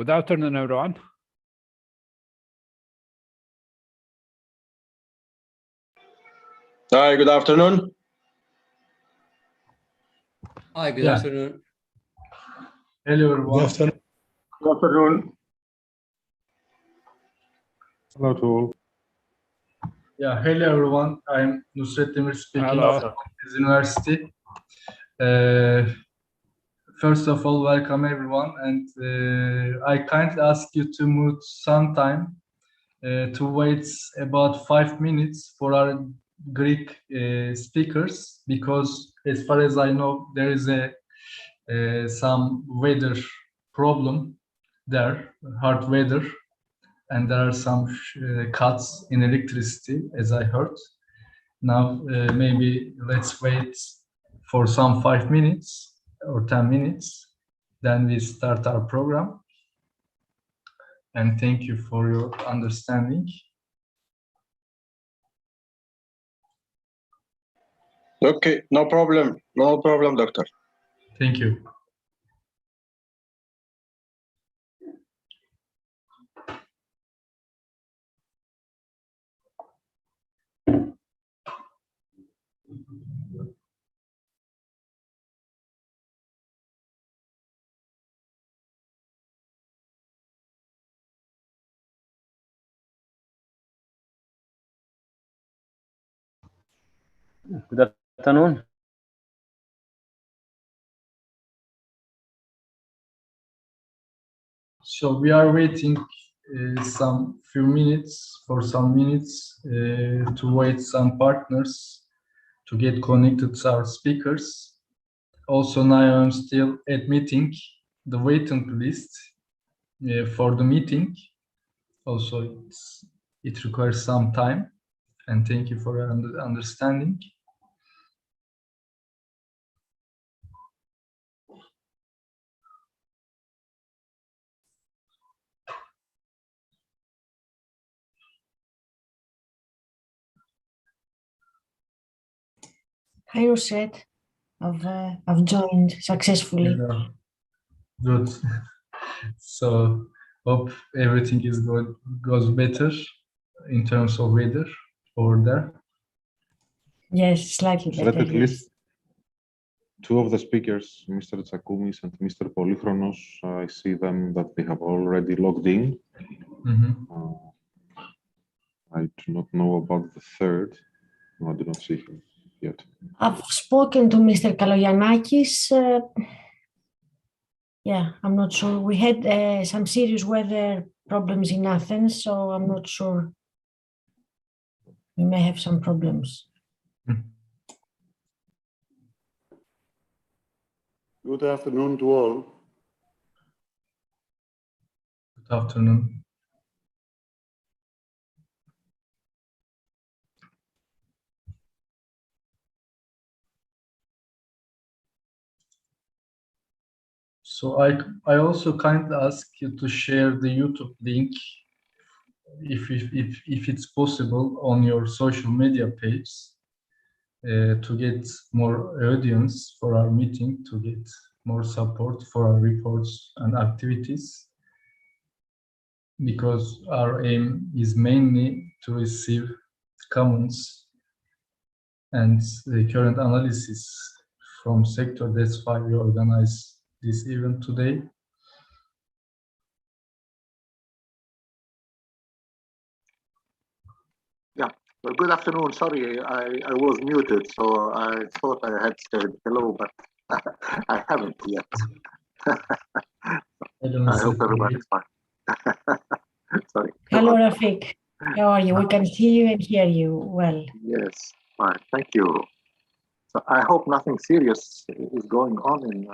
Without turning it on. Hi, good afternoon. Hi, good afternoon. Hello, everyone. Good afternoon. Good afternoon. Hello to all. Yeah, hello, everyone. I'm Nusret Demir speaking Hello. from this university. First of all, welcome everyone, and I kindly ask you to mute some time to wait about 5 minutes for our Greek speakers, because as far as I know, there is some weather problem there, hard weather, and there are some cuts in electricity, as I heard. Now, maybe let's wait for some 5 minutes or 10 minutes, then we start our program. And thank you for your understanding. Okay, no problem. No problem, doctor. Thank you. Good afternoon. So we are waiting some few minutes, for some minutes, to wait some partners to get connected to our speakers. Also, now I'm still admitting the waiting list for the meeting. Also, it requires some time, and thank you for your understanding. Hi, Nusret. I've joined successfully. Yeah. Good. So hope everything is goes better in terms of weather over there. Yes, slightly So let better. at least two of the speakers, Mr. Tsakoumis and Mr. Polychronos, I see them that they have already logged in. I do not know about the third. No, I do not see him yet. I've spoken to Mr. Kaloyanakis. Yeah, I'm not sure. We had some serious weather problems in Athens, so I'm not sure. We may have some problems. Good afternoon to all. Good afternoon. So I also kindly ask you to share the YouTube link, if it's possible, on your social media page, to get more audience for our meeting, to get more support for our reports and activities, because our aim is mainly to receive comments and the current analysis from sector. That's why we organize this event today. Yeah, well, good afternoon. Sorry, I was muted, so I thought I had said hello, but I haven't yet. I hope everybody's fine. Sorry. Hello, Rafik. How are you? We can see you and hear you well. Yes, fine. Thank you. So I hope nothing serious is going on in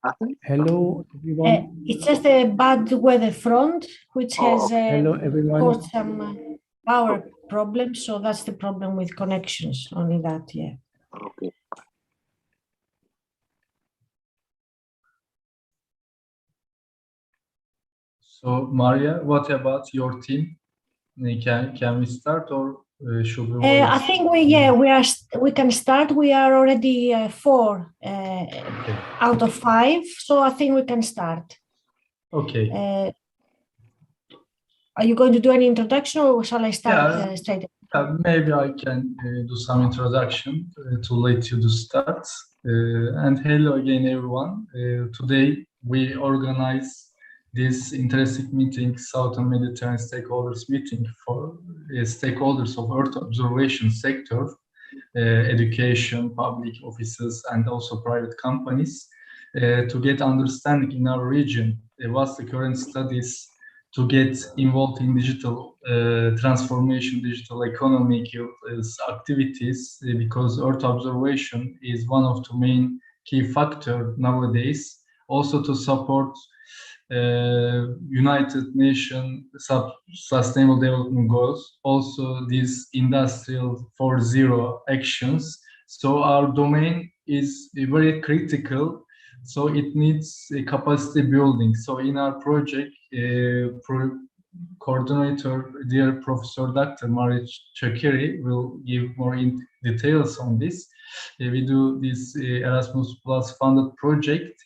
Athens. Hello, everyone. It's just a bad weather front, which has Hello, everyone. caused some power problems. So that's the problem with connections. Only that, yeah. Okay. So Maria, what about your team? Can we start, or should we wait? I think we can start. We are already 4 out of 5, so I think we can start. Okay. Are you going to do any introduction, or shall I start straight? Maybe I can do some introduction to let you to start. And hello again, everyone. Today we organize this interesting meeting, Southern Mediterranean Stakeholders Meeting for stakeholders of Earth observation sector, education, public offices, and also private companies, to get understanding in our region what's the current studies to get involved in digital transformation, digital economic activities, because Earth observation is one of the main key factors nowadays, also to support United Nations Sustainable Development Goals, also these industrial 4.0 actions. So our domain is very critical, so it needs a capacity building. So in our project, coordinator, dear Professor Dr. Maria Chakiri, will give more details on this. We do this Erasmus Plus funded project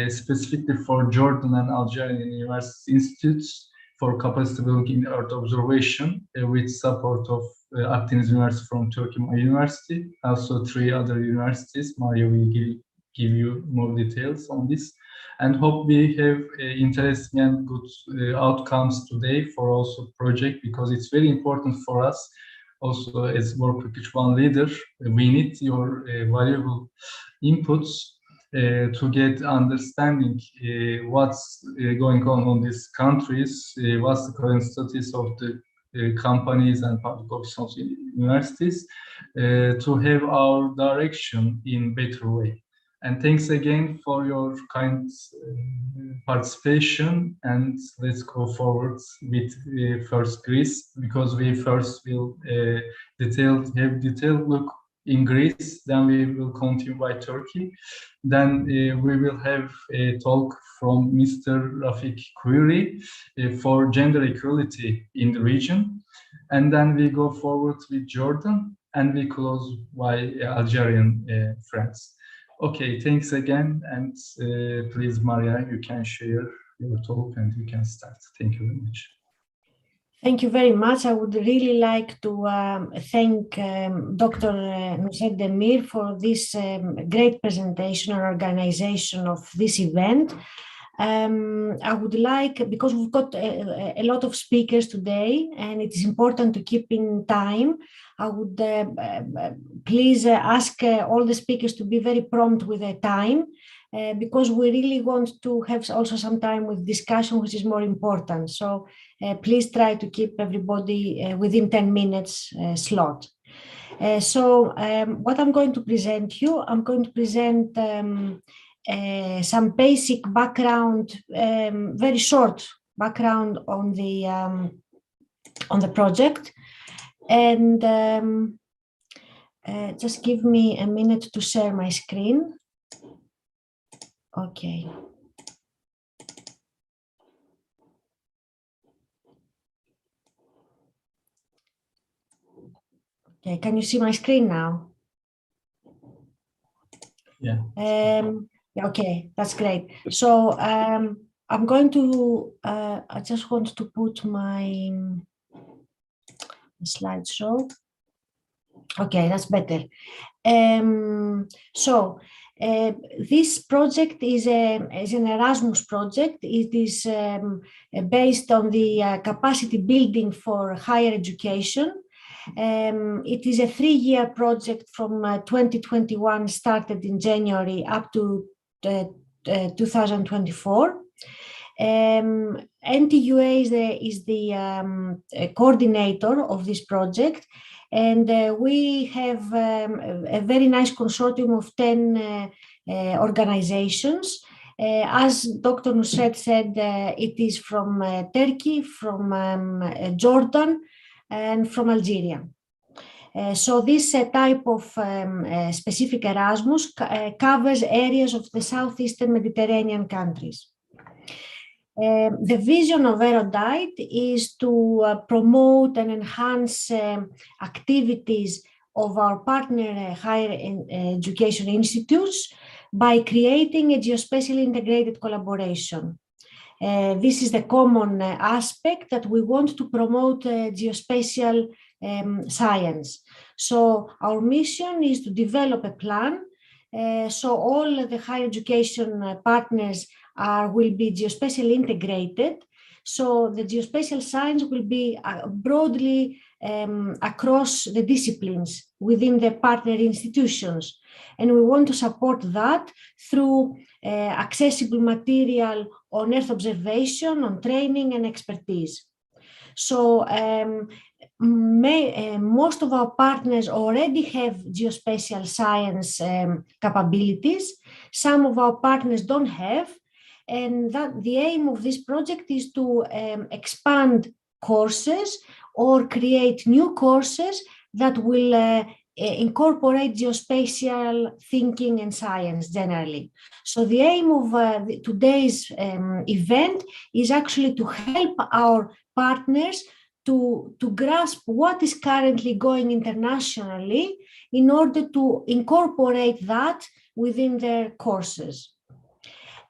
specifically for Jordan and Algerian university institutes for capacity building in Earth observation, with support of Akdeniz University from Turkey, my university, also 3 other universities. Maria will give you more details on this, and hope we have interesting and good outcomes today for also project, because it's very important for us. Also, as Work Package 1 leader, we need your valuable inputs to get understanding what's going on these countries, what's the current status of the companies and public officials in universities, to have our direction in better way. And thanks again for your kind participation, and let's go forward with first Greece, because we first will have detailed look in Greece, then we will continue by Turkey. Then we will have a talk from Mr. Rafik Kuyuri for gender equality in the region. And then we go forward with Jordan, and we close by Algerian friends. Okay, thanks again. And please, Maria, you can share your talk and you can start. Thank you very much. Thank you very much. I would really like to thank Dr. Nusret Demir for this great presentation and organization of this event. I would like, because we've got a lot of speakers today and it is important to keep in time, I would please ask all the speakers to be very prompt with their time, because we really want to have also some time with discussion, which is more important. So please try to keep everybody within 10 minutes slot. So what I'm going to present you, I'm going to present some basic background, very short background on the project, and just give me a minute to share my screen. Okay. Okay, can you see my screen now? Yeah. Okay, that's great. So I'm going to, I just want to put my slideshow. Okay, that's better. So this project is an Erasmus project. It is based on the capacity building for higher education. It is a 3-year project from 2021, started in January up to 2024. NTUA is the coordinator of this project, and we have a very nice consortium of 10 organizations. As Dr. Nusret said, it is from Turkey, from Jordan, and from Algeria. So this type of specific Erasmus covers areas of the southeastern Mediterranean countries. The vision of Erodite is to promote and enhance activities of our partner higher education institutes by creating a geospatially integrated collaboration. This is the common aspect that we want to promote geospatial science. So our mission is to develop a plan. So all the higher education partners will be geospatially integrated. So the geospatial science will be broadly across the disciplines within the partner institutions. And we want to support that through accessible material on Earth observation, on training and expertise. So most of our partners already have geospatial science capabilities. Some of our partners don't have. And that the aim of this project is to expand courses or create new courses that will incorporate geospatial thinking and science generally. So the aim of today's event is actually to help our partners to grasp what is currently going internationally in order to incorporate that within their courses.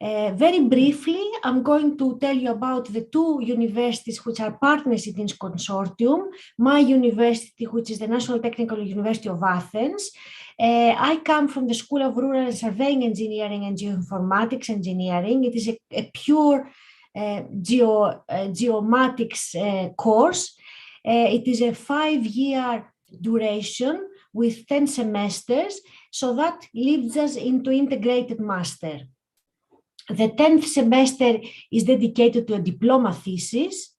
Very briefly, I'm going to tell you about the two universities which are partners in this consortium. My university, which is the National Technical University of Athens. I come from the School of Rural and Surveying Engineering and Geoinformatics Engineering. It is a pure geomatics course. It is a 5-year duration with 10 semesters, so that leads us into integrated master. The 10th semester is dedicated to a diploma thesis,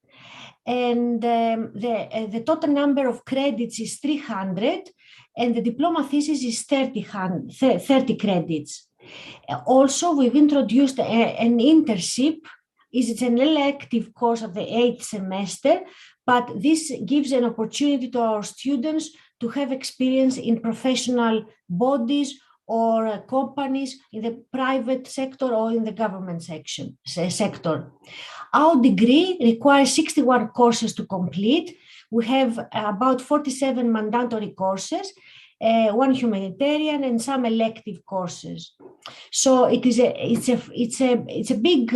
and the total number of credits is 300, and the diploma thesis is 30 credits. Also, we've introduced an internship. It's an elective course of the 8th semester, but this gives an opportunity to our students to have experience in professional bodies or companies in the private sector or in the government sector. Our degree requires 61 courses to complete. We have about 47 mandatory courses, 1 humanitarian and some elective courses. So it's a big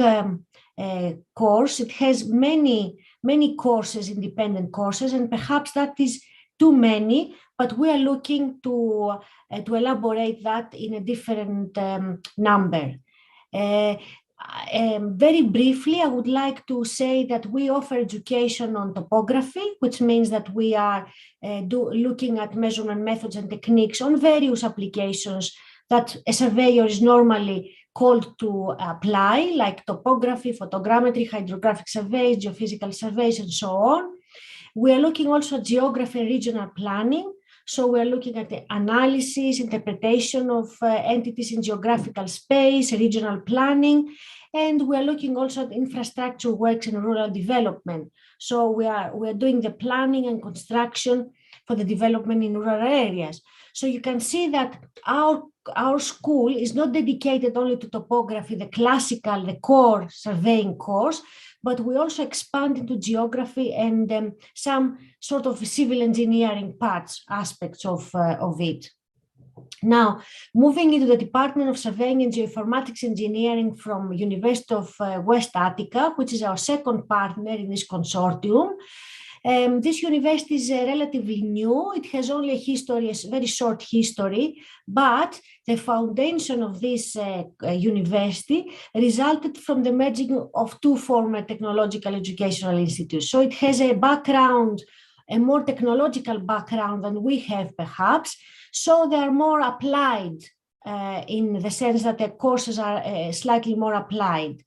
course. It has many courses, independent courses, and perhaps that is too many, but we are looking to elaborate that in a different number. Very briefly, I would like to say that we offer education on topography, which means that we are looking at measurement methods and techniques on various applications that a surveyor is normally called to apply, like topography, photogrammetry, hydrographic surveys, geophysical surveys, and so on. We are looking also at geography and regional planning. So we are looking at the analysis, interpretation of entities in geographical space, regional planning, and we are looking also at infrastructure works in rural development. So we are doing the planning and construction for the development in rural areas. So you can see that our school is not dedicated only to topography, the classical, the core surveying course, but we also expand into geography and some sort of civil engineering aspects of it. Now, moving into the Department of Surveying and Geoinformatics Engineering from University of West Attica, which is our second partner in this consortium. This university is relatively new. It has only a history, a very short history, but the foundation of this university resulted from the merging of two former technological educational institutes. So it has a background, a more technological background than we have perhaps. So they are more applied in the sense that the courses are slightly more applied.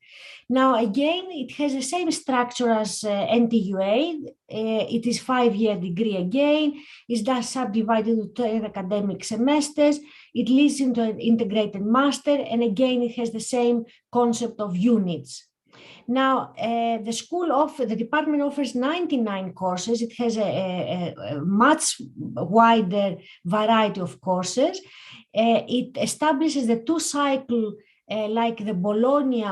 Now, again, it has the same structure as NTUA. It is 5-year degree again. It's thus subdivided into 10 academic semesters. It leads into an integrated master. And again, it has the same concept of units. Now, the department offers 99 courses. It has a much wider variety of courses. It establishes the 2-cycle, like the Bologna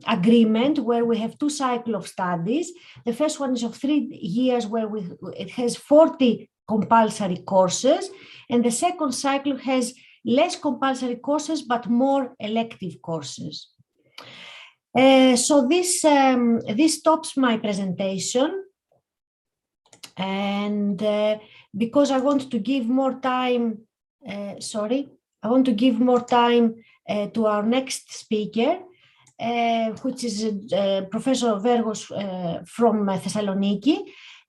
agreement, where we have 2 cycles of studies. The first one is of 3 years, where it has 40 compulsory courses, and the second cycle has less compulsory courses but more elective courses. So this stops my presentation, and because I want to give more time, I want to give more time to our next speaker, which is Professor Vergos from Thessaloniki,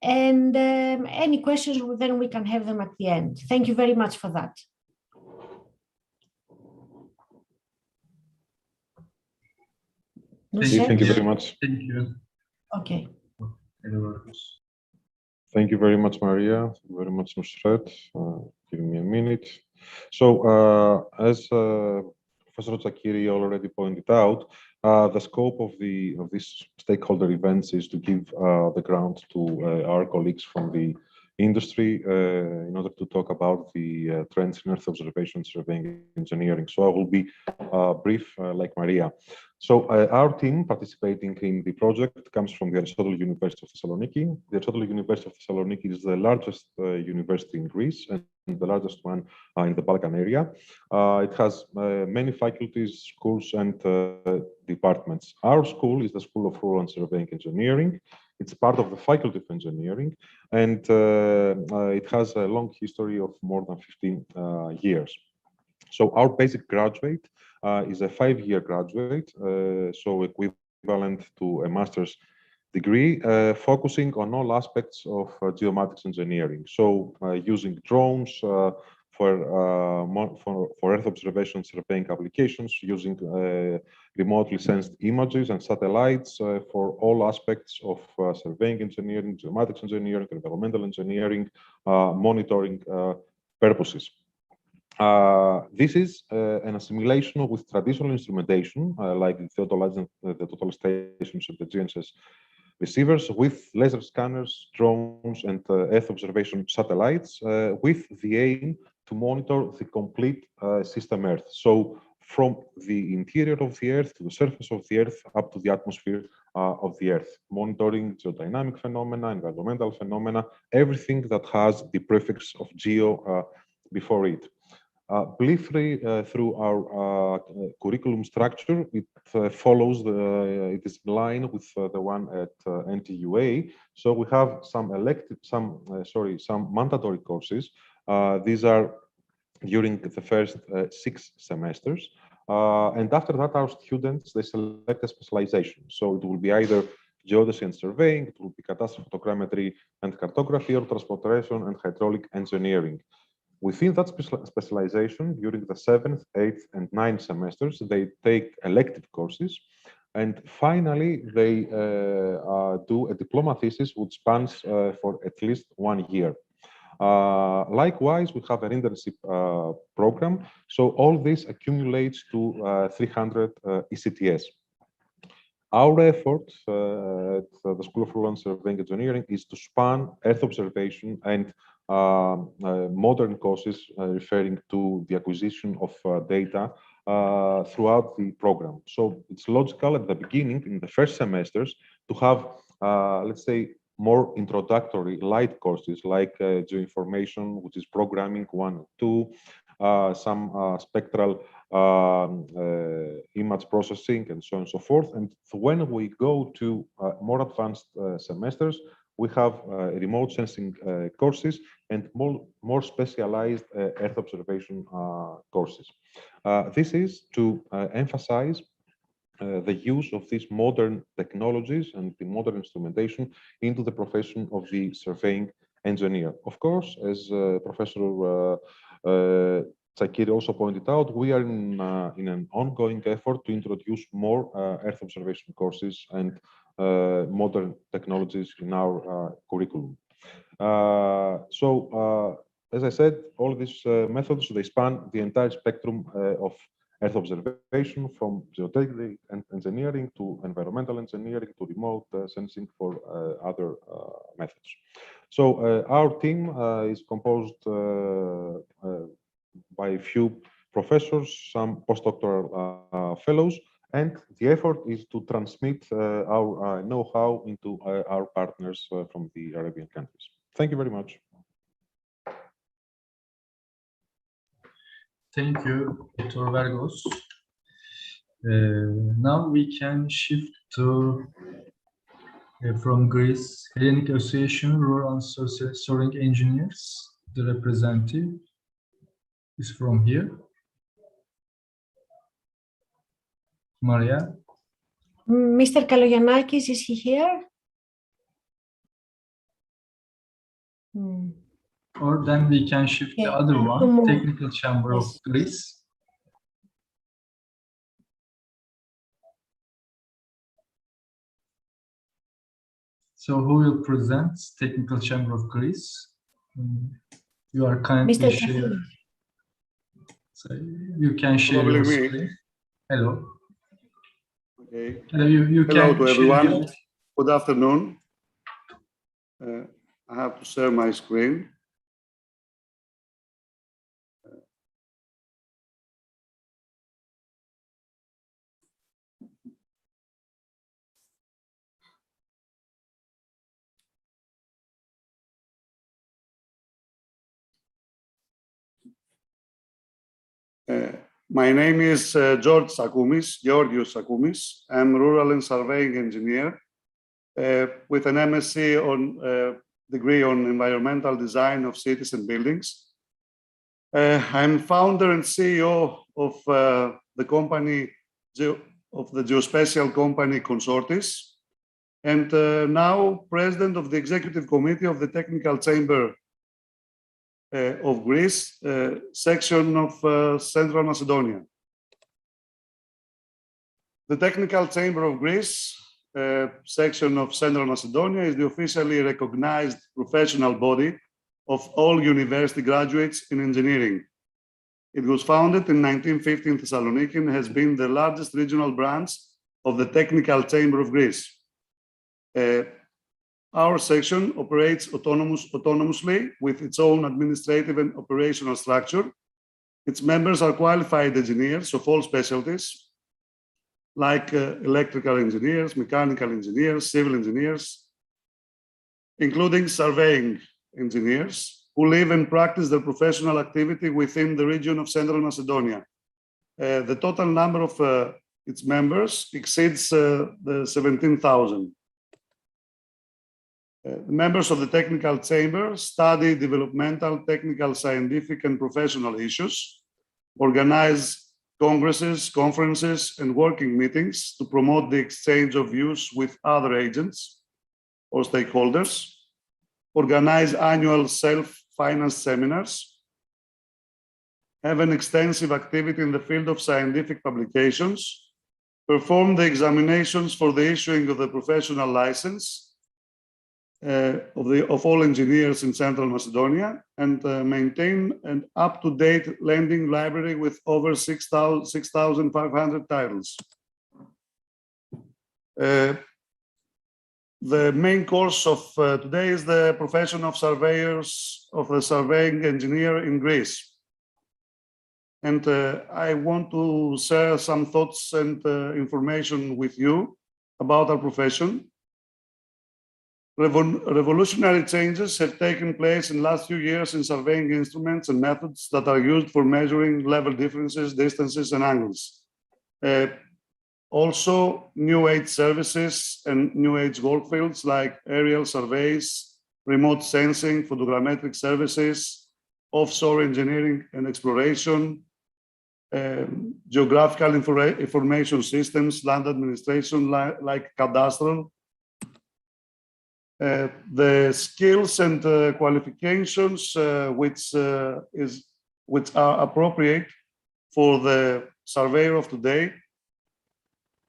and any questions, then we can have them at the end. Thank you very much for that. Thank you very much. Thank you. Okay. Thank you very much, Maria. Thank you very much, Nusret. Give me a minute. So, as Professor Tsakiri already pointed out, the scope of this stakeholder events is to give the ground to our colleagues from the industry in order to talk about the trends in Earth observation, surveying, engineering. So I will be brief like Maria. So our team participating in the project comes from the Aristotle University of Thessaloniki. The Aristotle University of Thessaloniki is the largest university in Greece and the largest one in the Balkan area. It has many faculties, schools, and departments. Our school is the School of Rural and Surveying Engineering. It's part of the Faculty of Engineering, and it has a long history of more than 15 years. So our basic graduate is a 5-year graduate, so equivalent to a master's degree, focusing on all aspects of geomatics engineering. So using drones for Earth observation surveying applications, using remotely sensed images and satellites for all aspects of surveying engineering, geomatics engineering, environmental engineering, monitoring purposes. This is an assimilation with traditional instrumentation, like the total stations of the GNSS receivers, with laser scanners, drones, and Earth observation satellites, with the aim to monitor the complete system Earth. So from the interior of the Earth to the surface of the Earth up to the atmosphere of the Earth, monitoring geodynamic phenomena, environmental phenomena, everything that has the prefix of geo before it. Briefly, through our curriculum structure, it follows it is in line with the one at NTUA. So we have some mandatory courses. These are during the first 6 semesters, and after that, our students they select a specialization. So it will be either geodesy and surveying, it will be catastrophe photogrammetry and cartography, or transportation and hydraulic engineering. Within that specialization, during the 7th, 8th, and 9th semesters, they take elective courses. And finally, they do a diploma thesis which spans for at least 1 year. Likewise, we have an internship program. So all this accumulates to 300 ECTS. Our effort at the School of Rural and Surveying Engineering is to span Earth observation and modern courses referring to the acquisition of data throughout the program. So it's logical at the beginning, in the first semesters, to have, let's say, more introductory light courses like geoinformation, which is programming 1 and 2, some spectral image processing, and so on and so forth. And when we go to more advanced semesters, we have remote sensing courses and more specialized Earth observation courses. This is to emphasize the use of these modern technologies and the modern instrumentation into the profession of the surveying engineer. Of course, as Professor Tsakiri also pointed out, we are in an ongoing effort to introduce more Earth observation courses and modern technologies in our curriculum. As I said, all these methods, they span the entire spectrum of Earth observation, from geotechnical engineering to environmental engineering to remote sensing for other methods. So our team is composed by a few professors, some postdoctoral fellows, and the effort is to transmit our know-how into our partners from the Arabian countries. Thank you very much. Thank you, Dr. Vergos. Now we can shift to from Greece, Hellenic Association Rural and Soaring Engineers. The representative is from here. Maria. Mr. Kaloyanakis, is he here? Or then we can shift the other one, Technical Chamber of Greece. So who will present Technical Chamber of Greece? You are kindly share. So you can share your screen. Hello. Okay. You Hello can to everyone. Your... Good afternoon. I have to share my screen. My name is Georgios Sakoumis. I'm rural and surveying engineer with an MSc on degree on environmental design of cities and buildings. I'm founder and CEO of the company of the geospatial company Consortis, and now president of the executive committee of the Technical Chamber of Greece, section of Central Macedonia. The Technical Chamber of Greece, section of Central Macedonia, is the officially recognized professional body of all university graduates in engineering. It was founded in 1950 in Thessaloniki and has been the largest regional branch of the Technical Chamber of Greece. Our section operates autonomously with its own administrative and operational structure. Its members are qualified engineers of all specialties, like electrical engineers, mechanical engineers, civil engineers, including surveying engineers who live and practice their professional activity within the region of Central Macedonia. The total number of its members exceeds the 17,000. Members of the Technical Chamber study developmental, technical, scientific, and professional issues, organize congresses, conferences, and working meetings to promote the exchange of views with other agents or stakeholders, organize annual self-financed seminars, have an extensive activity in the field of scientific publications, perform the examinations for the issuing of the professional license of all engineers in Central Macedonia, and maintain an up-to-date lending library with over 6,500 titles. The main course of today is the profession of surveyors of the surveying engineer in Greece. And I want to share some thoughts and information with you about our profession. Revolutionary changes have taken place in the last few years in surveying instruments and methods that are used for measuring level differences, distances, and angles. Also, new age services and new age work fields like aerial surveys, remote sensing, photogrammetric services, offshore engineering and exploration, geographical information systems, land administration like cadastral. The skills and qualifications which are appropriate for the surveyor of today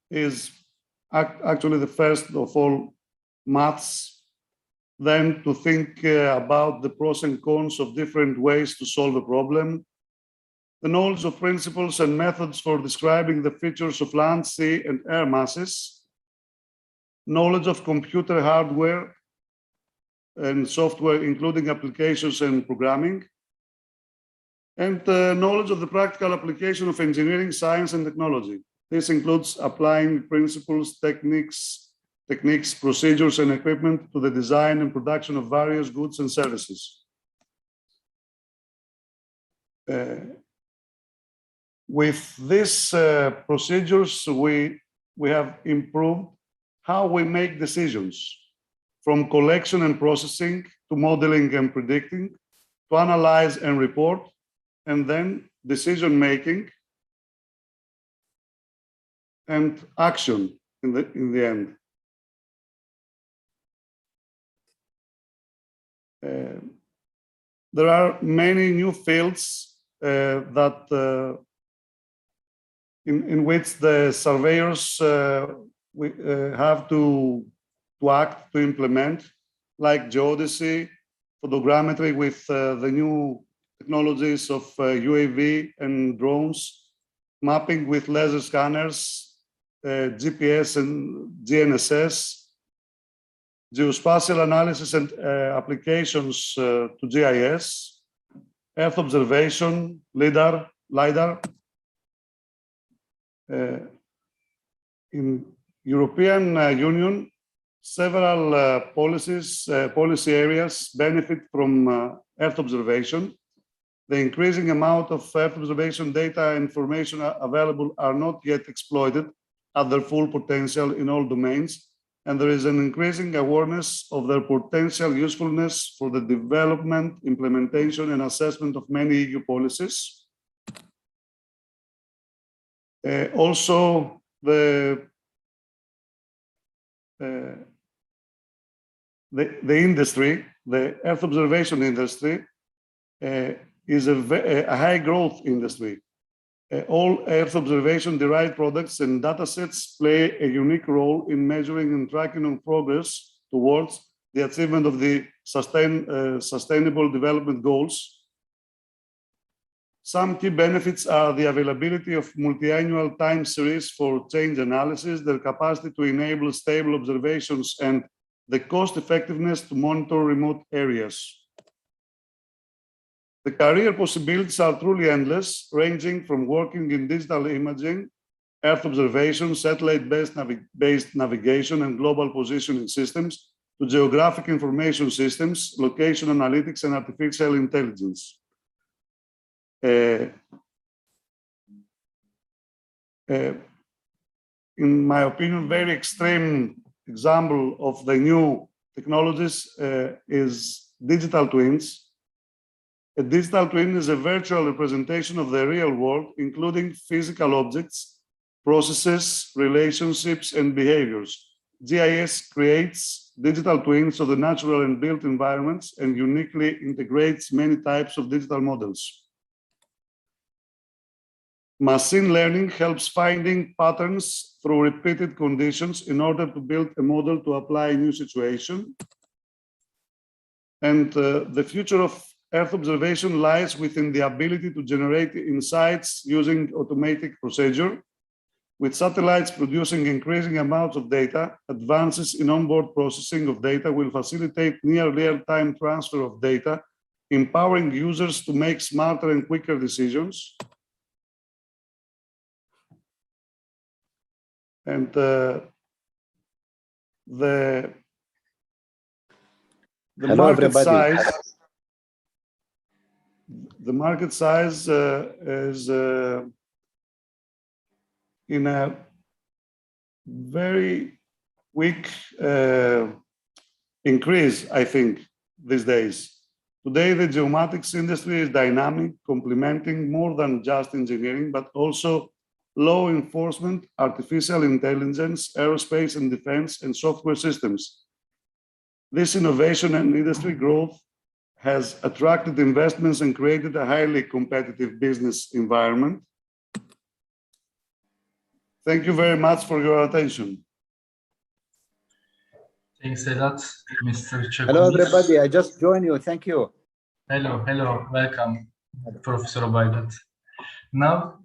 is actually the first of all maths, then to think about the pros and cons of different ways to solve a problem, the knowledge of principles and methods for describing the features of land, sea, and air masses, knowledge of computer hardware and software, including applications and programming, and knowledge of the practical application of engineering, science, and technology. This includes applying principles, techniques, procedures, and equipment to the design and production of various goods and services. With these procedures, we have improved how we make decisions, from collection and processing to modeling and predicting, to analyze and report, and then decision making and action in the end. There are many new fields that in which the surveyors have to act, to implement, like geodesy, photogrammetry with the new technologies of UAV and drones, mapping with laser scanners, GPS and GNSS, geospatial analysis and applications to GIS, Earth observation, LIDAR. In European Union, several policy areas benefit from Earth observation. The increasing amount of Earth observation data information available are not yet exploited at their full potential in all domains, and there is an increasing awareness of their potential usefulness for the development, implementation, and assessment of many EU policies. Also, the industry, the Earth observation industry, is a high growth industry. All Earth observation derived products and datasets play a unique role in measuring and tracking on progress towards the achievement of the sustainable development goals. Some key benefits are the availability of multi-annual time series for change analysis, their capacity to enable stable observations, and the cost effectiveness to monitor remote areas. The career possibilities are truly endless, ranging from working in digital imaging, Earth observation, satellite-based navigation and global positioning systems, to geographic information systems, location analytics, and artificial intelligence. In my opinion, very extreme example of the new technologies is digital twins. A digital twin is a virtual representation of the real world, including physical objects, processes, relationships, and behaviors. GIS creates digital twins of the natural and built environments and uniquely integrates many types of digital models. Machine learning helps finding patterns through repeated conditions in order to build a model to apply a new situation. And the future of Earth observation lies within the ability to generate insights using automatic procedure. With satellites producing increasing amounts of data, advances in onboard processing of data will facilitate near real-time transfer of data, empowering users to make smarter and quicker decisions. And the market size is in a very quick increase, I think, these days. Today, the geomatics industry is dynamic, complementing more than just engineering, but also law enforcement, artificial intelligence, aerospace and defense, and software systems. This innovation and industry growth has attracted investments and created a highly competitive business environment. Thank you very much for your attention. Thanks a lot, Mr. Chakonis. Hello, everybody. I just joined you. Thank you. Hello. Welcome, Professor Baydat. Now,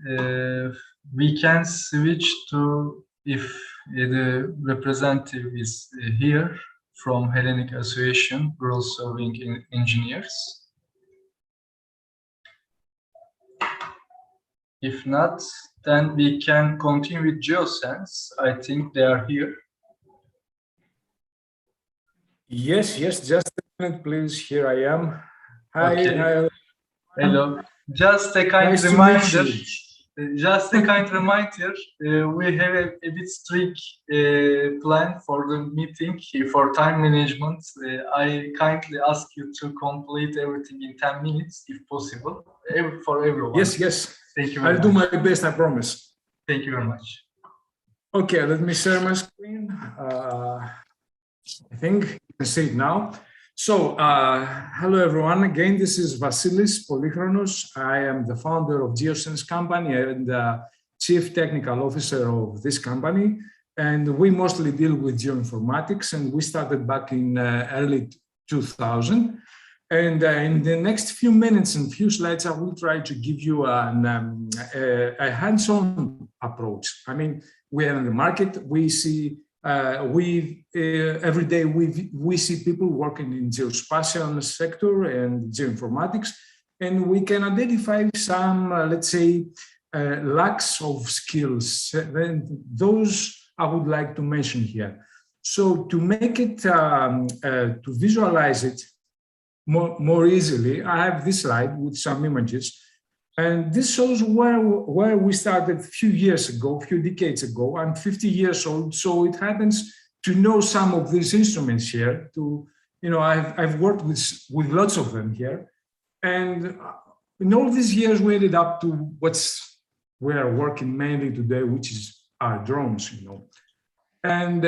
we can switch to, if the representative is here from Hellenic Association, World Surveying Engineers. If not, then we can continue with GeoSense. I think they are here. Yes, just a minute, please. Here I am. Hi. Okay. Hi. Hello. Just a kind Nice to reminder. meet Just a kind reminder, we have a bit strict plan for the meeting for time management. I kindly ask you to complete everything in 10 minutes, if possible, for everyone. Yes. Thank you very I'll much. do my best, I promise. Thank you very much. Okay, let me share my screen. I think you can see it now. So, hello everyone. Again, this is Vasilis Polychronos. I am the founder of Geosense company and chief technical officer of this company. And we mostly deal with geoinformatics, and we started back in early 2000. And in the next few minutes and few slides, I will try to give you a hands-on approach. I mean, we are in the market. We see every day we see people working in geospatial sector and geoinformatics, and we can identify some, let's say, lacks of skills. And those I would like to mention here. So to make it, to visualize it more easily, I have this slide with some images. And this shows where we started a few years ago, a few decades ago. I'm 50 years old, so it happens to know some of these instruments here. I've worked with lots of them here. And in all these years, we ended up to we are working mainly today, which is our drones, And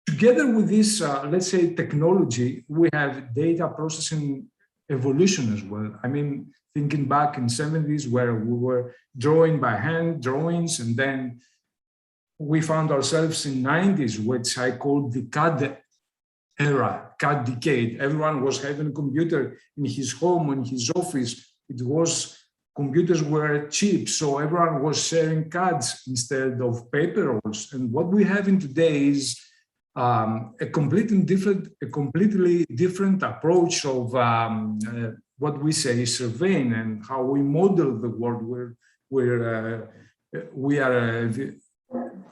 together with this, let's say, technology, we have data processing evolution as well. I mean, thinking back in 70s where we were drawing by hand drawings, and then we found ourselves in 90s, which I called the CAD era, CAD decade. Everyone was having a computer in his home, in his office. Computers were cheap, so everyone was sharing CADs instead of paper rolls. And what we have in today is a completely different approach of what we say is surveying and how we model the world where we are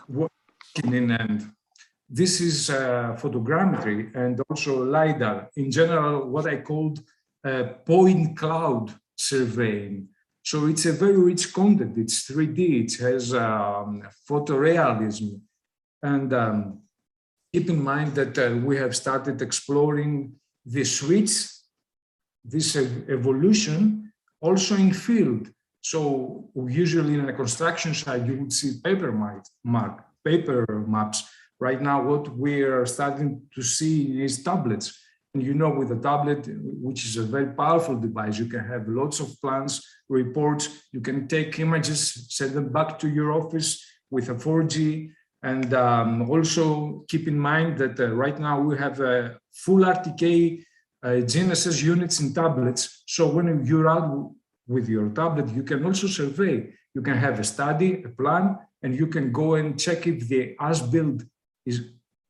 working in. And this is photogrammetry and also LiDAR. In general, what I called point cloud surveying. So it's a very rich content. It's 3D. It has photorealism. And keep in mind that we have started exploring the switch, this evolution, also in field. So usually in a construction site, you would see paper maps. Right now, what we are starting to see is tablets. And with a tablet, which is a very powerful device, you can have lots of plans, reports. You can take images, send them back to your office with a 4G. And also keep in mind that right now we have full RTK GNSS units in tablets. So when you're out with your tablet, you can also survey. You can have a study, a plan, and you can go and check if the as-built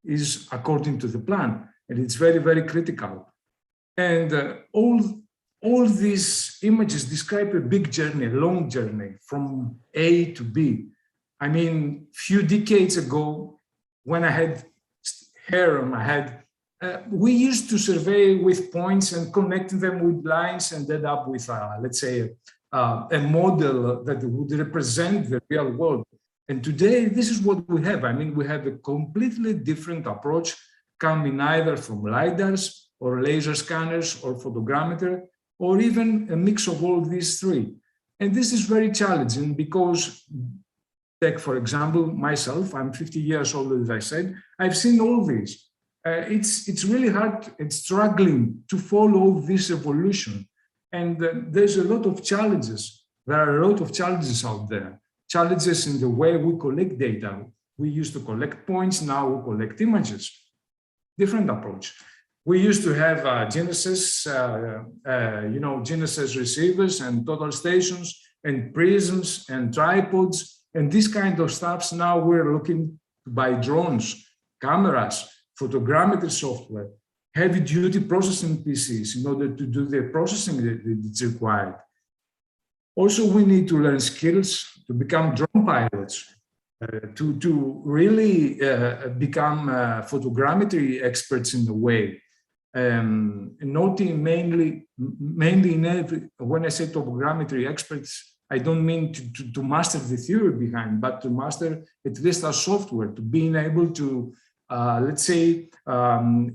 is according to the plan. And it's very, very critical. And all these images describe a big journey, a long journey from A to B. I mean, few decades ago, when I had hair on my head, we used to survey with points and connecting them with lines and end up with, let's say, a model that would represent the real world. And today, this is what we have. I mean, we have a completely different approach coming either from LiDARs or laser scanners or photogrammeter, or even a mix of all these three. And this is very challenging because, take for example, myself, I'm 50 years old, as I said, I've seen all these. It's really hard, it's struggling to follow this evolution. And there's a lot of challenges. There are a lot of challenges out there. Challenges in the way we collect data. We used to collect points, now we collect images. Different approach. We used to have GNSS, GNSS receivers and total stations and prisms and tripods and this kind of stuff. Now we're looking to buy drones, cameras, photogrammetry software, heavy-duty processing PCs in order to do the processing that's required. Also, we need to learn skills to become drone pilots, to really become photogrammetry experts in a way. Noting mainly in every, when I say topogrammetry experts, I don't mean to master the theory behind, but to master at least our software, to being able to, let's say,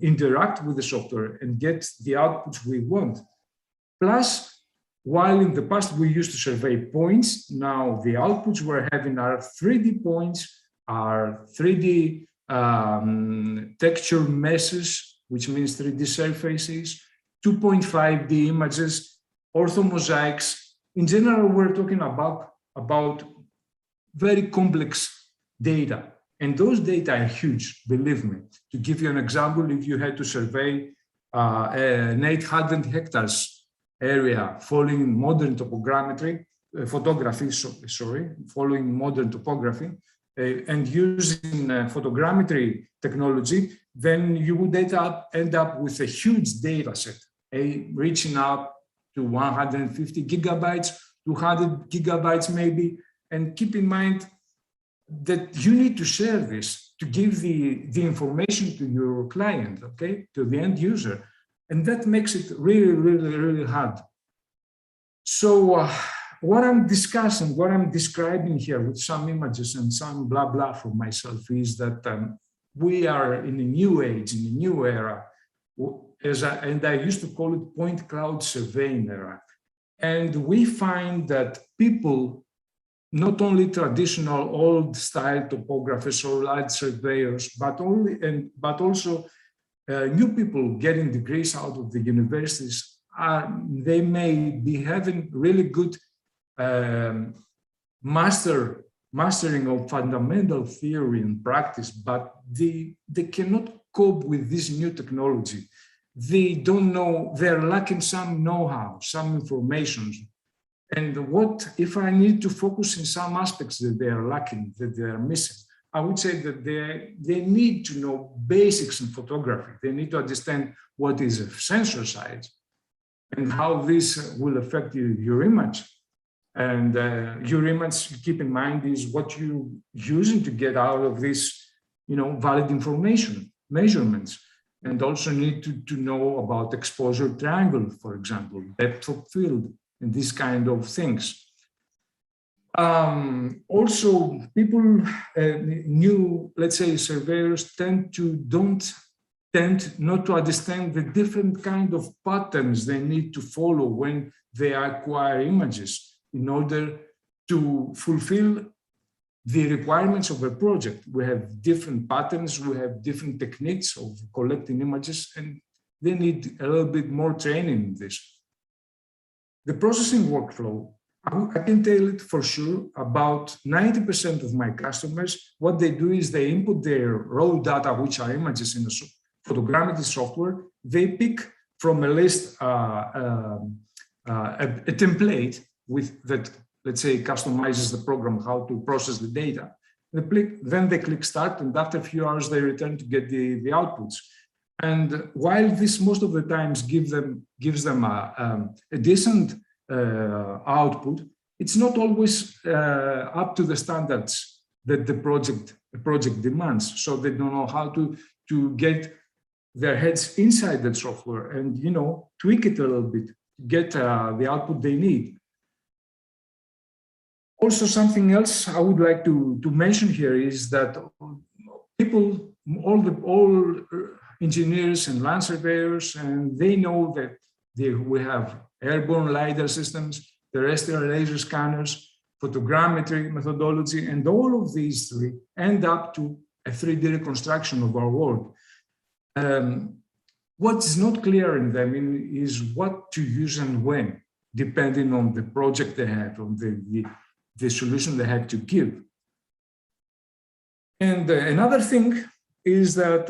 interact with the software and get the outputs we want. Plus, while in the past we used to survey points, now the outputs we're having are 3D points, are 3D texture meshes, which means 3D surfaces, 2.5D images, orthomosaics. In general, we're talking about very complex data. And those data are huge, believe me. To give you an example, if you had to survey an 800 hectares area following modern photography, following modern topography, and using photogrammetry technology, then you would end up with a huge data set, reaching up to 150 gigabytes, 200 gigabytes maybe. And keep in mind that you need to share this to give the information to your client, okay, to the end user. And that makes it really, really, really hard. So what I'm discussing, what I'm describing here with some images and some blah, blah from myself is that we are in a new age, in a new era, and I used to call it point cloud surveying era. And we find that people, not only traditional old style topographers or light surveyors, but also new people getting degrees out of the universities, they may be having really good mastering of fundamental theory and practice, but they cannot cope with this new technology. They don't know, they're lacking some know-how, some information. And what if I need to focus in some aspects that they are lacking, that they are missing? I would say that they need to know basics in photography. They need to understand what is a sensor size and how this will affect your image. And your image, keep in mind, is what you're using to get out of this, valid information, measurements. And also need to know about exposure triangle, for example, depth of field, and these kind of things. Also, people, new, let's say, surveyors tend not to understand the different kind of patterns they need to follow when they acquire images in order to fulfill the requirements of a project. We have different patterns, we have different techniques of collecting images, and they need a little bit more training in this. The processing workflow, I can tell it for sure, about 90% of my customers, what they do is they input their raw data, which are images in the photogrammetry software. They pick from a list a template with that, let's say, customizes the program how to process the data. Then they click start, and after a few hours, they return to get the outputs. And while this most of the times gives them a decent output, it's not always up to the standards that the project demands. So they don't know how to get their heads inside the software and tweak it a little bit to get the output they need. Also, something else I would like to mention here is that people, all engineers and land surveyors, and they know that we have airborne LiDAR systems, terrestrial laser scanners, photogrammetry methodology, and all of these three end up to a 3D reconstruction of our world. What is not clear in them is what to use and when, depending on the project they have, on the solution they have to give. And another thing is that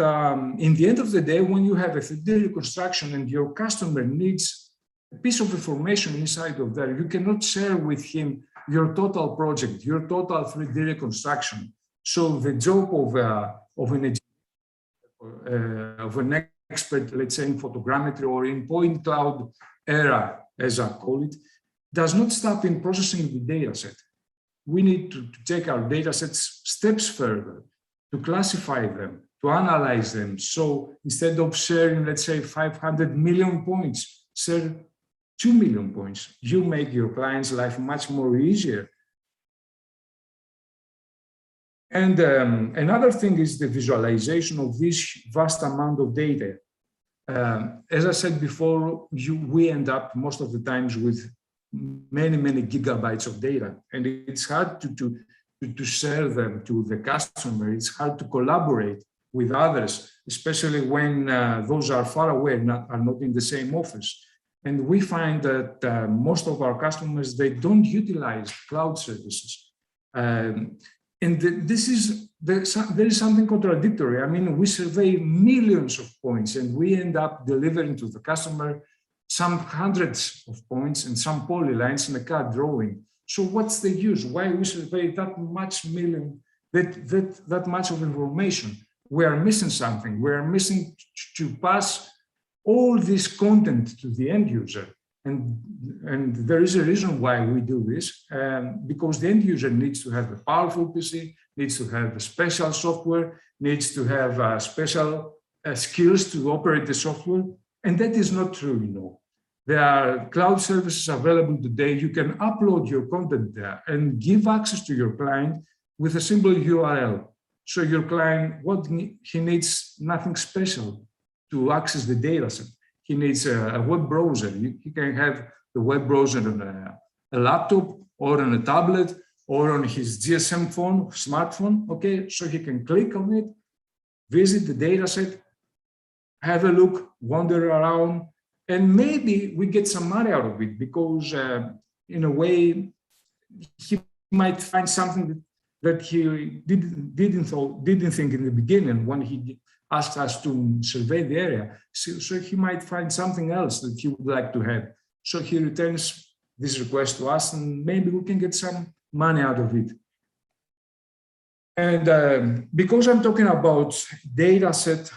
in the end of the day, when you have a 3D reconstruction and your customer needs a piece of information inside of there, you cannot share with him your total project, your total 3D reconstruction. So the job of an expert, let's say in photogrammetry or in point cloud era, as I call it, does not stop in processing the data set. We need to take our data sets steps further, to classify them, to analyze them. So instead of sharing, let's say, 500 million points, share 2 million points. You make your client's life much more easier. And another thing is the visualization of this vast amount of data. As I said before, we end up most of the times with many, many gigabytes of data, and it's hard to share them to the customer. It's hard to collaborate with others, especially when those are far away, are not in the same office. And we find that most of our customers, they don't utilize cloud services. And there is something contradictory. I mean, we survey millions of points and we end up delivering to the customer some hundreds of points and some polylines in a CAD drawing. So what's the use? Why we survey that much that much of information? We are missing something. We are missing to pass all this content to the end user. And there is a reason why we do this, because the end user needs to have a powerful PC, needs to have a special software, needs to have special skills to operate the software. And that is not true, you know. There are cloud services available today. You can upload your content there and give access to your client with a simple URL. So your client, he needs nothing special to access the data set. He needs a web browser. He can have the web browser on a laptop or on a tablet or on his GSM phone, smartphone, okay? So he can click on it, visit the data set, have a look, wander around, and maybe we get some money out of it because in a way, he might find something that he didn't think in the beginning when he asked us to survey the area. So he might find something else that he would like to have. So he returns this request to us and maybe we can get some money out of it. And because I'm talking about data sets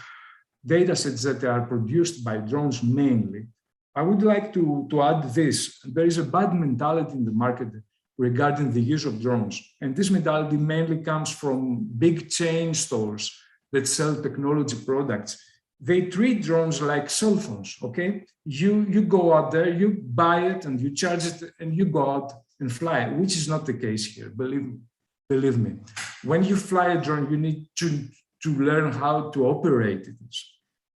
that are produced by drones mainly, I would like to add this. There is a bad mentality in the market regarding the use of drones. And this mentality mainly comes from big chain stores that sell technology products. They treat drones like cell phones, okay? You go out there, you buy it and you charge it and you go out and fly, which is not the case here, believe me. When you fly a drone, you need to learn how to operate it.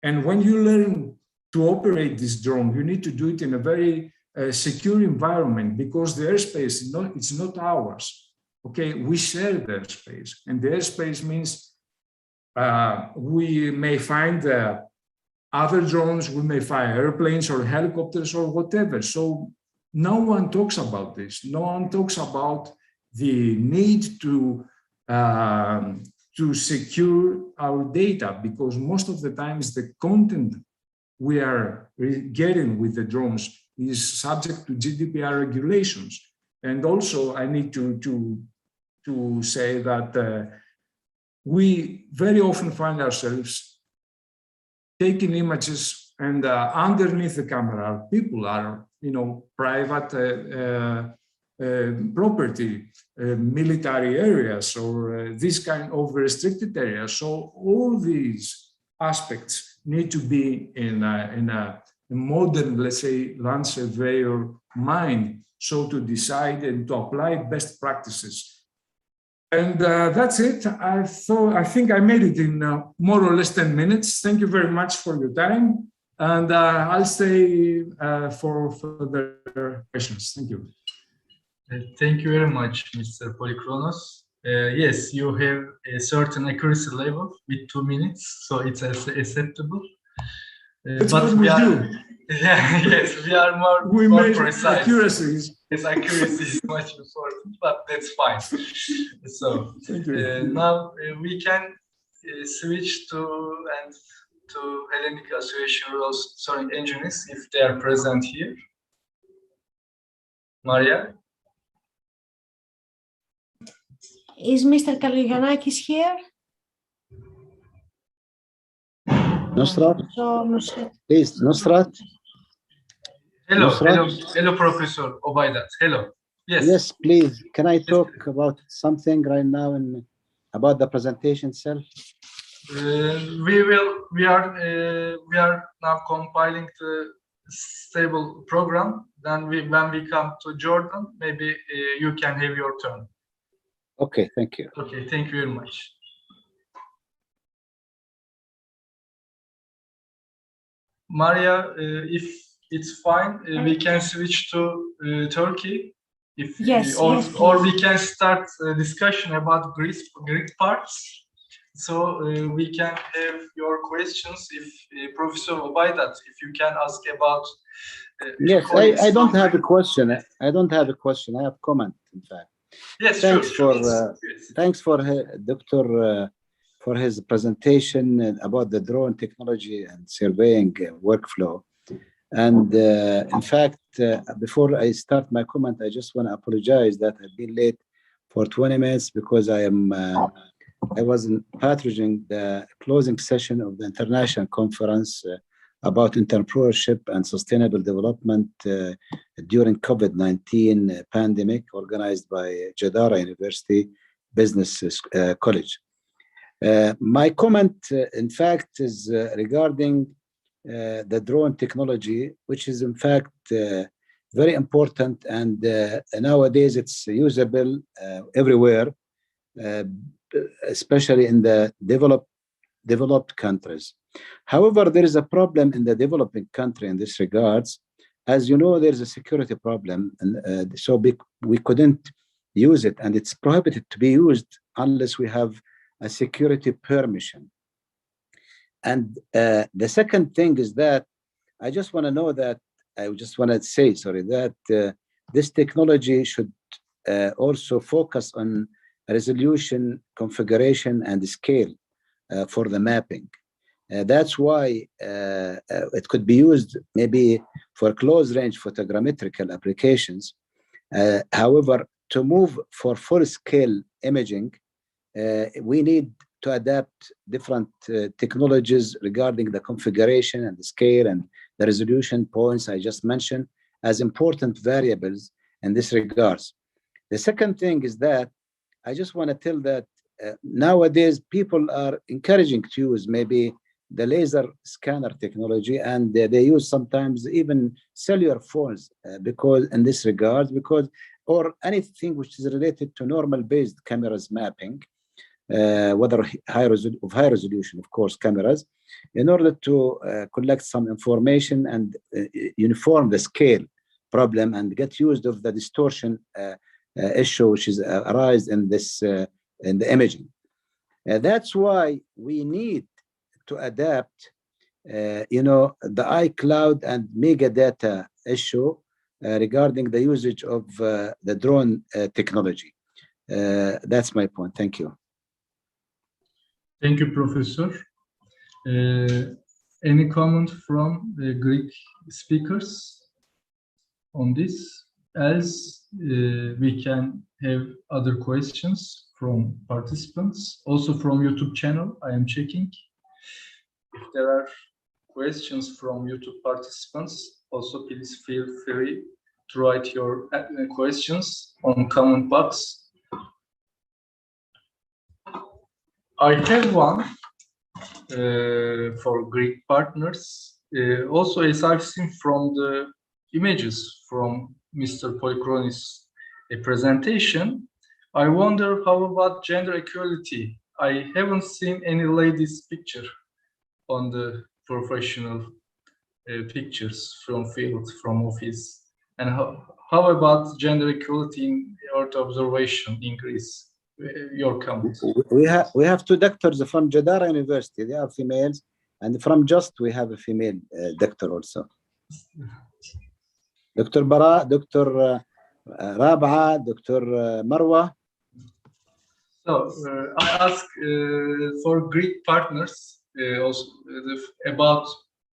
And when you learn to operate this drone, you need to do it in a very secure environment because the airspace, it's not ours, okay? We share the airspace, and the airspace means we may find other drones, we may find airplanes or helicopters or whatever. So no one talks about this. No one talks about the need to secure our data because most of the times the content we are getting with the drones is subject to GDPR regulations. And also I need to say that we very often find ourselves taking images and underneath the camera, people are, you know, private property, military areas, or this kind of restricted areas. So all these aspects need to be in a modern, let's say, land surveyor mind, so to decide and to apply best practices. And that's it. I think I made it in more or less 10 minutes. Thank you very much for your time. And I'll stay for further questions. Thank you. Thank you very much, Mr. Polychronos. Yes, you have a certain accuracy level with 2 minutes, so it's acceptable. That's but what we do. Yeah, yes, we are more precise. Accuracies. Yes, accuracy is much important, but that's fine. So thank you. Now we can switch to Hellenic Association rules, sorry, engineers, if they are present here. Maria? Is Mr. Kalogiannakis here? Nusrat? So, Please, Nusrat. Hello, Nusrat? hello, Professor Obaydat. Hello. Yes. Yes, please. Can I talk about something right now and about the presentation itself? We are now compiling stable program, then when we come to Jordan, maybe you can have your turn. Okay, thank you. Okay, thank you very much. Maria, if it's fine, we can switch to Turkey. If Yes, or, yes, or please. we can start a discussion about Greek parts. So we can have your questions. If Professor Obaydat, if you can ask about. Yes, I don't have a question. I don't have a question. I have comment, in fact. Yes, thanks sure. Thanks for Dr. For his presentation about the drone technology and surveying workflow. And in fact, before I start my comment, I just want to apologize that I've been late for 20 minutes because I was patronizing the closing session of the international conference about entrepreneurship and sustainable development during COVID-19 pandemic, organized by Jadara University Business College. My comment, in fact, is regarding the drone technology, which is in fact very important, and nowadays it's usable everywhere, especially in the developed countries. However, there is a problem in the developing country in this regards. As you know, there's a security problem, and so we couldn't use it, and it's prohibited to be used unless we have a security permission. And the second thing is that I just want to know that, I just want to say, sorry, that this technology should also focus on resolution, configuration, and scale for the mapping. That's why it could be used maybe for close-range photogrammetrical applications. However, to move for full-scale imaging, we need to adapt different technologies regarding the configuration and the scale and the resolution points I just mentioned as important variables in this regards. The second thing is that I just want to tell that nowadays people are encouraging to use maybe the laser scanner technology, and they use sometimes even cellular phones because in this regard, or anything which is related to normal based cameras mapping, whether high resolution, of course, cameras, in order to collect some information and uniform the scale problem and get used of the distortion issue which is arise in this in the imaging. That's why we need to adapt, the iCloud and megadata issue regarding the usage of the drone technology. That's my point. Thank you. Thank you, Professor. Any comment from the Greek speakers on this? Else, we can have other questions from participants, also from YouTube channel. I am checking. If there are questions from YouTube participants, also please feel free to write your questions on comment box. I have one for Greek partners. Also, as I've seen from the images from Mr. Polychronis' presentation, I wonder how about gender equality. I haven't seen any ladies' picture on the professional pictures from field, from office. And how about gender equality in your observation in Greece? Your comments. We have two doctors from Jadara University. They are females, and from Just we have a female doctor also. Dr. Bara, Dr. Rab'a, Dr. Marwa. So I ask for Greek partners also about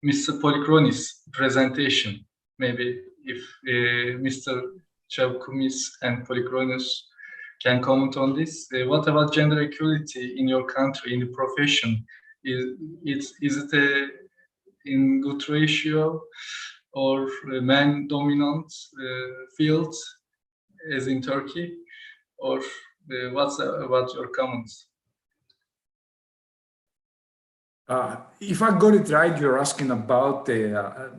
Mr. Polychronis' presentation. Maybe if Mr. Chavkumis and Polychronis can comment on this. What about gender equality in your country, in the profession? Is it in good ratio or man dominant field as in Turkey? Or what's about your comments? If I got it right, you're asking about the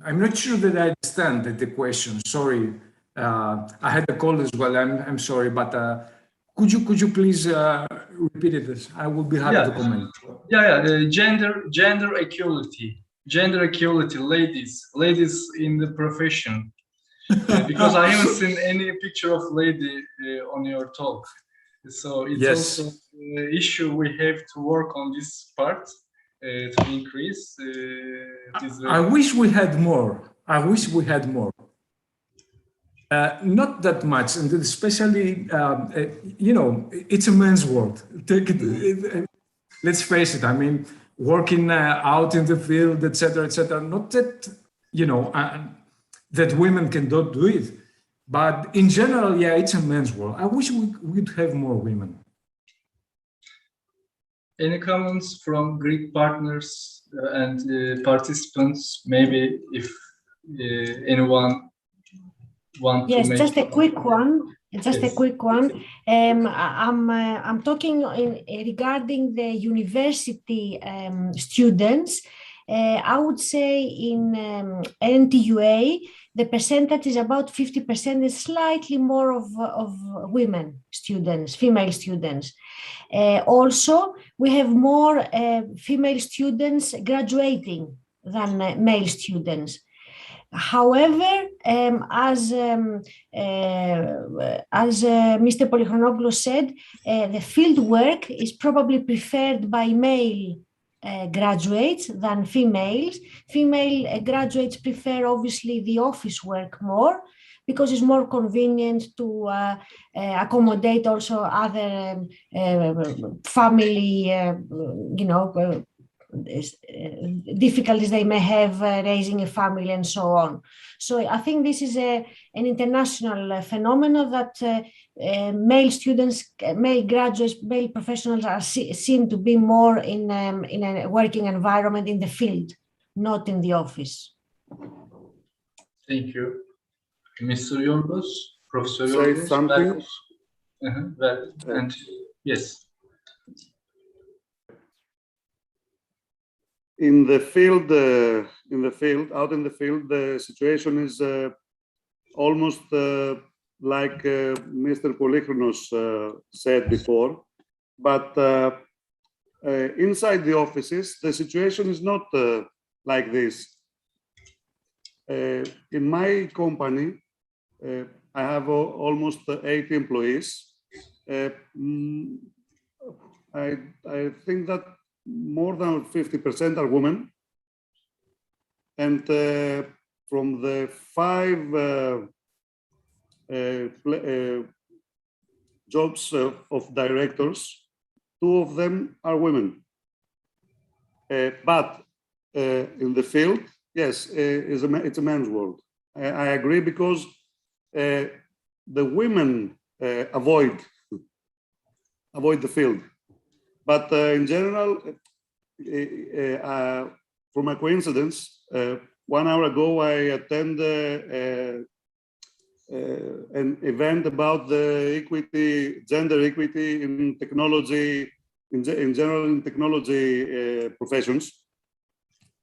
I'm not sure that I understand the question. Sorry, I had a call as well. I'm sorry, but could you please repeat it? I will be happy to comment. Gender equality, ladies in the profession. Because I haven't seen any picture of lady on your talk, so it's also an issue we have to work on this part to increase. I wish we had more. Not that much, and especially, it's a man's world. Let's face it. I mean, working out in the field, etc., etc. Not that that women cannot do it, but in general, yeah, it's a man's world. I wish we'd have more women. Any comments from Greek partners and participants? Maybe if anyone want to make... Just a quick one. A quick one. I'm talking regarding the university students. I would say in NTUA, the percentage is about 50%, is slightly more of women students, female students. Also, we have more female students graduating than male students. However, as Mr. Polychronopoulos said, the field work is probably preferred by male graduates than females. Female graduates prefer obviously the office work more because it's more convenient to accommodate also other family, difficulties they may have raising a family and so on. So I think this is an international phenomenon that male students, male graduates, male professionals are seen to be more in a working environment in the field, not in the office. Thank you. Mr. Yorgos, Professor Say Yorgos. something. And yes. In the field, out in the field, the situation is almost like Mr. Polychronos said before, but inside the offices, the situation is not like this. In my company, I have almost 80 employees. I think that more than 50% are women, and from the 5 jobs of directors, 2 of them are women. But in the field, yes, it's a man's world. I agree, because the women avoid the field. But in general, from a coincidence, 1 hour ago, I attended an event about the gender equity in technology, in general in technology professions.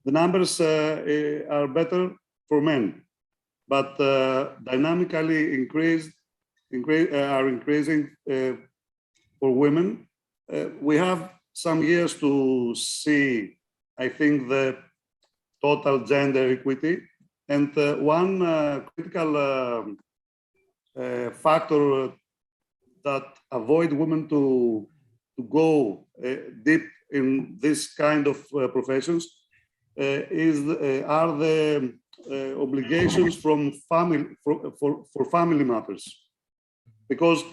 The numbers are better for men, but dynamically are increasing for women. We have some years to see, I think, the total gender equity. And one critical factor that avoid women to go deep in this kind of professions are the obligations from family for family matters, because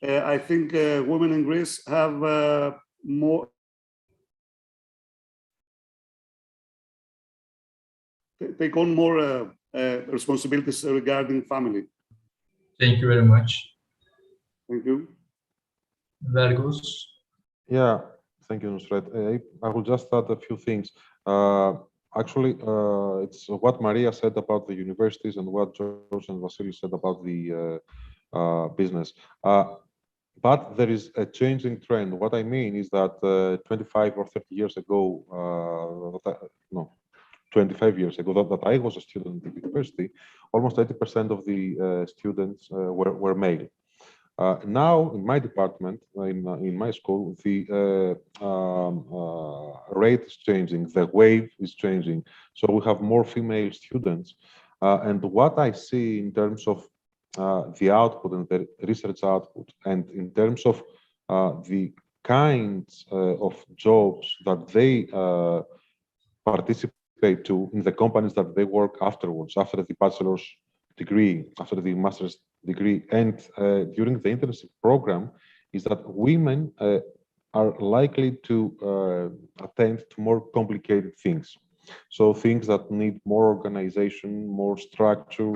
I think women in Greece have more, take on more responsibilities regarding family. Thank you very much. Thank you. Vergos. Yeah, thank you, Nusret. I will just add a few things. Actually, it's what Maria said about the universities and what George and Vasilis said about the business. But there is a changing trend. What I mean is that 25 or 30 years ago, 25 years ago, that I was a student at the university, almost 80% of the students were male. Now, in my department, in my school, the rate is changing, the wave is changing. So we have more female students. And what I see in terms of the output and the research output, and in terms of the kinds of jobs that they participate to in the companies that they work afterwards, after the bachelor's degree, after the master's degree, and during the internship program, is that women are likely to attend to more complicated things. So things that need more organization, more structure,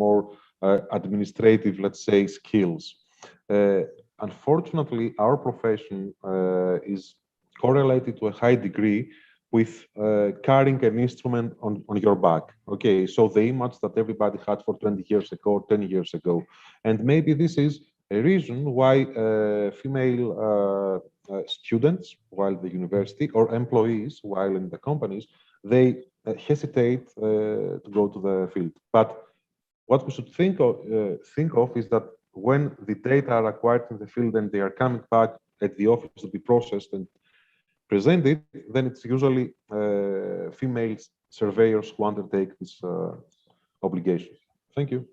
more administrative, let's say, skills. Unfortunately, our profession is correlated to a high degree with carrying an instrument on your back. Okay, so the image that everybody had for 20 years ago, 10 years ago. And maybe this is a reason why female students while at the university or employees while in the companies, they hesitate to go to the field. But what we should think of is that when the data are acquired in the field and they are coming back at the office to be processed and presented, then it's usually female surveyors who undertake this obligation. Thank you.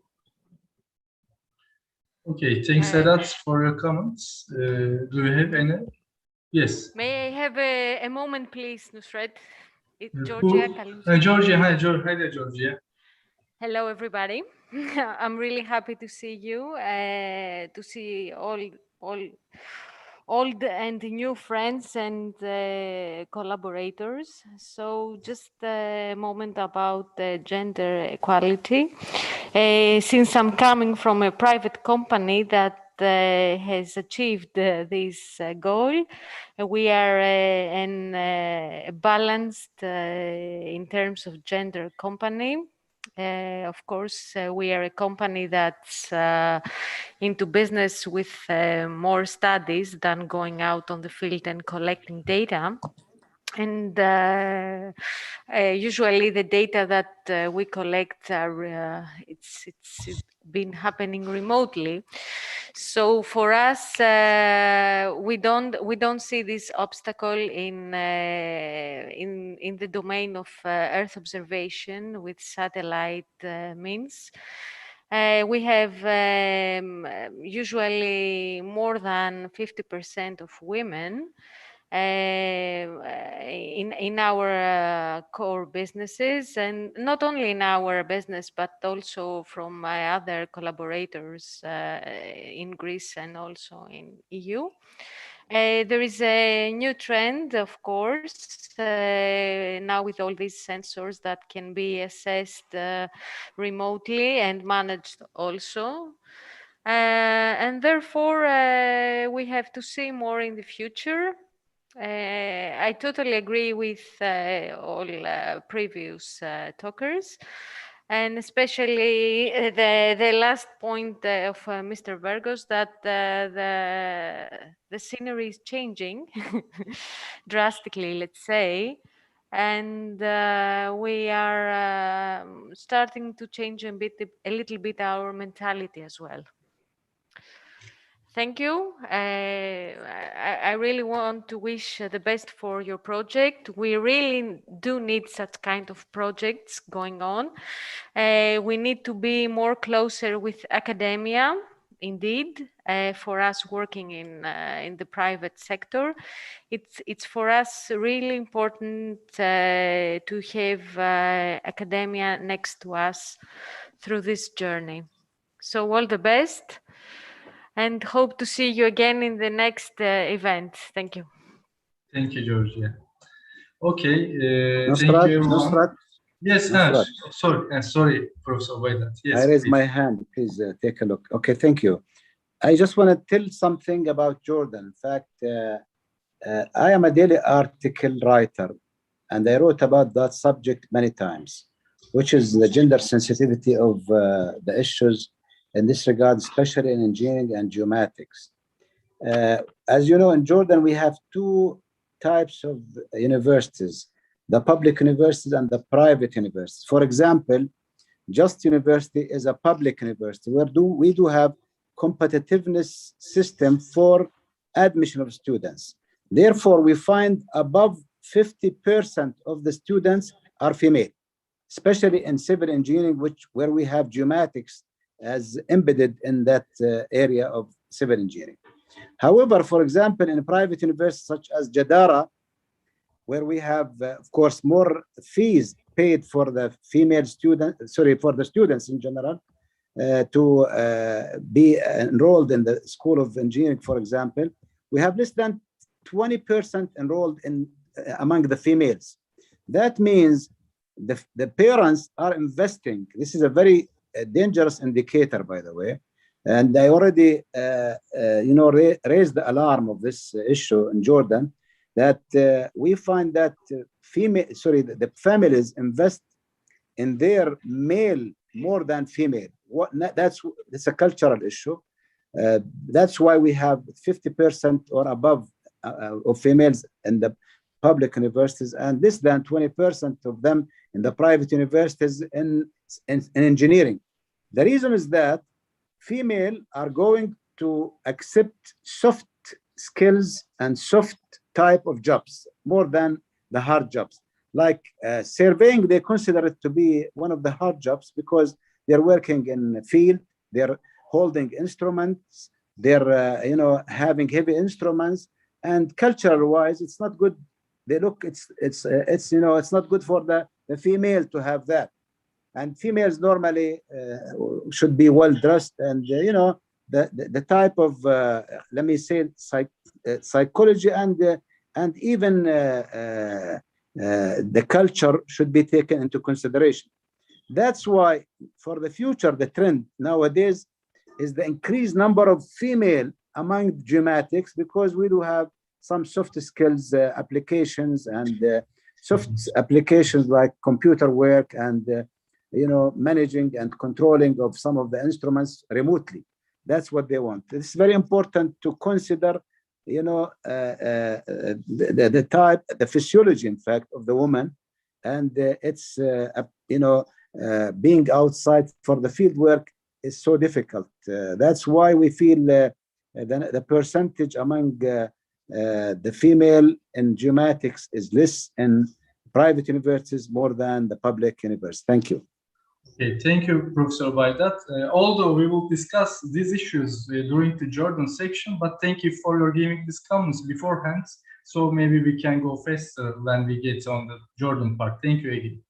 Okay, thanks a lot for your comments. Do you have any? Yes. May I have a moment, please, Nusret? Georgia Kaluza. Georgia, hi there, Georgia. Hello, everybody. I'm really happy to see you, to see all old and new friends and collaborators. So just a moment about gender equality. Since I'm coming from a private company that has achieved this goal, we are a balanced in terms of gender company. Of course, we are a company that's into business with more studies than going out on the field and collecting data. And usually the data that we collect are it's been happening remotely. So for us, we don't see this obstacle in the domain of Earth observation with satellite means. We have usually more than 50% of women in our core businesses, and not only in our business, but also from my other collaborators in Greece and also in EU. There is a new trend, of course, now with all these sensors that can be assessed remotely and managed also. And therefore, we have to see more in the future. I totally agree with all previous talkers, and especially the last point of Mr. Vergos, that the scenery is changing drastically, let's say, and we are starting to change a little bit our mentality as well. Thank you. I really want to wish the best for your project. We really do need such kind of projects going on. We need to be more closer with academia, indeed, for us working in the private sector. It's for us really important to have academia next to us through this journey. So all the best, and hope to see you again in the next event. Thank you. Thank you, Georgia. Okay, Nusrat, thank you, everyone. Nusrat, Yes, Nusrat. sorry, Professor Vedat. Yes, I raised please. my hand. Please take a look. Okay, thank you. I just want to tell something about Jordan. In fact, I am a daily article writer, and I wrote about that subject many times, which is the gender sensitivity of the issues in this regard, especially in engineering and geomatics. As you know, in Jordan, we have two types of universities. the public universities and the private universities. For example, Just University is a public university where we do have competitiveness system for admission of students. Therefore, we find above 50% of the students are female, especially in civil engineering, where we have geomatics as embedded in that area of civil engineering. However, for example, in private universities such as Jadara, where we have, of course, more fees paid for the female students, for the students in general, to be enrolled in the School of Engineering, for example, we have less than 20% enrolled among the females. That means the parents are investing. This is a very dangerous indicator, by the way. And I already, raised the alarm of this issue in Jordan, that we find that the families invest in their male more than female. It's a cultural issue. That's why we have 50% or above of females in the public universities, and less than 20% of them in the private universities in engineering. The reason is that female are going to accept soft skills and soft type of jobs more than the hard jobs. Like surveying, they consider it to be one of the hard jobs because they're working in the field, they're holding instruments, they're having heavy instruments, and cultural-wise, it's not good. They look, it's not good for the female to have that. And females normally should be well dressed, and the type of let me say psychology and even the culture should be taken into consideration. That's why for the future, the trend nowadays is the increased number of female among geomatics, because we do have some soft skills applications and soft applications like computer work and managing and controlling of some of the instruments remotely. That's what they want. It's very important to consider, the type, the physiology, in fact, of the woman, and it's being outside for the field work is so difficult. That's why we feel the percentage among the female in geomatics is less in private universities more than the public universities. Thank you. Okay, thank you, Professor Baydat. Although we will discuss these issues during the Jordan section, but thank you for your giving these comments beforehand. So maybe we can go faster when we get on the Jordan part. Thank you again.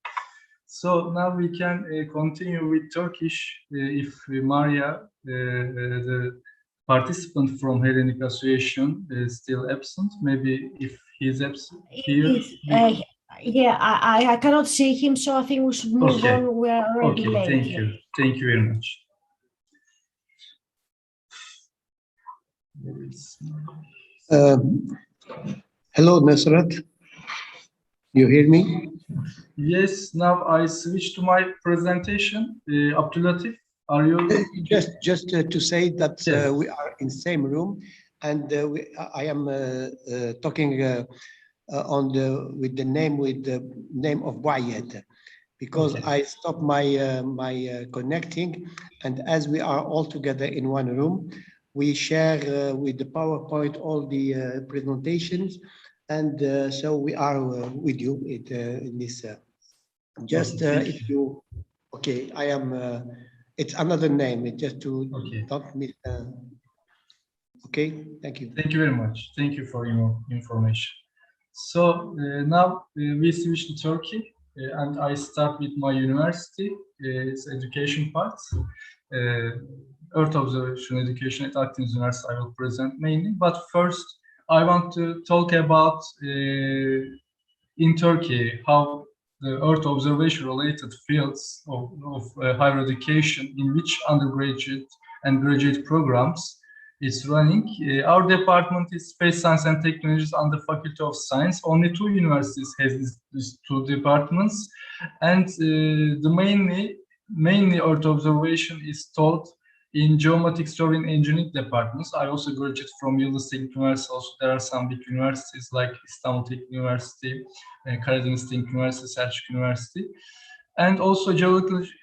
So now we can continue with Turkish. If Maria, the participant from Hellenic Association, is still absent, maybe if he's absent here. Yeah, I cannot see him, so I think we should move on. We are already late. Thank you. Thank you very much. Hello, Nasrat. You hear me? Yes, now I switch to my presentation. Abdulatif, are you? Just to say that yes. We are in the same room, and I am talking with the name of Wayed, because I stopped my connecting, and as we are all together in one room, we share with the PowerPoint all the presentations, and so we are with you in this. If you, I am. It's another name. It's just to don't miss. Thank you. Thank you very much. Thank you for your information. So now we switch to Turkey, and I start with my university, its education part. Earth Observation Education at Akdeniz University I will present mainly, but first I want to talk about in Turkey how the Earth observation related fields of higher education, in which undergraduate and graduate programs is running. Our department is Space Science and Technologies under Faculty of Science. Only 2 universities have these 2 departments, and the mainly Earth observation is taught in geomatics or in engineering departments. I also graduated from Yıldız Teknik University. Also, there are some big universities like Istanbul Teknik University, Karadeniz Teknik University, Selçuk University. And also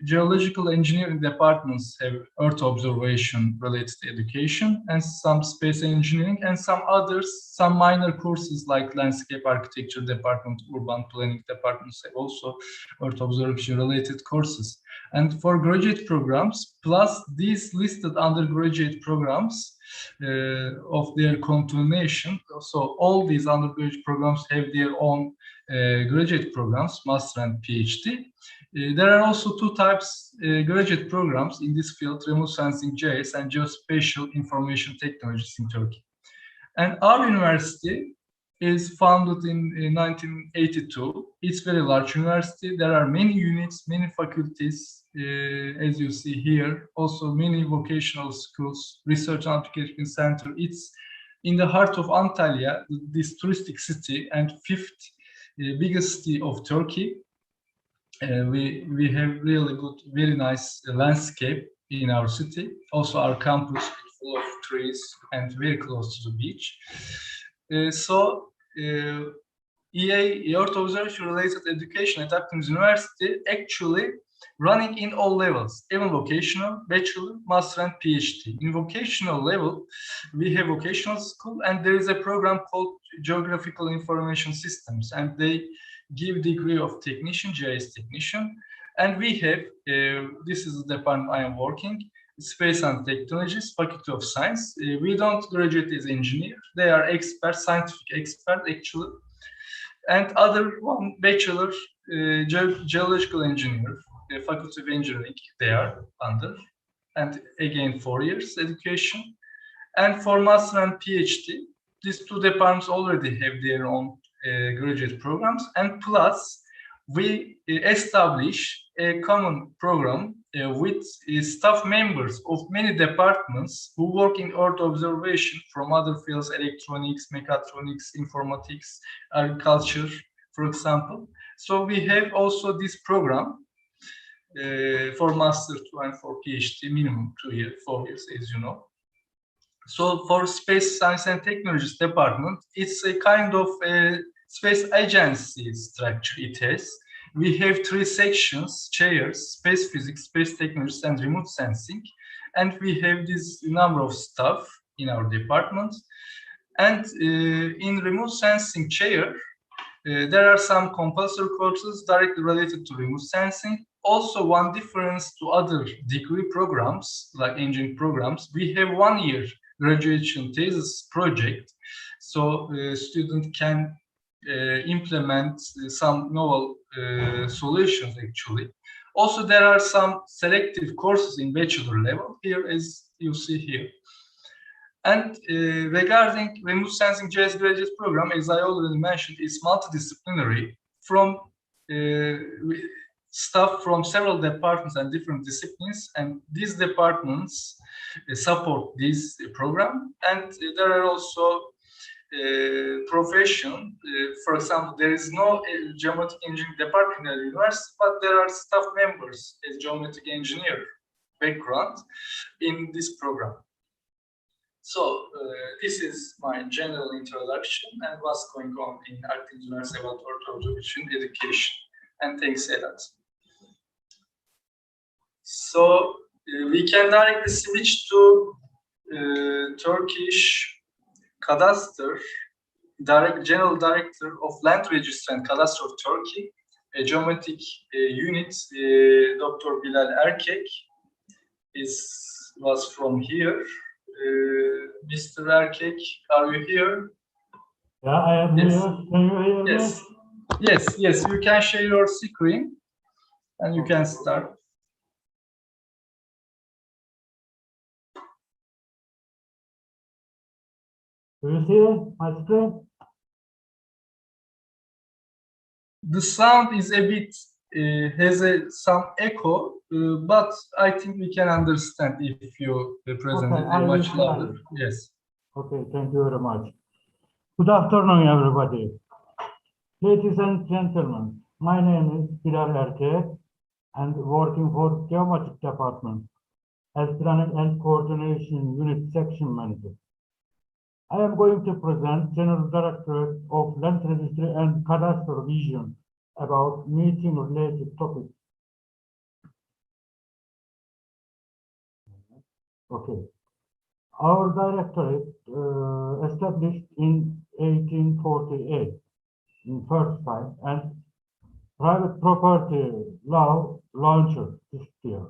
geological engineering departments have earth observation related education, and some space engineering, and some others, some minor courses like landscape architecture department, urban planning departments have also earth observation related courses. And for graduate programs, plus these listed undergraduate programs of their continuation, so all these undergraduate programs have their own graduate programs, master and PhD. There are also two types graduate programs in this field, remote sensing GIS and geospatial information technologies in Turkey. And our university is founded in 1982. It's a very large university. There are many units, many faculties, as you see here. Also many vocational schools, research and application center. It's in the heart of Antalya, this touristic city and fifth biggest city of Turkey. We have really good, very nice landscape in our city. Also our campus is full of trees and very close to the beach. EA, Earth Observation Related Education at Akdeniz University, actually running in all levels, even vocational, bachelor, master and PhD. In vocational level, we have vocational school, and there is a program called Geographical Information Systems, and they give degree of technician, GIS technician. And we have, this is the department I am working, Space and Technologies, Faculty of Science. We don't graduate as engineer. They are experts, scientific expert actually. And other one, bachelor, geological engineer, Faculty of Engineering, they are under. And again, 4 years education. And for master and PhD, these two departments already have their own graduate programs, and plus we establish a common program with staff members of many departments who work in earth observation from other fields, electronics, mechatronics, informatics, agriculture, for example. So we have also this program for master 2 and for PhD, minimum 2 years, 4 years, as you know. So for Space Science and Technologies department, it's a kind of a space agency structure it has. We have 3 sections, chairs, space physics, space technologies, and remote sensing. And we have this number of staff in our department. And in remote sensing chair, there are some compulsory courses directly related to remote sensing. Also, one difference to other degree programs, like engineering programs, we have 1 year graduation thesis project. So a student can implement some novel solutions actually. Also, there are some selective courses in bachelor level here, as you see here. And regarding remote sensing GIS graduate program, as I already mentioned, is multidisciplinary from staff from several departments and different disciplines, and these departments support this program. And there are also profession. For example, there is no geometric engineering department at the university, but there are staff members as geometric engineer background in this program. So this is my general introduction and what's going on in Akdeniz University about earth observation education. And thanks a lot. So we can directly switch to Turkish Cadastre, General Director of Land Register and Cadastre of Turkey, a geometric unit, Dr. Bilal Erkek was from here. Mr. Erkek, are you here? Yeah, I am Yes. here. Can you hear me? Yes, you can share your screen and you can start. Do you see my screen? The sound is a bit, has some echo, but I think we can understand if you present Okay, it I will much try. louder. Yes. Okay, thank you very much. Good afternoon, everybody. Ladies and gentlemen, my name is Bilal Erkek and working for Geomatics department. as Planning and Coordination Unit Section Manager. I am going to present General Directorate of Land Registry and Cadastral Vision about meeting-related topics. Okay. Our directorate established in 1848 in first time, and private property law launched this year.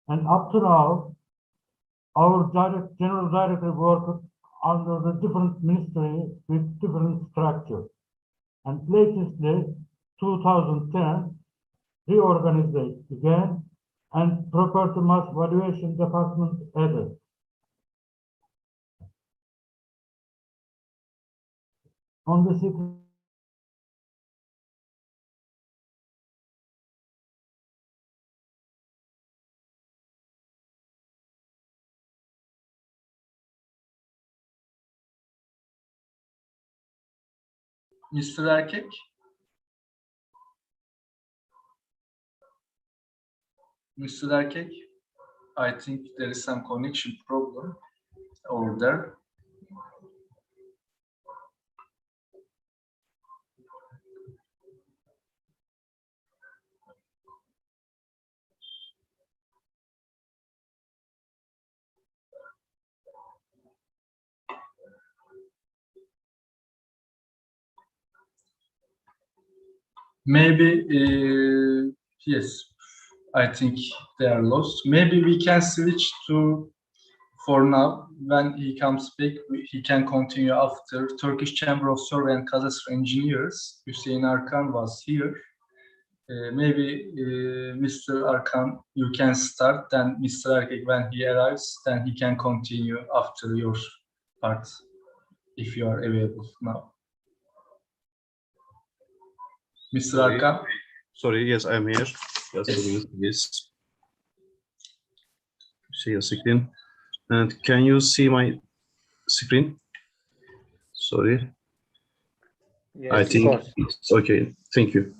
And up to now, our general director worked under the different ministry with different structure. And latestly, 2010, reorganized again, and property mass valuation department added. On the secret Mr. Erkek? Mr. Erkek, I think there is some connection problem over there. Maybe, yes, I think they are lost. Maybe we can switch to, for now, when he comes back, he can continue after. Turkish Chamber of Survey and Cadastral Engineers, Hüseyin Arkan was here. Maybe Mr. Arkan, you can start, then Mr. Erkek, when he arrives, then he can continue after your part, if you are available now. Mr. Arkan? Sorry, yes, I'm here. Just a minute, please. Share screen. And can you see my screen? Sorry. Yes, I think it's okay. Thank you.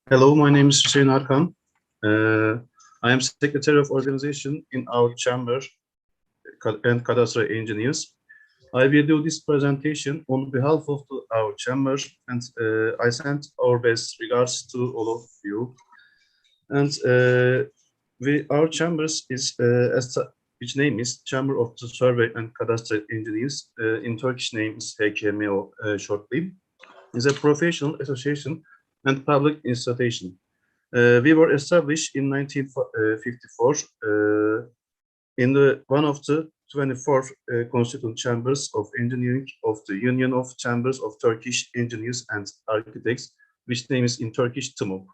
Hello, my name is Hüseyin Arkan. I am Secretary of Organization in our Chamber and Cadastral Engineers. I will do this presentation on behalf of our chamber, and I send our best regards to all of you. And our chambers is, which name is Chamber of the Survey and Cadastral Engineers, in Turkish name is HKMO shortly, is a professional association and public institution. We were established in 1954 in one of the 24 constituent chambers of engineering of the Union of Chambers of Turkish Engineers and Architects, which name is in Turkish TMOP.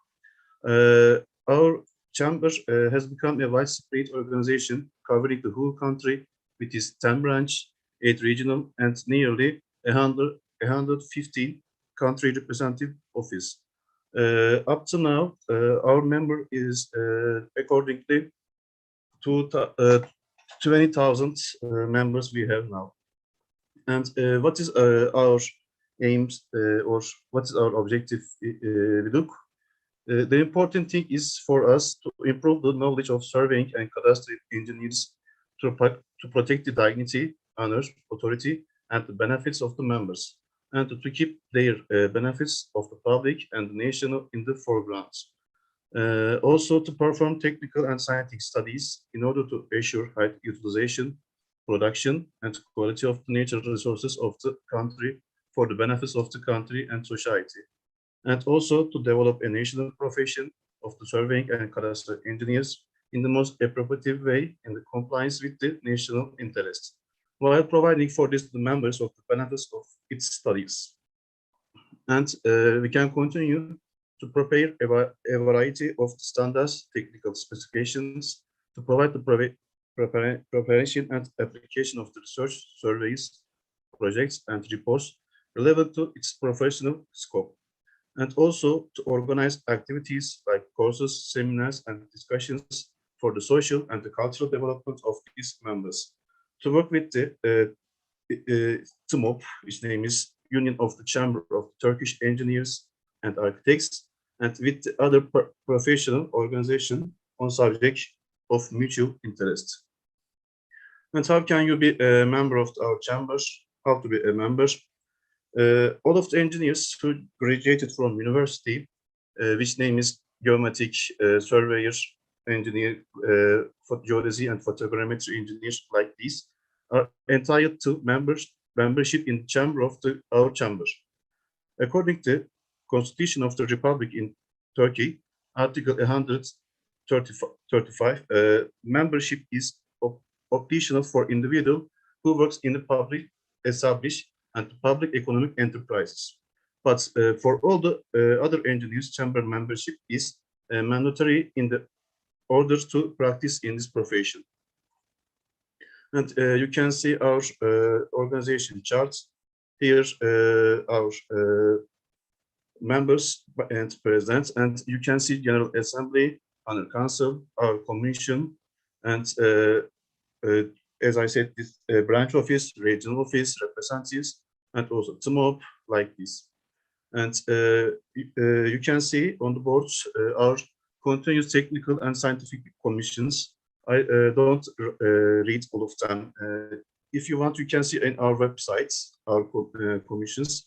Our chamber has become a widespread organization covering the whole country with its 10 branch, 8 regional, and nearly 115 country representative office. Up to now, our member is accordingly 20,000 members we have now. And what is our aims or what is our objective? We look. The important thing is for us to improve the knowledge of surveying and cadastral engineers to protect the dignity, honor, authority, and the benefits of the members, and to keep their benefits of the public and the nation in the foreground. Also to perform technical and scientific studies in order to assure high utilization, production, and quality of the natural resources of the country for the benefits of the country and society. And also to develop a national profession of the surveying and cadastral engineers in the most appropriate way in the compliance with the national interest, while providing for this to the members of the benefits of its studies. And we can continue to prepare a variety of standards, technical specifications, to provide the preparation and application of the research, surveys, projects, and reports relevant to its professional scope, and also to organize activities like courses, seminars, and discussions for the social and the cultural development of its members, to work with the TMOP, which name is Union of the Chamber of Turkish Engineers and Architects, and with the other professional organization on subject of mutual interest. And how can you be a member of our chambers? How to be a member? All of the engineers who graduated from university, which name is Geomatics, surveyors, engineer, geodesy and photogrammetry engineers like this, are entitled to membership in the chamber of our chamber. According to Constitution of the Republic in Turkey, Article 135, membership is optional for individual who works in the public established and public economic enterprises. But for all the other engineers, chamber membership is mandatory in the order to practice in this profession. And you can see our organization charts. Here our members and presidents, and you can see General Assembly, Honor Council, our commission, and as I said, this branch office, regional office, representatives, and also TMOP like this. And you can see on the boards our continuous technical and scientific commissions. I don't read all of them. If you want, you can see in our websites, our commissions.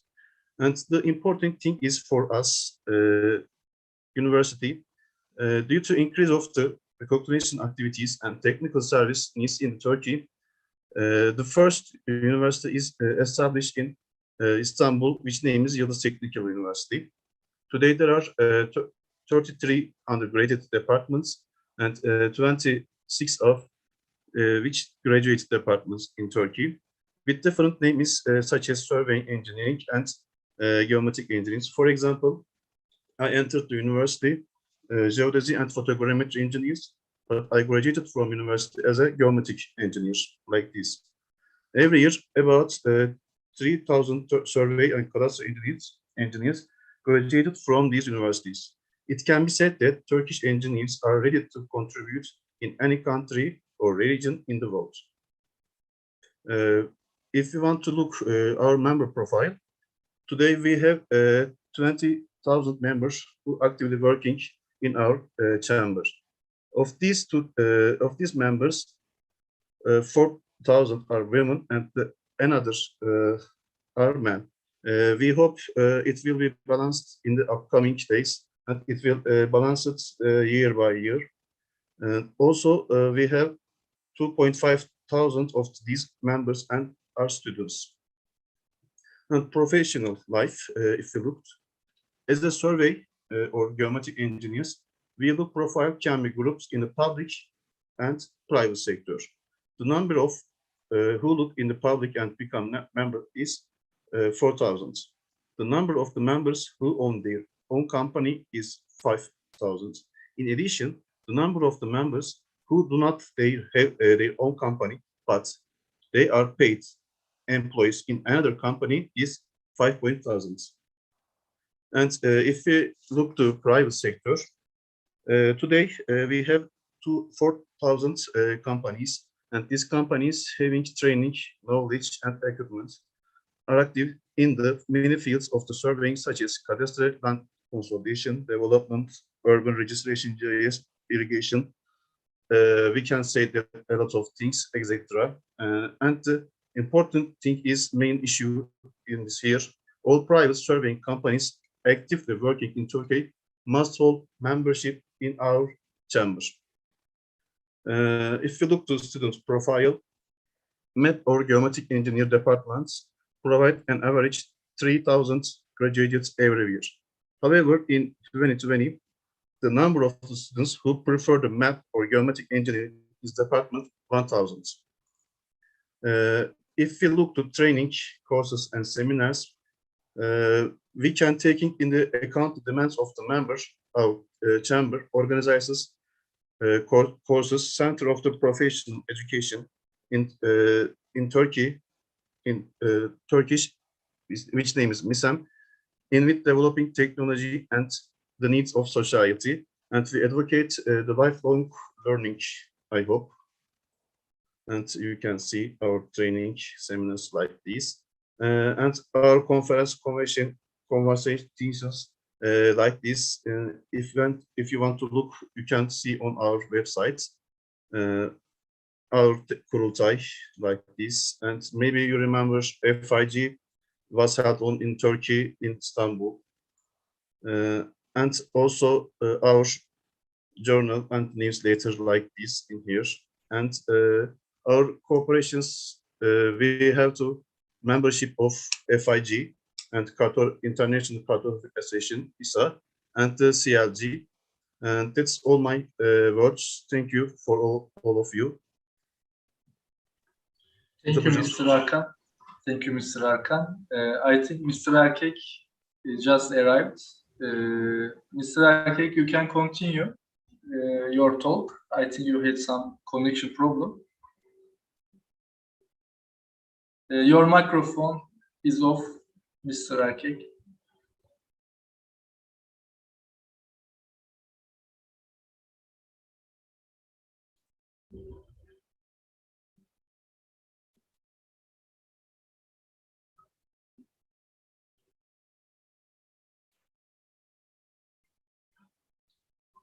And the important thing is for us, university, due to increase of the recognition activities and technical service needs in Turkey, the first university is established in Istanbul, which name is Yıldız Technical University. Today there are 33 undergraduate departments and 26 of which graduate departments in Turkey, with different names such as surveying engineering and geometric engineering. For example, I entered the university geodesy and photogrammetry engineers, but I graduated from university as a geometric engineer like this. Every year, about 3,000 survey and cadastral engineers graduated from these universities. It can be said that Turkish engineers are ready to contribute in any country or region in the world. If you want to look our member profile, today we have 20,000 members who are actively working in our chamber. Of these members, 4,000 are women and another are men. We hope it will be balanced in the upcoming days, and it will balance it year by year. Also, we have 2,500 of these members and are students. And professional life, if you look, as a survey or geometric engineers, we look profile can be groups in the public and private sector. The number of who look in the public and become member is 4,000. The number of the members who own their own company is 5,000. In addition, the number of the members who do not have their own company, but they are paid employees in another company is 5,000. And if we look to private sector, today we have 4,000 companies, and these companies having training, knowledge, and equipment are active in the many fields of the surveying, such as cadastral, land consolidation, development, urban registration, GIS, irrigation. We can say that a lot of things, etc. And the important thing is main issue in this here. All private surveying companies actively working in Turkey must hold membership in our chambers. If you look to student profile, map or geometric engineer departments provide an average 3,000 graduates every year. However, in 2020, the number of the students who prefer the map or geometric engineering is department 1,000. If we look to training courses and seminars, we can take into account the demands of the members. Our chamber organizes courses center of the professional education in Turkey, in Turkish, which name is MISEM, in with developing technology and the needs of society, and we advocate the lifelong learning, I hope. And you can see our training seminars like this, and our conversations like this. If you want to look, you can see on our website our kurultay like this. And maybe you remember FIG was held on in Turkey, in Istanbul. And also our journal and newsletter like this in here. And our corporations, we have to membership of FIG and International Cartographic Association, ISA, and the CLG. And that's all my words. Thank you for all of you. Thank you, Mr. Arkan. Thank you, Mr. Arkan. I think Mr. Erkek just arrived. Mr. Erkek, you can continue your talk. I think you had some connection problem. Your microphone is off, Mr. Erkek.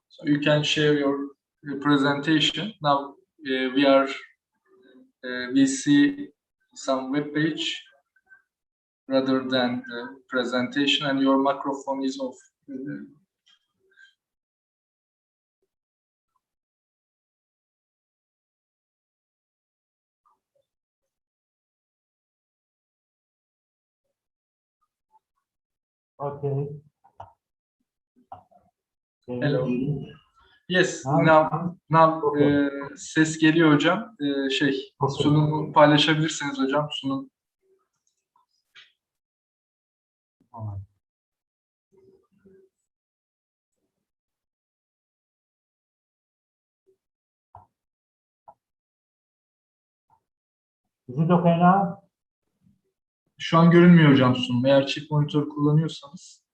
So you can share your presentation. Now we see some web page rather than the presentation, and your microphone is off. Okay. Hello. Yes, now ses geliyor hocam. Sunumu paylaşabilirsiniz hocam. Sunum. Is it okay now? Şu an görünmüyor hocam sunum. Eğer çift monitör kullanıyorsanız.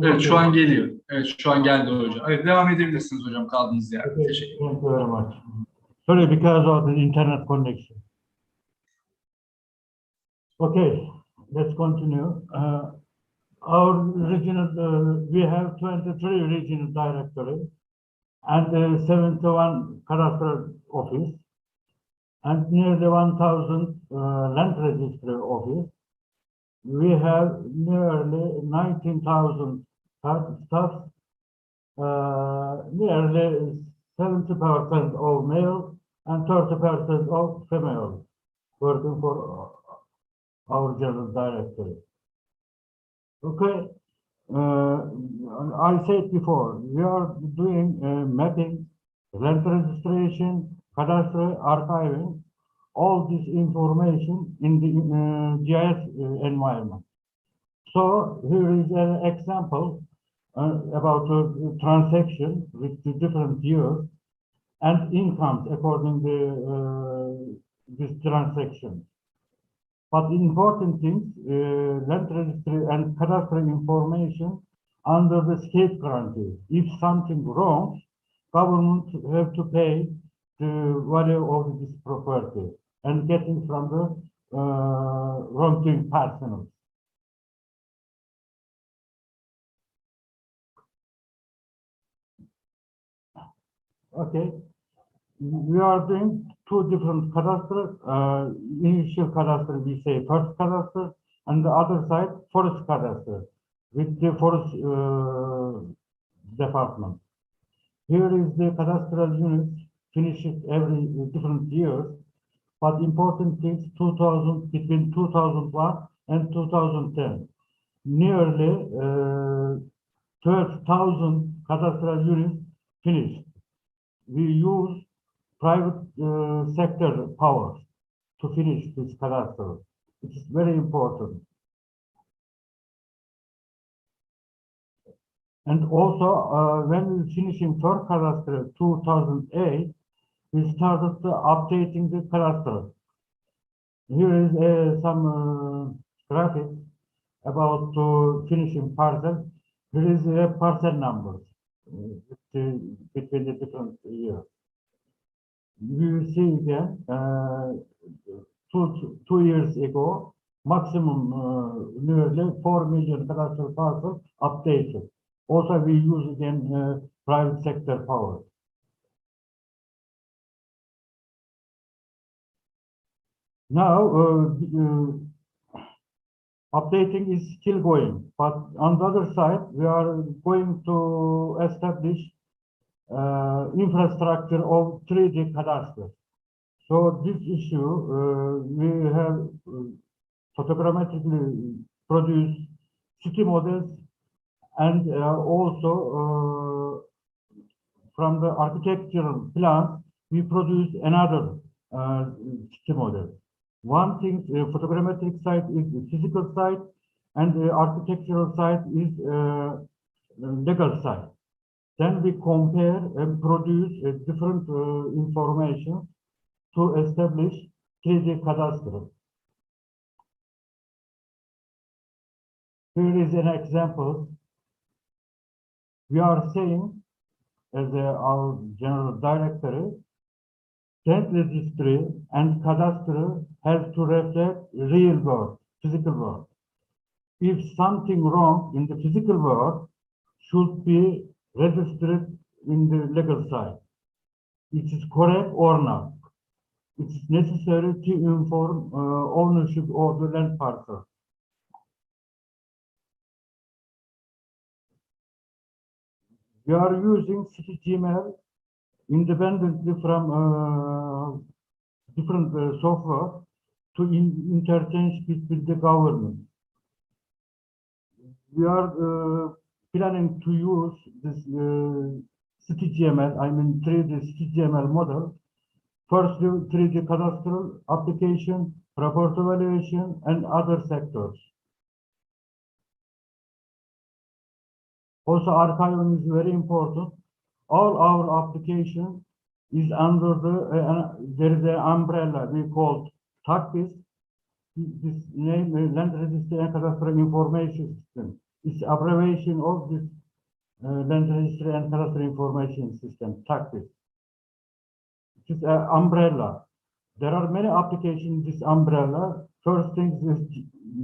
Evet, şu an geliyor. Evet, şu an geldi hocam. Evet, devam edebilirsiniz hocam kaldığınız yerde. Okay, Teşekkür ederim. thank you very much. Sorry, because of the internet connection. Okay, let's continue. Our regional, we have 23 regional directories and 71 cadastral office and nearly 1,000 land registry office. We have nearly 19,000 staff, nearly 70% of male and 30% of female working for our general directory. Okay, I said before, we are doing mapping, land registration, cadastral archiving, all this information in the GIS environment. So here is an example about a transaction with the different years and incomes according to this transaction. But the important things, land registry and cadastral information under the state guarantee. If something wrong, government have to pay the value of this property and getting from the wrongdoing personnel. Okay, we are doing two different cadastre. Initial cadastre, we say first cadastre, and the other side forest cadastre with the forest department. Here is the cadastral unit finished every different years, but important things 2000 between 2001 and 2010, nearly 12,000 cadastral units finished. We use private sector powers to finish this cadastre. It is very important. And also, when we finish in third cadastre 2008, we started updating the cadastre. Here is some graphics about finishing parcel. Here is a parcel numbers between the different years. You will see again two years ago, maximum nearly 4 million cadastral parcels updated. Also, we use again private sector power. Now, updating is still going, but on the other side, we are going to establish infrastructure of 3D cadastre. So this issue, we have photogrammetrically produced city models, and also from the architectural plans, we produce another city model. One thing, photogrammetric side is the physical side, and the architectural side is legal side. Then we compare and produce different information to establish 3D cadastre. Here is an example. We are saying, as our general director, land registry and cadastre has to reflect real world, physical world. If something wrong in the physical world, should be registered in the legal side. It is correct or not. It's necessary to inform ownership of the land parcel. We are using CityGML independently from different software to interchange between the government. We are planning to use this CityGML, I mean 3D CityGML model. Firstly, 3D cadastral application, property valuation, and other sectors. Also, archiving is very important. All our application is under the, there is an umbrella we call TACPIS. This name, Land Registry and Cadastral Information System. It's abbreviation of this Land Registry and Cadastral Information System, TACPIS. It is an umbrella. There are many applications in this umbrella. First thing is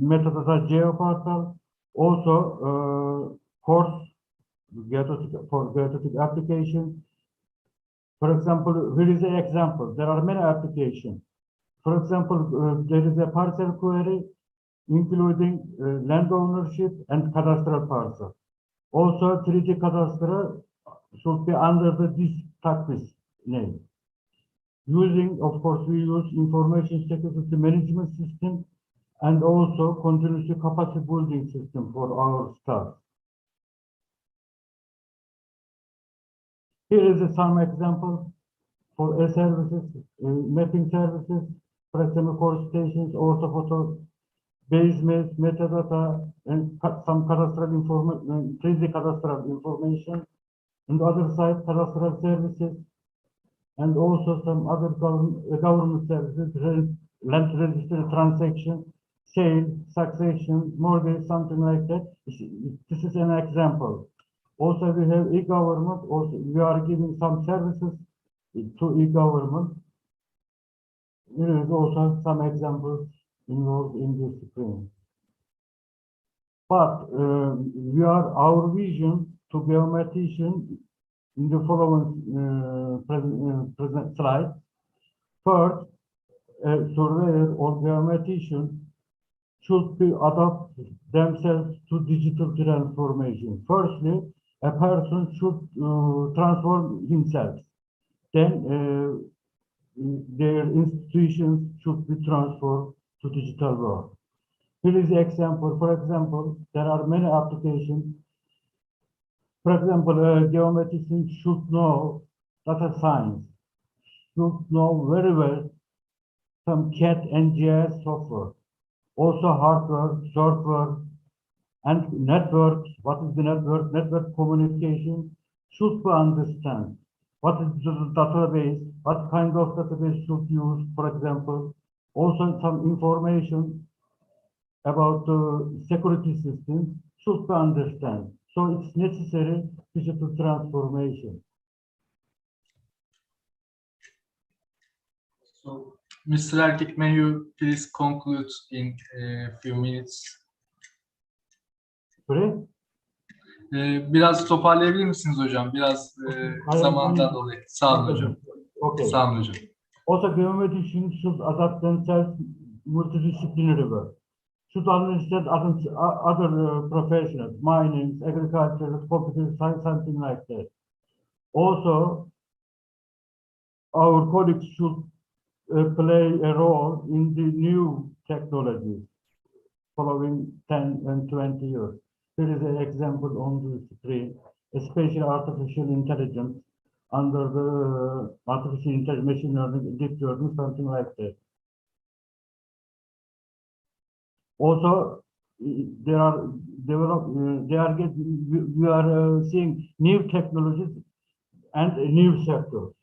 metadata geoportal, also course for geodetic application. For example, here is an example. There are many applications. For example, there is a parcel query including land ownership and cadastral parcel. Also, 3D cadastre should be under this TACPIS name. Using, of course, we use information security management system and also continuous capacity building system for our staff. Here is some examples for services, mapping services, for example, core stations, orthophoto, basements, metadata, and some cadastral information, 3D cadastral information, and other side cadastral services, and also some other government services, land registry transaction, sale, succession, mortgage, something like that. This is an example. Also, we have e-government. Also, we are giving some services to e-government. There is also some examples involved in this screen. But our vision to geomatician in the following present slide. First, a surveyor or geomatician should be adapt themselves to digital transformation. Firstly, a person should transform himself. Then their institutions should be transferred to digital world. Here is an example. For example, there are many applications. For example, a geometrician should know data science, should know very well some CAD and GIS software, also hardware, software, and network. What is the network? Network communication should be understand. What is the database? What kind of database should use, for example? Also some information about the security system should be understand. So it's necessary digital transformation. So Mr. Erkek, may you please conclude in a few minutes? Sorry? Biraz toparlayabilir misiniz hocam? Biraz zamandan dolayı. Sağ olun hocam. Okay. Sağ olun hocam. Also, geometricians should adapt themselves multidisciplinary work. Should understand other professions, mining, agriculture, computer science, something like that. Also, our colleagues should play a role in the new technologies following 10 and 20 years. There is an example on the screen, especially artificial intelligence under the artificial intelligence, machine learning, deep learning, something like that. Also, we are seeing new technologies and new sectors.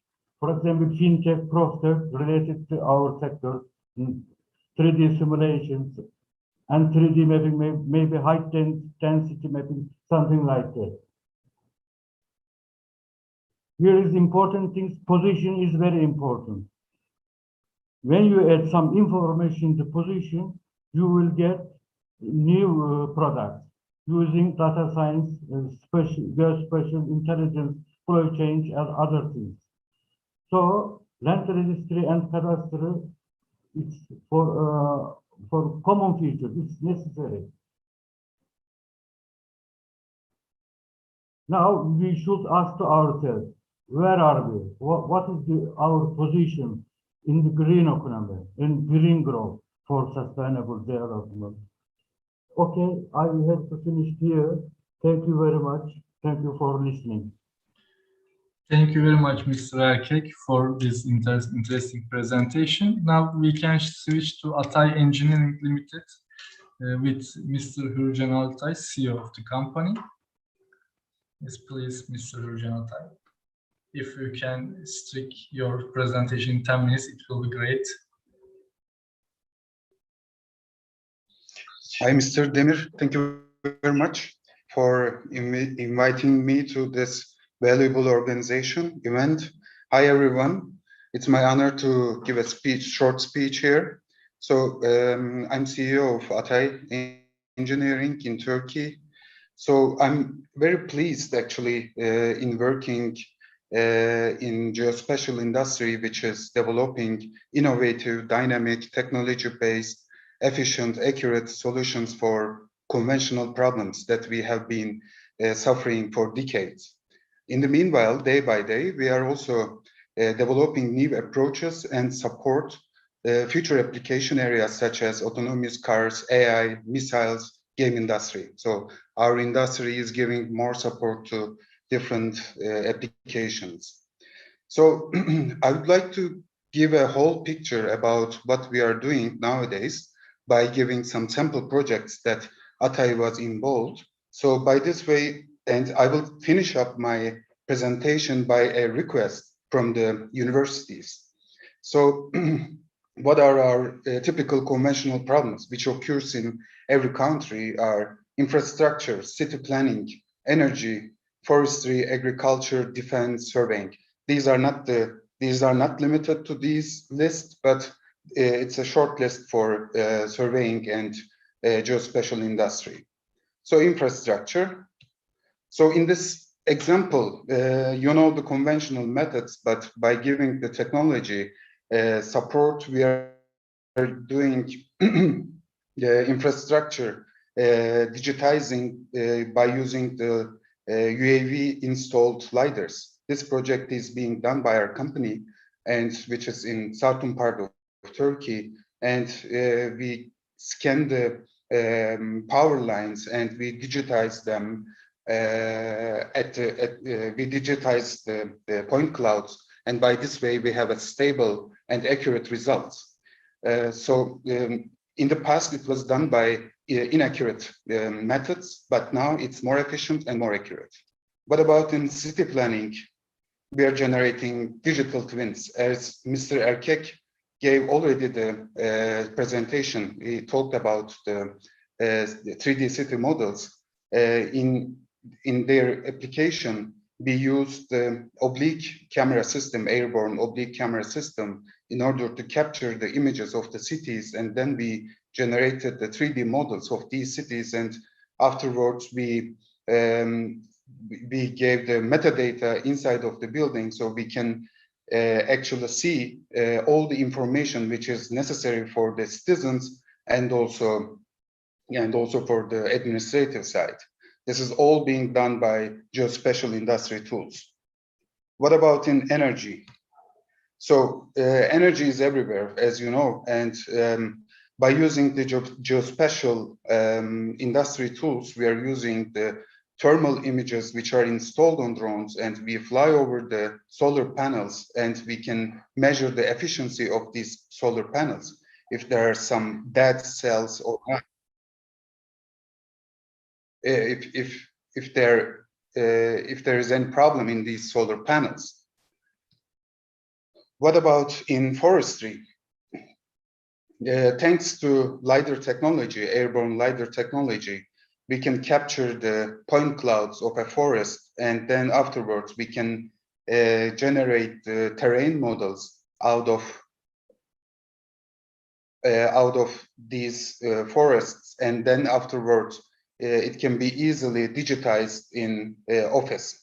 For example, fintech, proptech related to our sector, 3D simulations, and 3D mapping, maybe high density mapping, something like that. Here is important things. Position is very important. When you add some information to position, you will get new products using data science, geospatial intelligence, flow change, and other things. So land registry and cadastry, it's for common features, it's necessary. Now we should ask ourselves, where are we? What is our position in the green economy, in green growth for sustainable development? Okay, I have to finish here. Thank you very much. Thank you for listening. Thank you very much, Mr. Erkek, for this interesting presentation. Now we can switch to Atay Engineering Limited with Mr. Hürcan Altay, CEO of the company. Yes, please, Mr. Hürcan Altay. If you can stick your presentation in 10 minutes, it will be great. Hi, Mr. Demir. Thank you very much for inviting me to this valuable organization event. Hi, everyone. It's my honor to give a short speech here. So I'm CEO of Atay Engineering in Turkey. So I'm very pleased actually in working in geospatial industry, which is developing innovative, dynamic, technology-based, efficient, accurate solutions for conventional problems that we have been suffering for decades. In the meanwhile, day by day, we are also developing new approaches and support future application areas such as autonomous cars, AI, missiles, game industry. So our industry is giving more support to different applications. So I would like to give a whole picture about what we are doing nowadays by giving some sample projects that Atay was involved. So by this way, and I will finish up my presentation by a request from the universities. So what are our typical conventional problems which occurs in every country are infrastructure, city planning, energy, forestry, agriculture, defense, surveying. These are not limited to these lists, but it's a short list for surveying and geospatial industry. So infrastructure. So in this example, you know the conventional methods, but by giving the technology support, we are doing the infrastructure, digitizing by using the UAV installed lidars. This project is being done by our company, and which is in southern part of Turkey, and we scan the power lines and we digitize them. We digitize the point clouds, and by this way we have a stable and accurate results. So in the past it was done by inaccurate methods, but now it's more efficient and more accurate. What about in city planning? We are generating digital twins. As Mr. Erkek gave already the presentation, he talked about the 3D city models. In their application, we used the oblique camera system, airborne oblique camera system, in order to capture the images of the cities, and then we generated the 3D models of these cities, and afterwards we gave the metadata inside of the building, so we can actually see all the information which is necessary for the citizens and also for the administrative side. This is all being done by geospatial industry tools. What about in energy? So energy is everywhere, as you know, and by using the geospatial industry tools, we are using the thermal images which are installed on drones, and we fly over the solar panels, and we can measure the efficiency of these solar panels, if there are some dead cells or not. If there is any problem in these solar panels. What about in forestry? Thanks to LiDAR technology, airborne LiDAR technology, we can capture the point clouds of a forest, and then afterwards we can generate the terrain models out of these forests, and then afterwards it can be easily digitized in Office.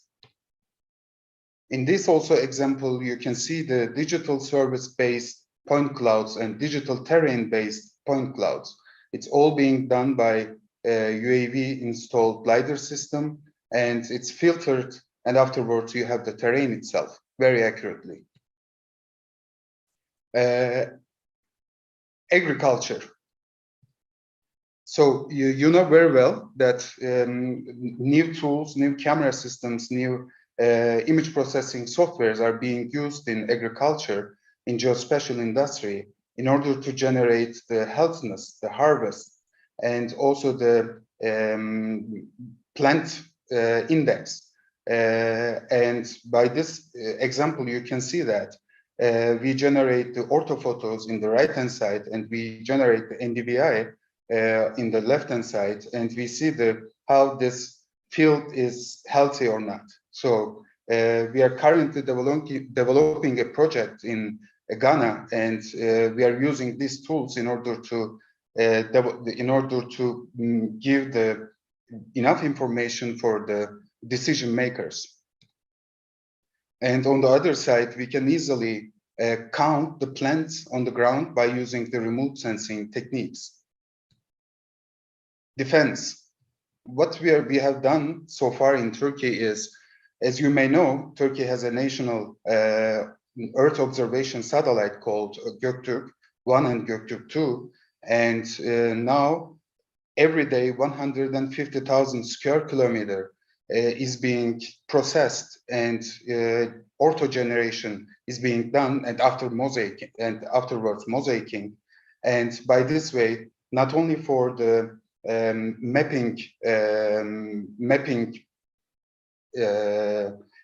In this also example, you can see the digital service-based point clouds and digital terrain-based point clouds. It's all being done by a UAV installed LiDAR system, and it's filtered, and afterwards you have the terrain itself very accurately. Agriculture. So you know very well that new tools, new camera systems, new image processing softwares are being used in agriculture, in geospatial industry, in order to generate the healthiness, the harvest, and also the plant index. And by this example, you can see that we generate the orthophotos in the right-hand side, and we generate the NDVI in the left-hand side, and we see how this field is healthy or not. So we are currently developing a project in Ghana, and we are using these tools in order to give enough information for the decision makers. And on the other side, we can easily count the plants on the ground by using the remote sensing techniques. Defense. What we have done so far in Turkey is, as you may know, Turkey has a national Earth observation satellite called Göktürk 1 and Göktürk 2, and now every day 150,000 square kilometer is being processed, and ortho generation is being done, and afterwards mosaicing, and by this way, not only for the mapping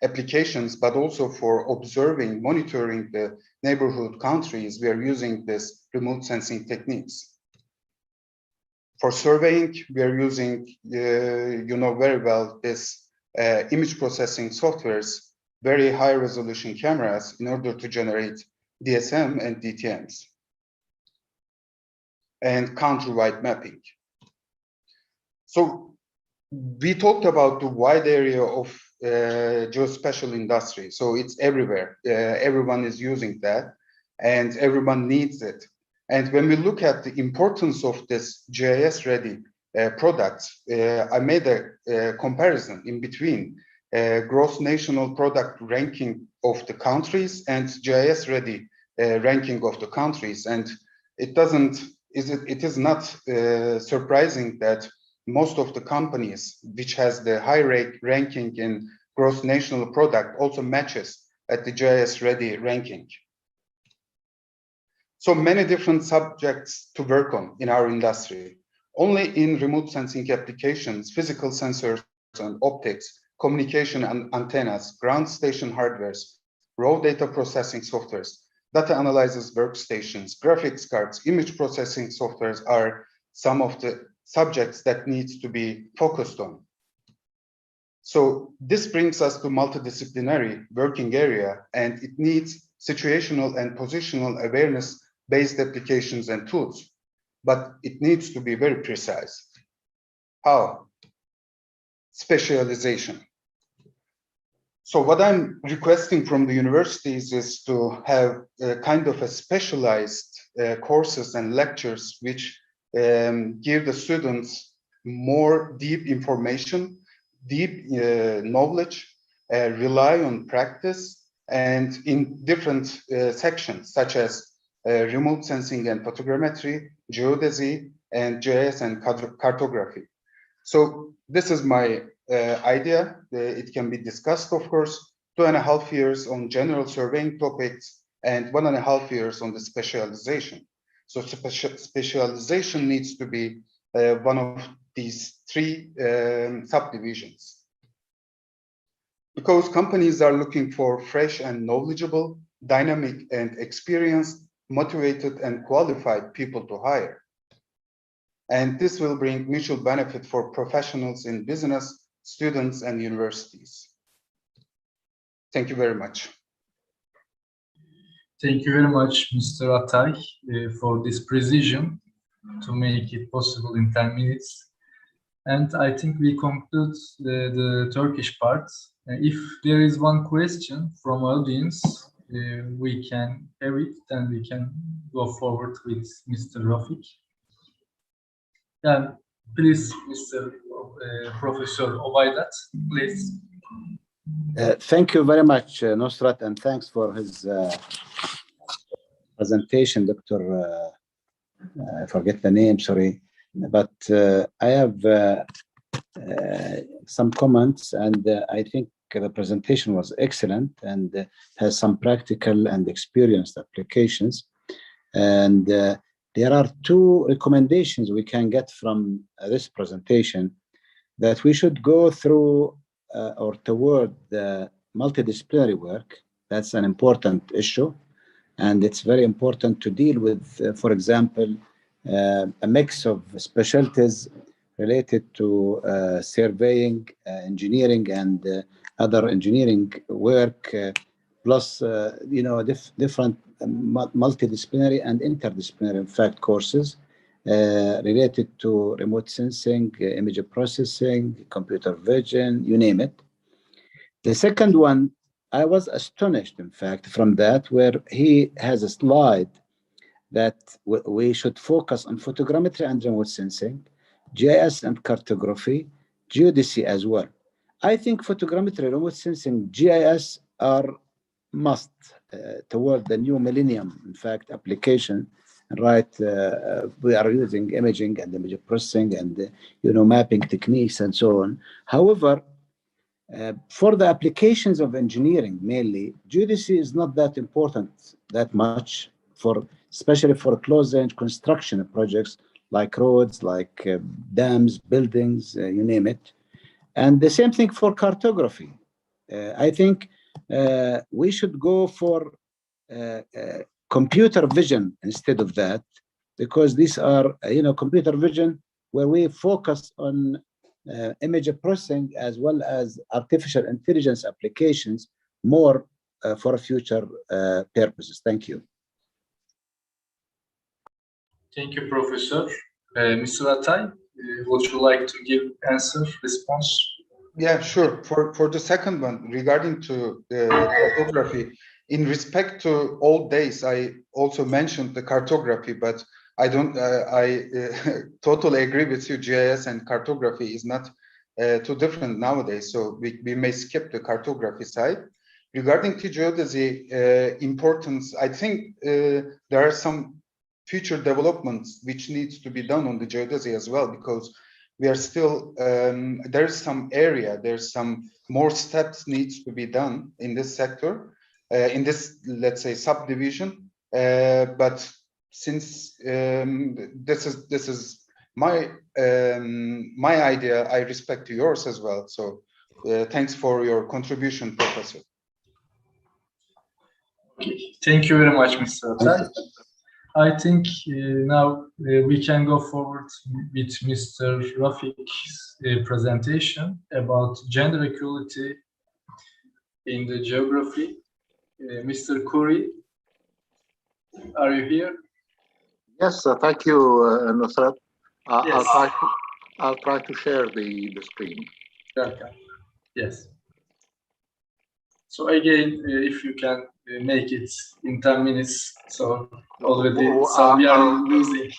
applications, but also for observing, monitoring the neighborhood countries, we are using this remote sensing techniques. For surveying, we are using, you know very well, this image processing softwares, very high resolution cameras, in order to generate DSM and DTMs, and country-wide mapping. So we talked about the wide area of geospatial industry. So it's everywhere. Everyone is using that, and everyone needs it. And when we look at the importance of this GIS-ready products, I made a comparison in between gross national product ranking of the countries and GIS-ready ranking of the countries. And it is not surprising that most of the companies which has the high ranking in gross national product also matches at the GIS-ready ranking. So many different subjects to work on in our industry. Only in remote sensing applications, physical sensors and optics, communication and antennas, ground station hardwares, raw data processing softwares, data analysis workstations, graphics cards, image processing softwares are some of the subjects that needs to be focused on. So this brings us to multidisciplinary working area, and it needs situational and positional awareness-based applications and tools, but it needs to be very precise. How? Specialization. So what I'm requesting from the universities is to have a kind of a specialized courses and lectures which give the students more deep information, deep knowledge, rely on practice, and in different sections such as remote sensing and photogrammetry, geodesy, and GIS and cartography. So this is my idea. It can be discussed, of course, 2.5 years on general surveying topics and 1.5 years on the specialization. So specialization needs to be one of these 3 subdivisions. Because companies are looking for fresh and knowledgeable, dynamic and experienced, motivated and qualified people to hire. And this will bring mutual benefit for professionals in business, students, and universities. Thank you very much. Thank you very much, Mr. Atay, for this precision to make it possible in 10 minutes. And I think we conclude the Turkish part. If there is one question from audience, we can have it, then we can go forward with Mr. Rafik. Please, Mr. Professor Obaydat, please. Thank you very much, Nusrat, and thanks for his presentation, Dr. I forget the name, sorry. But I have some comments, and I think the presentation was excellent and has some practical and experienced applications. And there are 2 recommendations we can get from this presentation, that we should go through or toward the multidisciplinary work. That's an important issue. And it's very important to deal with, for example, a mix of specialties related to surveying, engineering, and other engineering work, plus different multidisciplinary and interdisciplinary, in fact, courses related to remote sensing, image processing, computer vision, you name it. The second one, I was astonished, in fact, from that, where he has a slide that we should focus on photogrammetry and remote sensing, GIS and cartography, geodesy as well. I think photogrammetry, remote sensing, GIS are must toward the new millennium, in fact, application. Right, we are using imaging and image processing and mapping techniques and so on. However, for the applications of engineering mainly, geodesy is not that important that much, especially for close-range construction projects like roads, like dams, buildings, you name it. And the same thing for cartography. I think we should go for computer vision instead of that, because these are, computer vision where we focus on image processing as well as artificial intelligence applications more for future purposes. Thank you. Thank you, Professor. Mr. Atay, would you like to give response? Yeah, sure. For the second one, regarding to the cartography, in respect to old days, I also mentioned the cartography, but I don't. I totally agree with you. GIS and cartography is not too different nowadays, so we may skip the cartography side. Regarding to geodesy importance, I think there are some future developments which needs to be done on the geodesy as well, because we are still there's some area, there's some more steps needs to be done in this sector, in this, let's say, subdivision. But since this is my my idea, I respect yours as well. So thanks for your contribution, Professor. Okay. Thank you very much, Mr. Atay. I think now we can go forward with Mr. Rafik's presentation about gender equality in the geography. Mr. Khoury, are you here? Yes, thank you, Nusrat. Yes. I'll try to share the screen. Welcome. Yes. So again, if you can make it in 10 minutes, so already so we are losing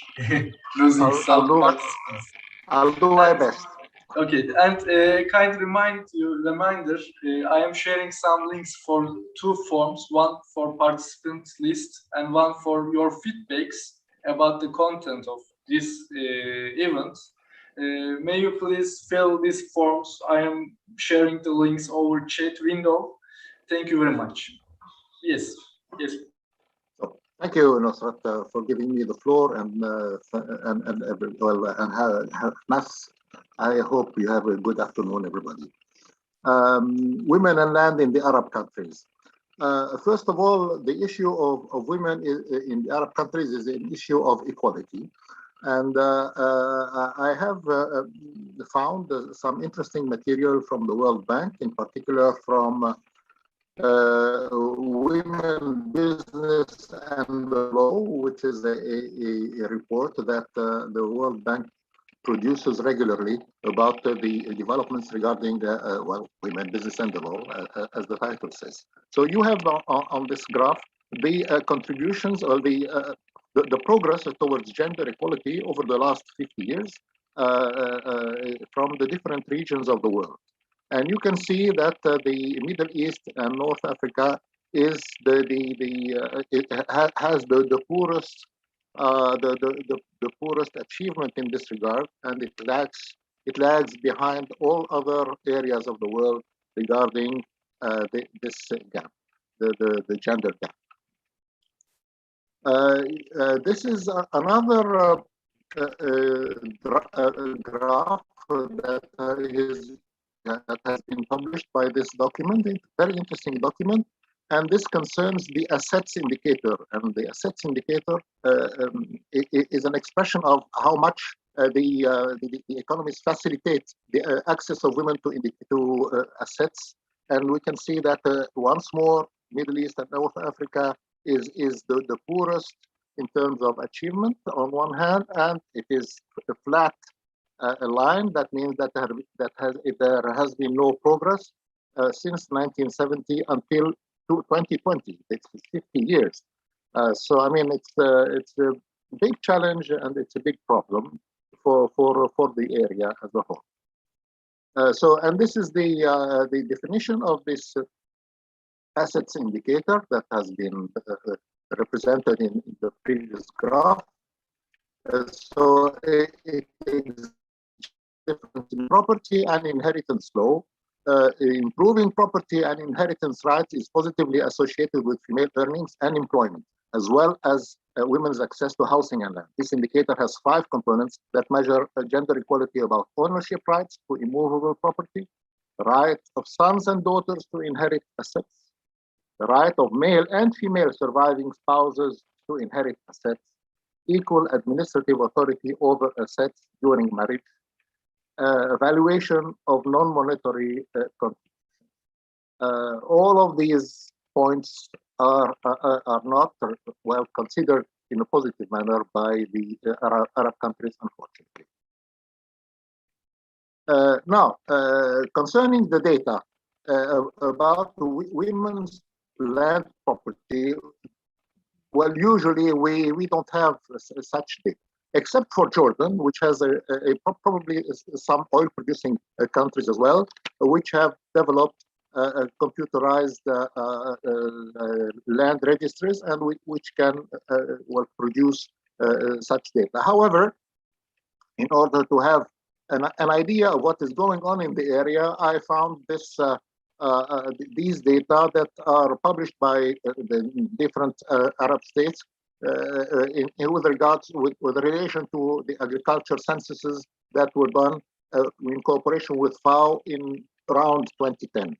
some participants. I'll do my best. Okay, and kind reminder, I am sharing some links for 2 forms, one for participants list and one for your feedbacks about the content of this event. May you please fill these forms. I am sharing the links over chat window. Thank you very much. Yes, yes. So, thank you, Nusrat, for giving me the floor, and Nas, I hope you have a good afternoon, everybody. Women and land in the Arab countries. First of all, the issue of women in the Arab countries is an issue of equality. And I have found some interesting material from the World Bank, in particular from Women, Business and the Law, which is a report that the World Bank produces regularly about the developments regarding women, business and the law, as the title says. So you have on this graph the contributions or the progress towards gender equality over the last 50 years from the different regions of the world. And you can see that the Middle East and North Africa is has the poorest the poorest achievement in this regard, and it lags behind all other areas of the world regarding this gap, the gender gap. This is another graph that has been published by this document. It's a very interesting document, and this concerns the assets indicator. And the assets indicator is an expression of how much the economies facilitate the access of women to assets. And we can see that once more, Middle East and North Africa is the poorest in terms of achievement on one hand, and it is a flat a line. That means that there has been no progress since 1970 until 2020. It's 50 years. So I mean, it's a big challenge and it's a big problem for the area as a whole. And this is the definition of this assets indicator that has been represented in the previous graph. So it is difference in property and inheritance law. Improving property and inheritance rights is positively associated with female earnings and employment, as well as women's access to housing and land. This indicator has 5 components that measure gender equality about ownership rights to immovable property, the right of sons and daughters to inherit assets, the right of male and female surviving spouses to inherit assets, equal administrative authority over assets during marriage, evaluation of non-monetary contributions. All of these points are not well considered in a positive manner by the Arab countries, unfortunately. Now, concerning the data about women's land property, well, usually we don't have such data, except for Jordan, which has probably some oil-producing countries as well, which have developed computerized land registries and which can produce such data. However, in order to have an idea of what is going on in the area, I found these data that are published by the different Arab states with regards with relation to the agriculture censuses that were done in cooperation with FAO in around 2010.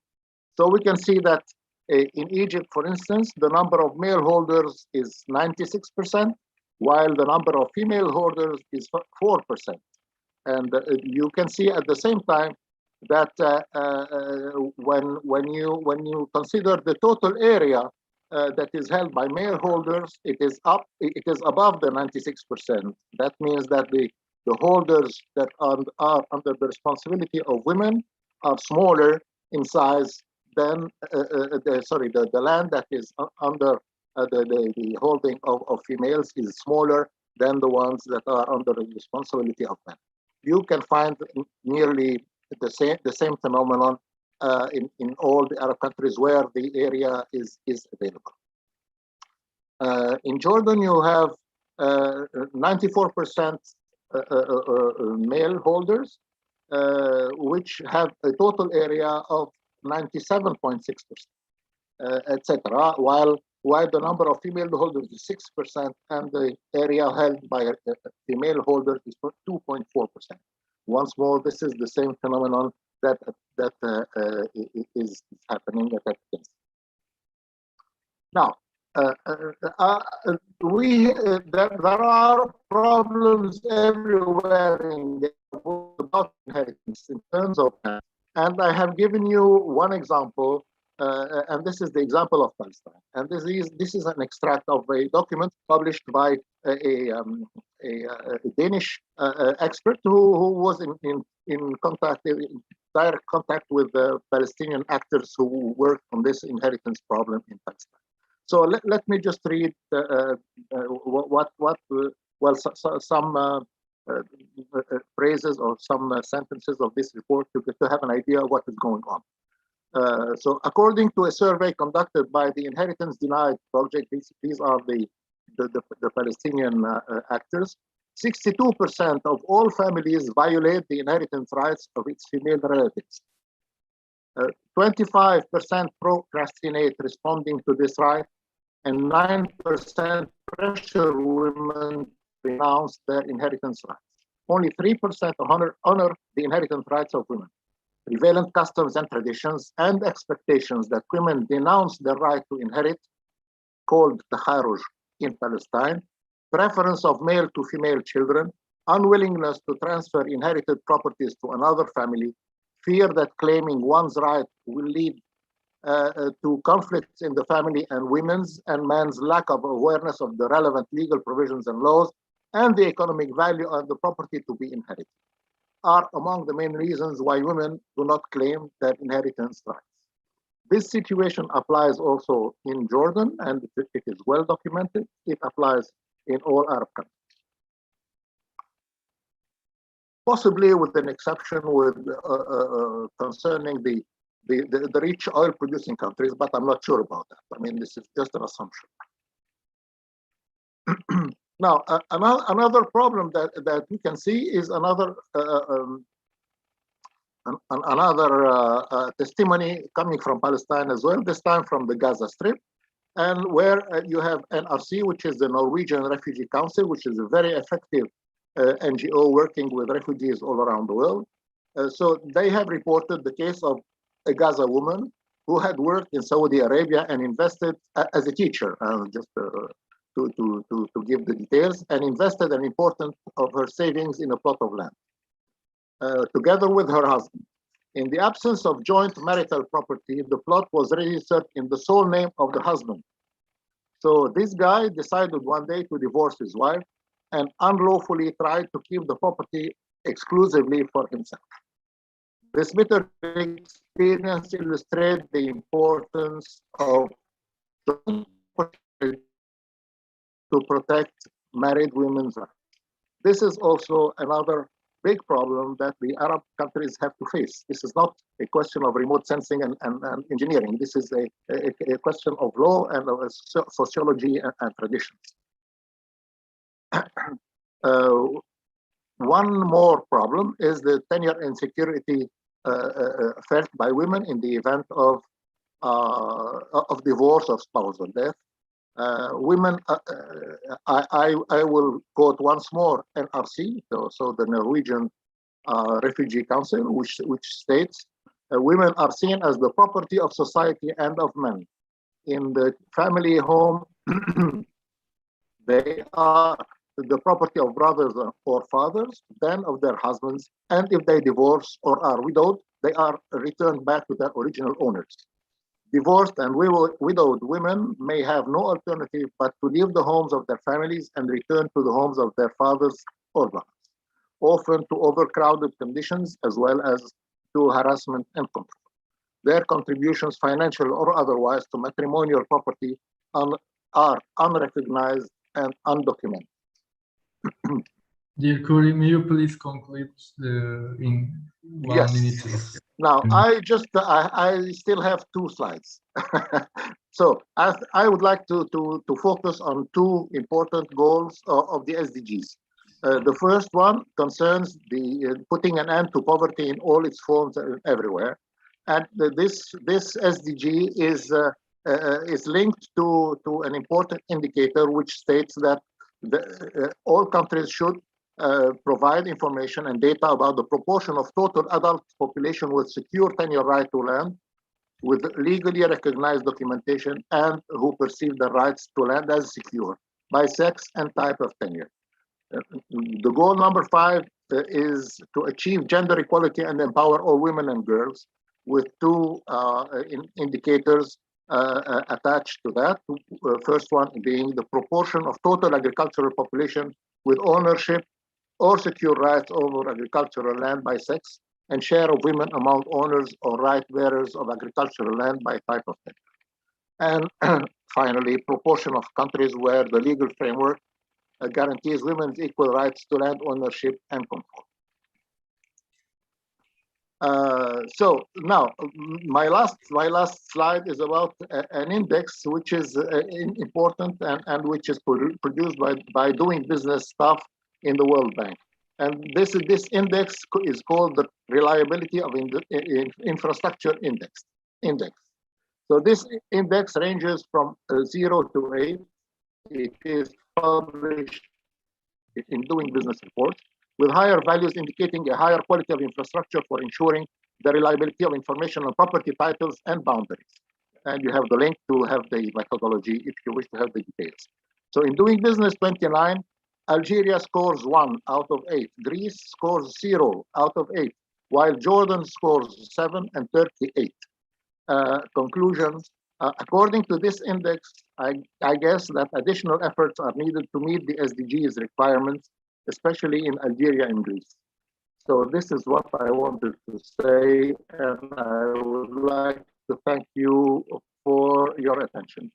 So we can see that in Egypt, for instance, the number of male holders is 96%, while the number of female holders is 4%. And you can see at the same time that when you consider the total area that is held by male holders, it is above the 96%. That means that the holders that are under the responsibility of women are smaller in size than the land that is under the holding of females is smaller than the ones that are under the responsibility of men. You can find nearly the same phenomenon in all the Arab countries where the area is available. In Jordan, you have 94% male holders, which have a total area of 97.6%, etc. While the number of female holders is 6%, and the area held by female holders is 2.4%. Once more, this is the same phenomenon that is happening at that place. Now, there are problems everywhere about inheritance in terms of land. And I have given you one example, and this is the example of Palestine. And this is an extract of a document published by a Danish expert who was in direct contact with the Palestinian actors who worked on this inheritance problem in Palestine. So let me just read some phrases or some sentences of this report to have an idea of what is going on. So according to a survey conducted by the Inheritance Denied Project, these are the Palestinian actors, 62% of all families violate the inheritance rights of its female relatives. 25% procrastinate responding to this right, and 9% pressure women renounce their inheritance rights. Only 3% honor the inheritance rights of women. Prevalent customs and traditions and expectations that women denounce their right to inherit, called takharuj in Palestine, preference of male to female children, unwillingness to transfer inherited properties to another family, fear that claiming one's right will lead to conflicts in the family, and women's and men's lack of awareness of the relevant legal provisions and laws and the economic value of the property to be inherited are among the main reasons why women do not claim their inheritance rights. This situation applies also in Jordan, and it is well documented. It applies in all Arab countries. Possibly with an exception with concerning the rich oil producing countries, but I'm not sure about that. I mean, this is just an assumption. Now, another problem that we can see is another testimony coming from Palestine as well, this time from the Gaza Strip, and where you have NRC, which is the Norwegian Refugee Council, which is a very effective NGO working with refugees all around the world. So they have reported the case of a Gaza woman who had worked in Saudi Arabia and invested as a teacher, just to give the details, and invested an important of her savings in a plot of land, together with her husband. In the absence of joint marital property, the plot was registered in the sole name of the husband. So this guy decided one day to divorce his wife and unlawfully tried to keep the property exclusively for himself. This bitter experience illustrates the importance of to protect married women's rights. This is also another big problem that the Arab countries have to face. This is not a question of remote sensing and engineering. This is a question of law and of sociology and traditions. One more problem is the tenure insecurity felt by women in the event of divorce or spousal death. Women, I will quote once more NRC, so the Norwegian Refugee Council, which states, women are seen as the property of society and of men. In the family home, they are the property of brothers or fathers, then of their husbands, and if they divorce or are widowed, they are returned back to their original owners. Divorced and widowed women may have no alternative but to leave the homes of their families and return to the homes of their fathers or brothers, often to overcrowded conditions as well as to harassment and control. Their contributions, financial or otherwise, to matrimonial property are unrecognized and undocumented. Dear Corey, may you please conclude in 1 minute? Now, I still have 2 slides. So I would like to focus on 2 important goals of the SDGs. The first one concerns the putting an end to poverty in all its forms everywhere. And this SDG is linked to an important indicator which states that all countries should provide information and data about the proportion of total adult population with secure tenure right to land, with legally recognized documentation, and who perceive their rights to land as secure by sex and type of tenure. The goal number 5 is to achieve gender equality and empower all women and girls, with 2 indicators attached to that. First one being the proportion of total agricultural population with ownership or secure rights over agricultural land by sex, and share of women among owners or right bearers of agricultural land by type of tenure. And finally, proportion of countries where the legal framework guarantees women's equal rights to land ownership and control. So now, my last slide is about an index which is important and which is produced by doing business stuff in the World Bank. And this index is called the Reliability of Infrastructure Index. So this index ranges from 0 to 8. It is published in Doing Business reports, with higher values indicating a higher quality of infrastructure for ensuring the reliability of information on property titles and boundaries. And you have the link to have the methodology if you wish to have the details. So in Doing Business 29, Algeria scores 1 out of 8, Greece scores 0 out of 8, while Jordan scores 7 and Turkey 8. Conclusions. According to this index, I guess that additional efforts are needed to meet the SDGs requirements, especially in Algeria and Greece. So this is what I wanted to say, and I would like to thank you for your attention.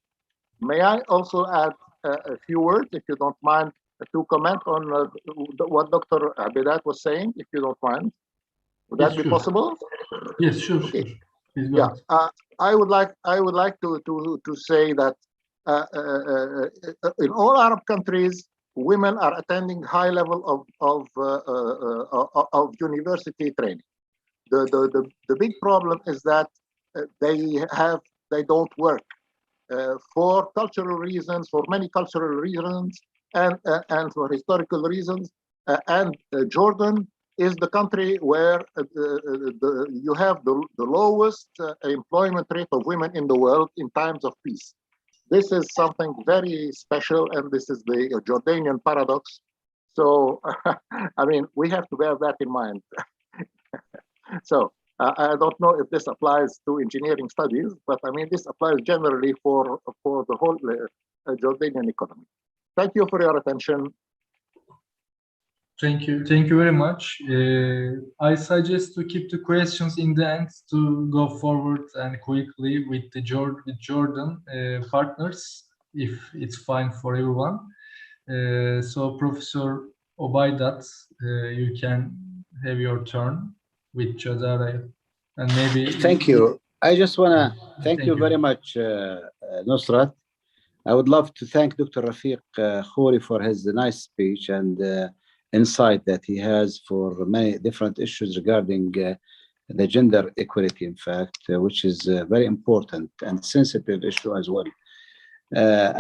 May I also add a few words, if you don't mind, to comment on what Dr. Abidat was saying, if you don't mind? Would that be possible? Yes, sure. Okay. Sure. Please go Yeah, ahead. I would like to say that in all Arab countries, women are attending high level of university training. The big problem is that they don't work for cultural reasons, for many cultural reasons, and for historical reasons. And Jordan is the country where you have the lowest employment rate of women in the world in times of peace. This is something very special, and this is the Jordanian paradox. So, I mean, we have to bear that in mind. So, I don't know if this applies to engineering studies, but I mean, this applies generally for the whole Jordanian economy. Thank you for your attention. Thank you very much. I suggest to keep the questions in the end to go forward and quickly with the Jordan partners, if it's fine for everyone. So Professor Obaydat, you can have your turn with Jadara, and maybe. Thank you. I just want to thank you very much, Nusrat. I would love to thank Dr. Rafiq Khouri for his nice speech and insight that he has for many different issues regarding the gender equality, in fact, which is a very important and sensitive issue as well.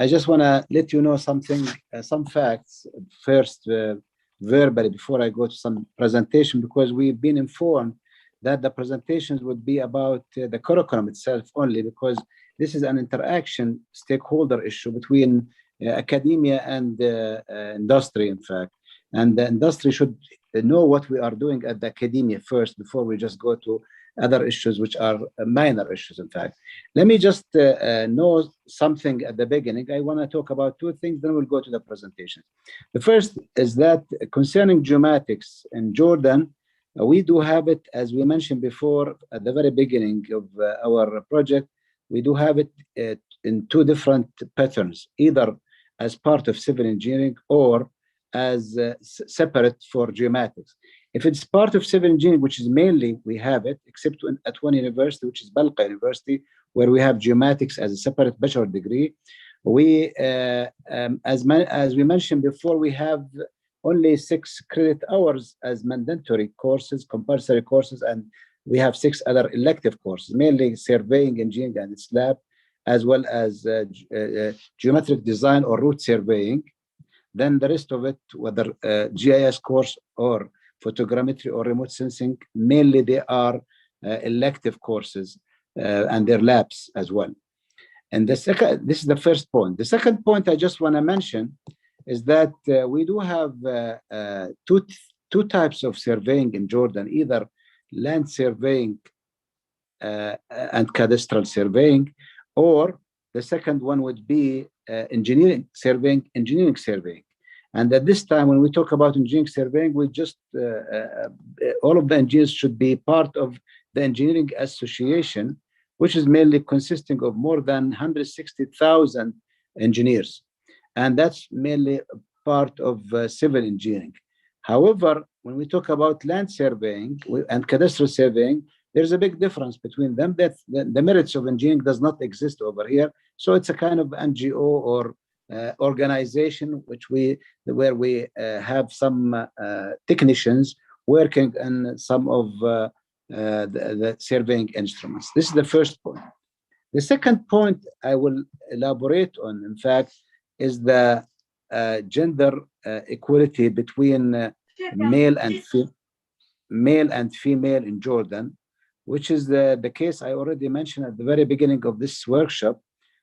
I just want to let you know something, some facts first verbally before I go to some presentation, because we've been informed that the presentations would be about the curriculum itself only, because this is an interaction stakeholder issue between academia and industry, in fact. And the industry should know what we are doing at the academia first before we just go to other issues, which are minor issues, in fact. Let me just know something at the beginning. I want to talk about two things, then we'll go to the presentation. The first is that concerning geomatics in Jordan, we do have it, as we mentioned before, at the very beginning of our project, we do have it in two different patterns, either as part of civil engineering or as separate for geomatics. If it's part of civil engineering, which is mainly we have it, except at one university, which is Balqa University, where we have geomatics as a separate bachelor degree. We, as we mentioned before, we have only 6 credit hours as mandatory courses, compulsory courses, and we have 6 other elective courses, mainly surveying, engineering, and its lab, as well as geometric design or route surveying. Then the rest of it, whether GIS course or photogrammetry or remote sensing, mainly they are elective courses and their labs as well. And the second, this is the first point. The second point I just want to mention is that we do have two types of surveying in Jordan, either land surveying and cadastral surveying, or the second one would be engineering surveying. And at this time, when we talk about engineering surveying, we just, all of the engineers should be part of the engineering association, which is mainly consisting of more than 160,000 engineers. And that's mainly part of civil engineering. However, when we talk about land surveying and cadastral surveying, there's a big difference between them. That the merits of engineering does not exist over here. So it's a kind of NGO or organization where we have some technicians working on some of the surveying instruments. This is the first point. The second point I will elaborate on, in fact, is the gender equality between male and female in Jordan, which is the case I already mentioned at the very beginning of this workshop,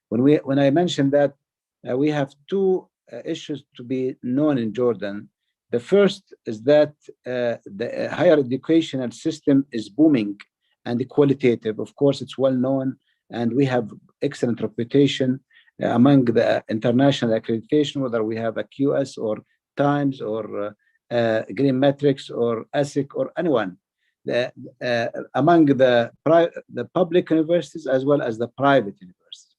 when I mentioned that we have two issues to be known in Jordan. The first is that the higher educational system is booming and qualitative. Of course, it's well known, and we have excellent reputation among the international accreditation, whether we have a QS or Times or Green Metrics or ASIC or anyone, among the public universities as well as the private universities.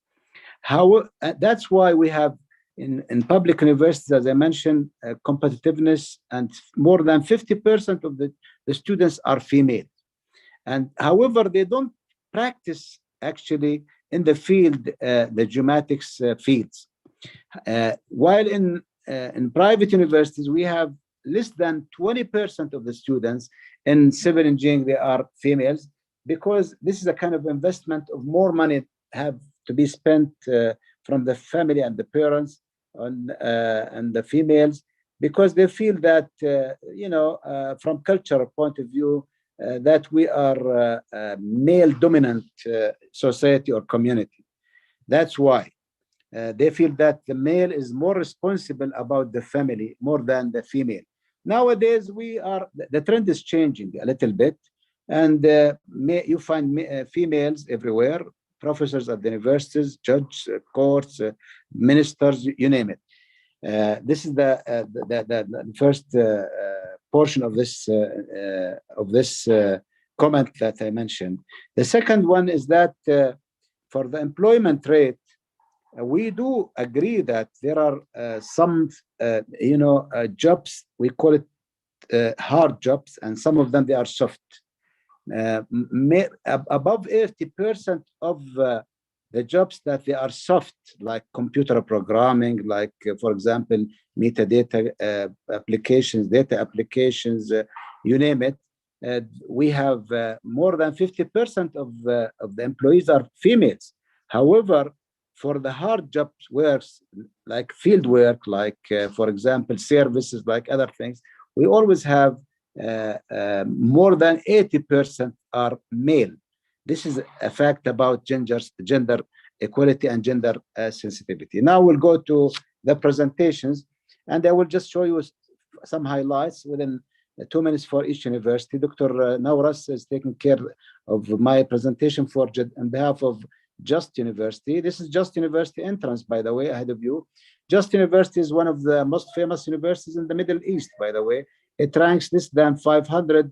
That's why we have in public universities, as I mentioned, competitiveness, and more than 50% of the students are female. And however, they don't practice actually in the field, the geomatics fields. While in private universities, we have less than 20% of the students in civil engineering, they are females, because this is a kind of investment of more money have to be spent from the family and the parents on and the females, because they feel that, from cultural point of view, that we are a male-dominant society or community. That's why they feel that the male is more responsible about the family more than the female. Nowadays, the trend is changing a little bit, and you find females everywhere, professors at the universities, judges, courts, ministers, you name it. This is the first portion of this comment that I mentioned. The second one is that for the employment rate, we do agree that there are some, jobs, we call it hard jobs, and some of them, they are soft. Above 80% of the jobs that they are soft, like computer programming, like, for example, metadata applications, data applications, you name it, we have more than 50% of the employees are females. However, for the hard jobs works, like field work, like, for example, services, like other things, we always have more than 80% are male. This is a fact about gender equality and gender sensitivity. Now we'll go to the presentations, and I will just show you some highlights within 2 minutes for each university. Dr. Nauras is taking care of my presentation on behalf of Just University. This is Just University entrance, by the way, ahead of you. Just University is one of the most famous universities in the Middle East, by the way. It ranks less than 500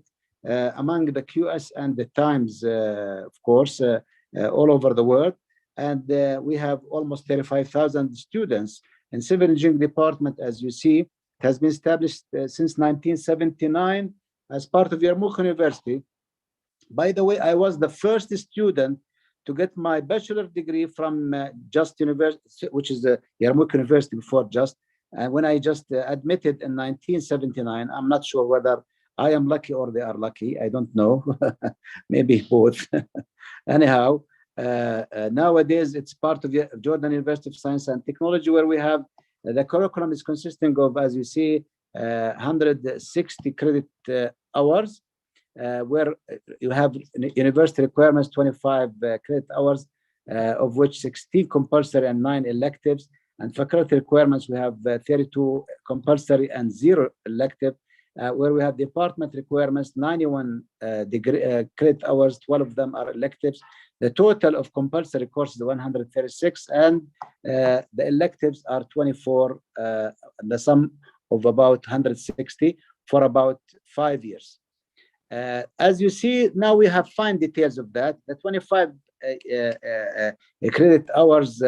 among the QS and the Times, of course, all over the world. And we have almost 35,000 students in civil engineering department, as you see. It has been established since 1979 as part of Yarmouk University. By the way, I was the first student to get my bachelor degree from Just University, which is the Yarmouk University before Just. And when I just admitted in 1979, I'm not sure whether I am lucky or they are lucky. I don't know. Maybe both. Anyhow, nowadays it's part of Jordan University of Science and Technology, where we have the curriculum is consisting of, as you see, 160 credit hours, where you have university requirements, 25 credit hours, of which 16 compulsory and 9 electives. And faculty requirements, we have 32 compulsory and 0 elective, where we have department requirements, 91 credit hours, 12 of them are electives. The total of compulsory courses is 136, and the electives are 24, the sum of about 160 for about 5 years. As you see, now we have fine details of that. The 25 credit hours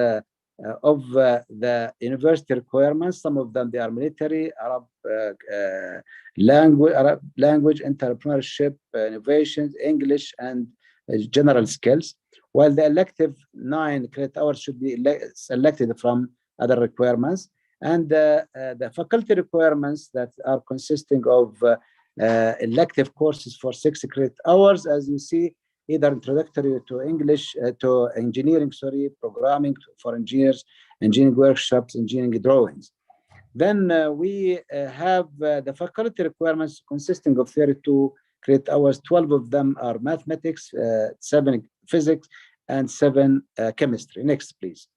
of the university requirements, some of them they are military, Arab language, entrepreneurship, innovations, English, and general skills, while the elective 9 credit hours should be selected from other requirements. And the faculty requirements that are consisting of elective courses for 6 credit hours, as you see, either introductory to English, to engineering, programming for engineers, engineering workshops, engineering drawings. Then we have the faculty requirements consisting of 32 credit hours. 12 of them are mathematics, 7 physics, and 7 chemistry. Next, please.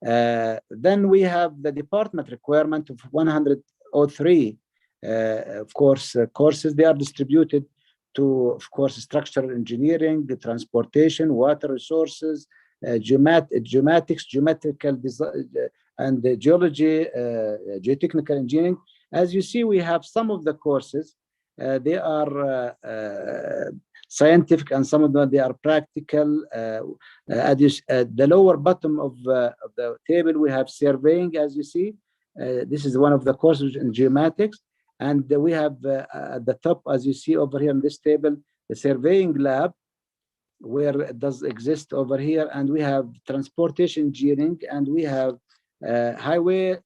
Then we have the department requirement of 103, of course, courses. They are distributed to, of course, structural engineering, the transportation, water resources, geomatics, geometrical design, and geology, geotechnical engineering. As you see, we have some of the courses. They are scientific, and some of them they are practical. At the lower bottom of the table, we have surveying. As you see, this is one of the courses in geomatics. And we have at the top, as you see over here in this table, the surveying lab, where it does exist over here. And we have transportation engineering, and we have highway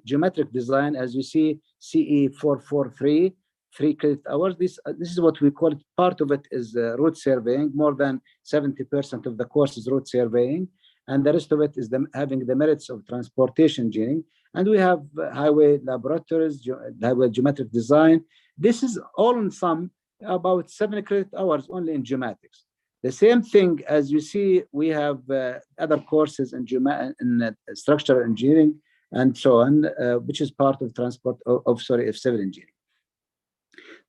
geometric design, as you see, CE 443, 3 credit hours. This is what we call it. Part of it is route surveying. More than 70% of the course is route surveying, and the rest of it is having the merits of transportation engineering. And we have highway laboratories, highway geometric design. This is all in sum about 7 credit hours only in geomatics. The same thing, as you see, we have other courses in structural engineering and so on, which is part of civil engineering.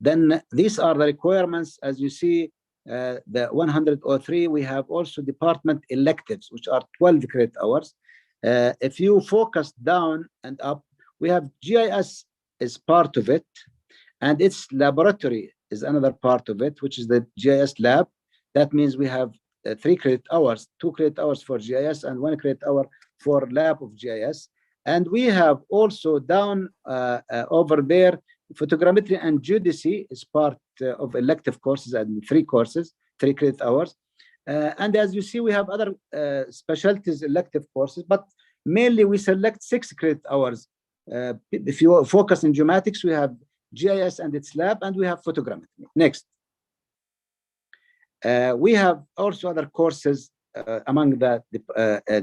Then these are the requirements. As you see, the 103, we have also department electives, which are 12 credit hours. If you focus down and up, we have GIS is part of it, and its laboratory is another part of it, which is the GIS lab. That means we have 3 credit hours, 2 credit hours for GIS and 1 credit hour for lab of GIS. And we have also down over there, photogrammetry and geodesy is part of elective courses, and 3 courses, 3 credit hours. And as you see, we have other specialties elective courses, but mainly we select 6 credit hours. If you focus in geomatics, we have GIS and its lab, and we have photogrammetry. Next. We have also other courses among the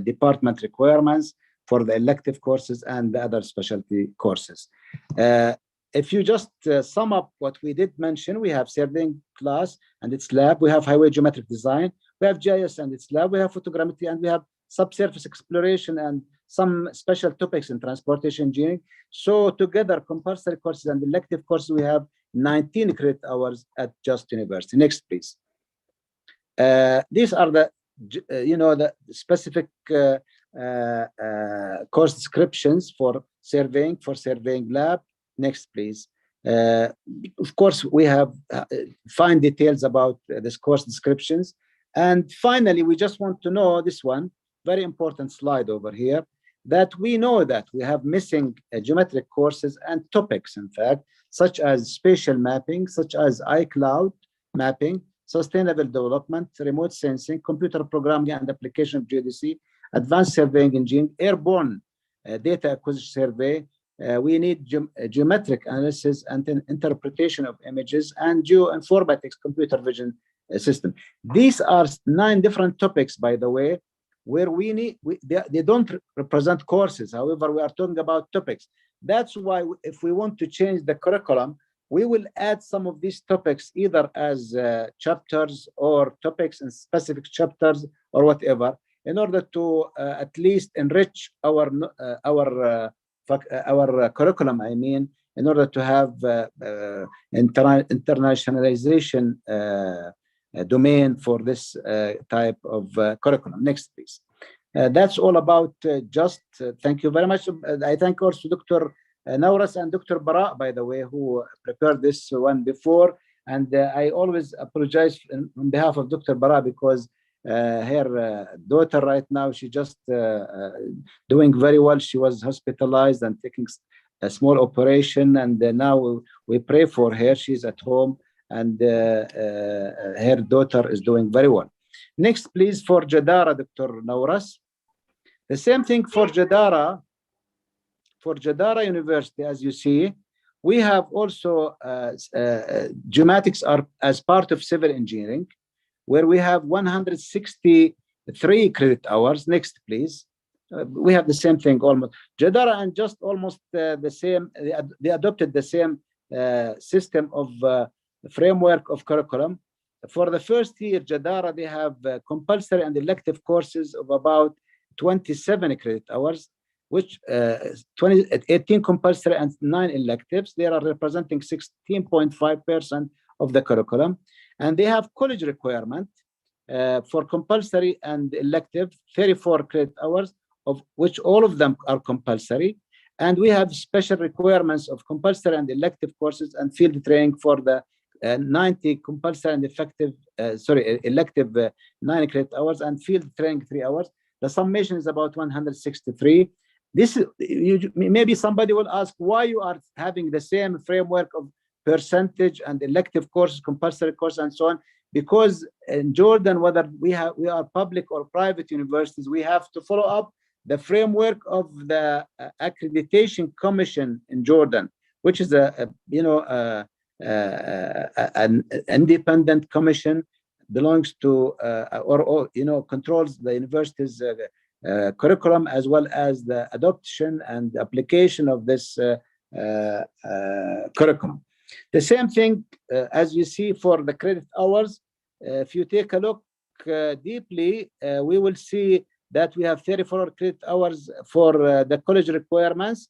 department requirements for the elective courses and the other specialty courses. If you just sum up what we did mention, we have surveying class and its lab, we have highway geometric design, we have GIS and its lab, we have photogrammetry, and we have subsurface exploration and some special topics in transportation engineering. So together, compulsory courses and elective courses, we have 19 credit hours at Just University. Next, please. These are the, the specific course descriptions for surveying lab. Next, please. Of course, we have fine details about this course descriptions. And finally, we just want to know this one, very important slide over here, that we know that we have missing geometric courses and topics, in fact, such as spatial mapping, such as iCloud mapping, sustainable development, remote sensing, computer programming and application of geodesy, advanced surveying engineering, airborne data acquisition survey. We need geometric analysis and interpretation of images, and geoinformatics computer vision system. These are 9 different topics, by the way, where they don't represent courses. However, we are talking about topics. That's why if we want to change the curriculum, we will add some of these topics either as chapters or topics in specific chapters or whatever, in order to at least enrich our curriculum, I mean, in order to have internationalization domain for this type of curriculum. Next, please. That's all about Just. Thank you very much. I thank also Dr. Nauras and Dr. Bara, by the way, who prepared this one before. And I always apologize on behalf of Dr. Bara, because her daughter right now, she just doing very well. She was hospitalized and taking a small operation, and now we pray for her. She's at home, and her daughter is doing very well. Next, please, for Jadara, Dr. Nauras. The same thing for Jadara. For Jadara University, as you see, we have also geomatics are as part of civil engineering, where we have 163 credit hours. Next, please. We have the same thing almost. Jadara and Just almost the same. They adopted the same system of framework of curriculum. For the first year, Jadara, they have compulsory and elective courses of about 27 credit hours, which 18 compulsory and 9 electives. They are representing 16.5% of the curriculum. And they have college requirement for compulsory and elective, 34 credit hours, of which all of them are compulsory. And we have special requirements of compulsory and elective courses and field training for the 90 compulsory and elective 9 credit hours, and field training 3 hours. The summation is about 163. This is, maybe somebody will ask why you are having the same framework of percentage and elective courses, compulsory courses, and so on. Because in Jordan, whether we are public or private universities, we have to follow up the framework of the accreditation commission in Jordan, which is an independent commission, belongs to controls the university's curriculum, as well as the adoption and application of this curriculum. The same thing as you see for the credit hours. If you take a look deeply, we will see that we have 34 credit hours for the college requirements,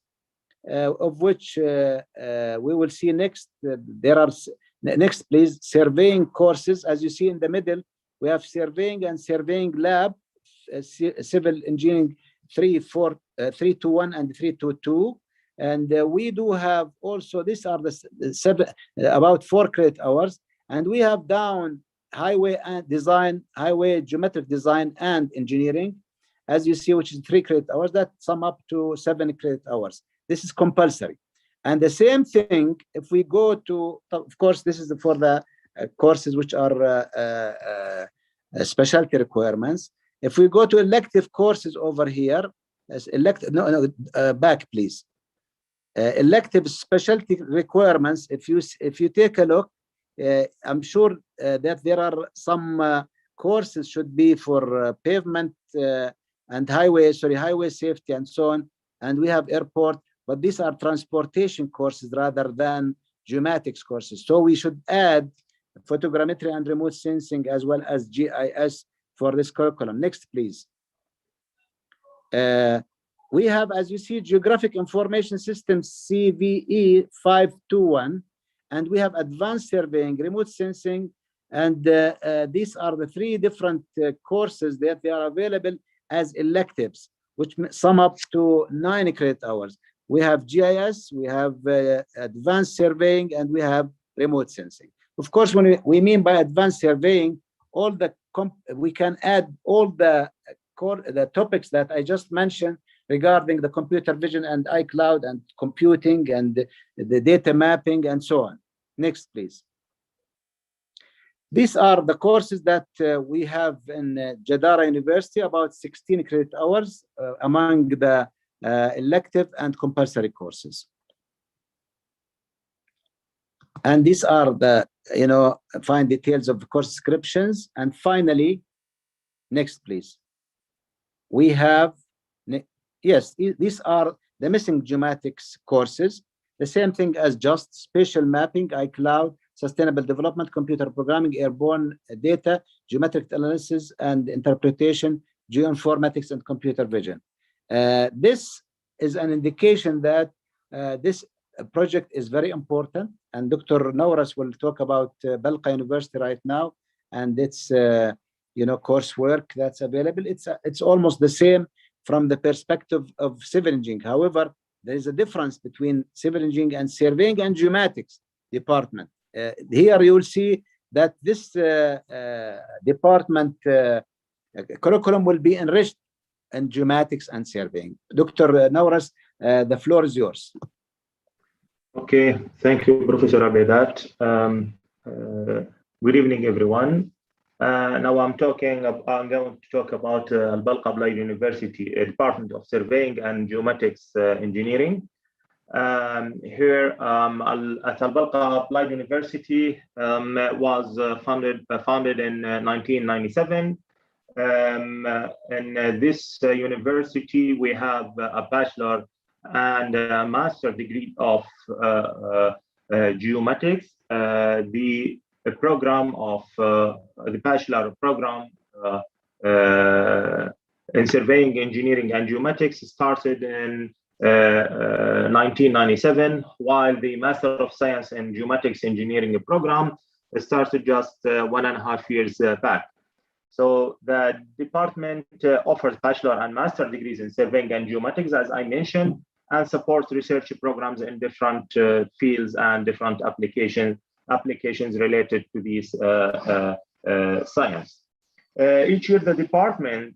of which we will see next. There are next, please, surveying courses. As you see in the middle, we have surveying and surveying lab, civil engineering 321 and 322. And we do have also, these are the about 4 credit hours. And we have down highway and design, highway geometric design and engineering, as you see, which is 3 credit hours. That sum up to 7 credit hours. This is compulsory. And the same thing, if we go to, of course, this is for the courses which are specialty requirements. If we go to elective courses over here, as back, please. Elective specialty requirements, if you take a look, I'm sure that there are some courses should be for pavement and highway safety and so on, and we have airport, but these are transportation courses rather than geomatics courses. So we should add photogrammetry and remote sensing as well as GIS for this curriculum. Next, please. we have, as you see, Geographic Information System CVE 521, and we have Advanced Surveying, Remote Sensing, and these are the three different courses that they are available as electives, which sum up to 9 credit hours. We have GIS, we have Advanced Surveying, and we have Remote Sensing. Of course, when we mean by Advanced Surveying, all the we can add all the topics that I just mentioned regarding the computer vision and iCloud and computing and the data mapping and so on. Next, please. These are the courses that we have in Jadara University, about 16 credit hours among the elective and compulsory courses. And these are the, fine details of the course descriptions. And finally, next, please. We have, yes, these are the missing geomatics courses, the same thing as just spatial mapping, iCloud, sustainable development, computer programming, airborne data, geometric analysis and interpretation, geoinformatics and computer vision. This is an indication that this project is very important, and Dr. Nouras will talk about Balqa University right now and its coursework that's available. It's almost the same from the perspective of civil engineering. However, there is a difference between civil engineering and surveying and geomatics department. Here you will see that this department curriculum will be enriched in geomatics and surveying. Dr. Nouras, the floor is yours. Okay, thank you, Professor Abedat. Good evening, everyone. Now I'm going to talk about Al-Balqa Applied University, a Department of Surveying and Geomatics Engineering. Here at Al-Balqa Applied University was founded in 1997. In this university, we have a bachelor and a master degree of geomatics. The program of the bachelor program in surveying, engineering, and geomatics started in 1997, while the Master of Science in Geomatics Engineering program started just 1.5 years back. So the department offers bachelor and master degrees in surveying and geomatics, as I mentioned, and supports research programs in different fields and different applications related to these science. Each year, the department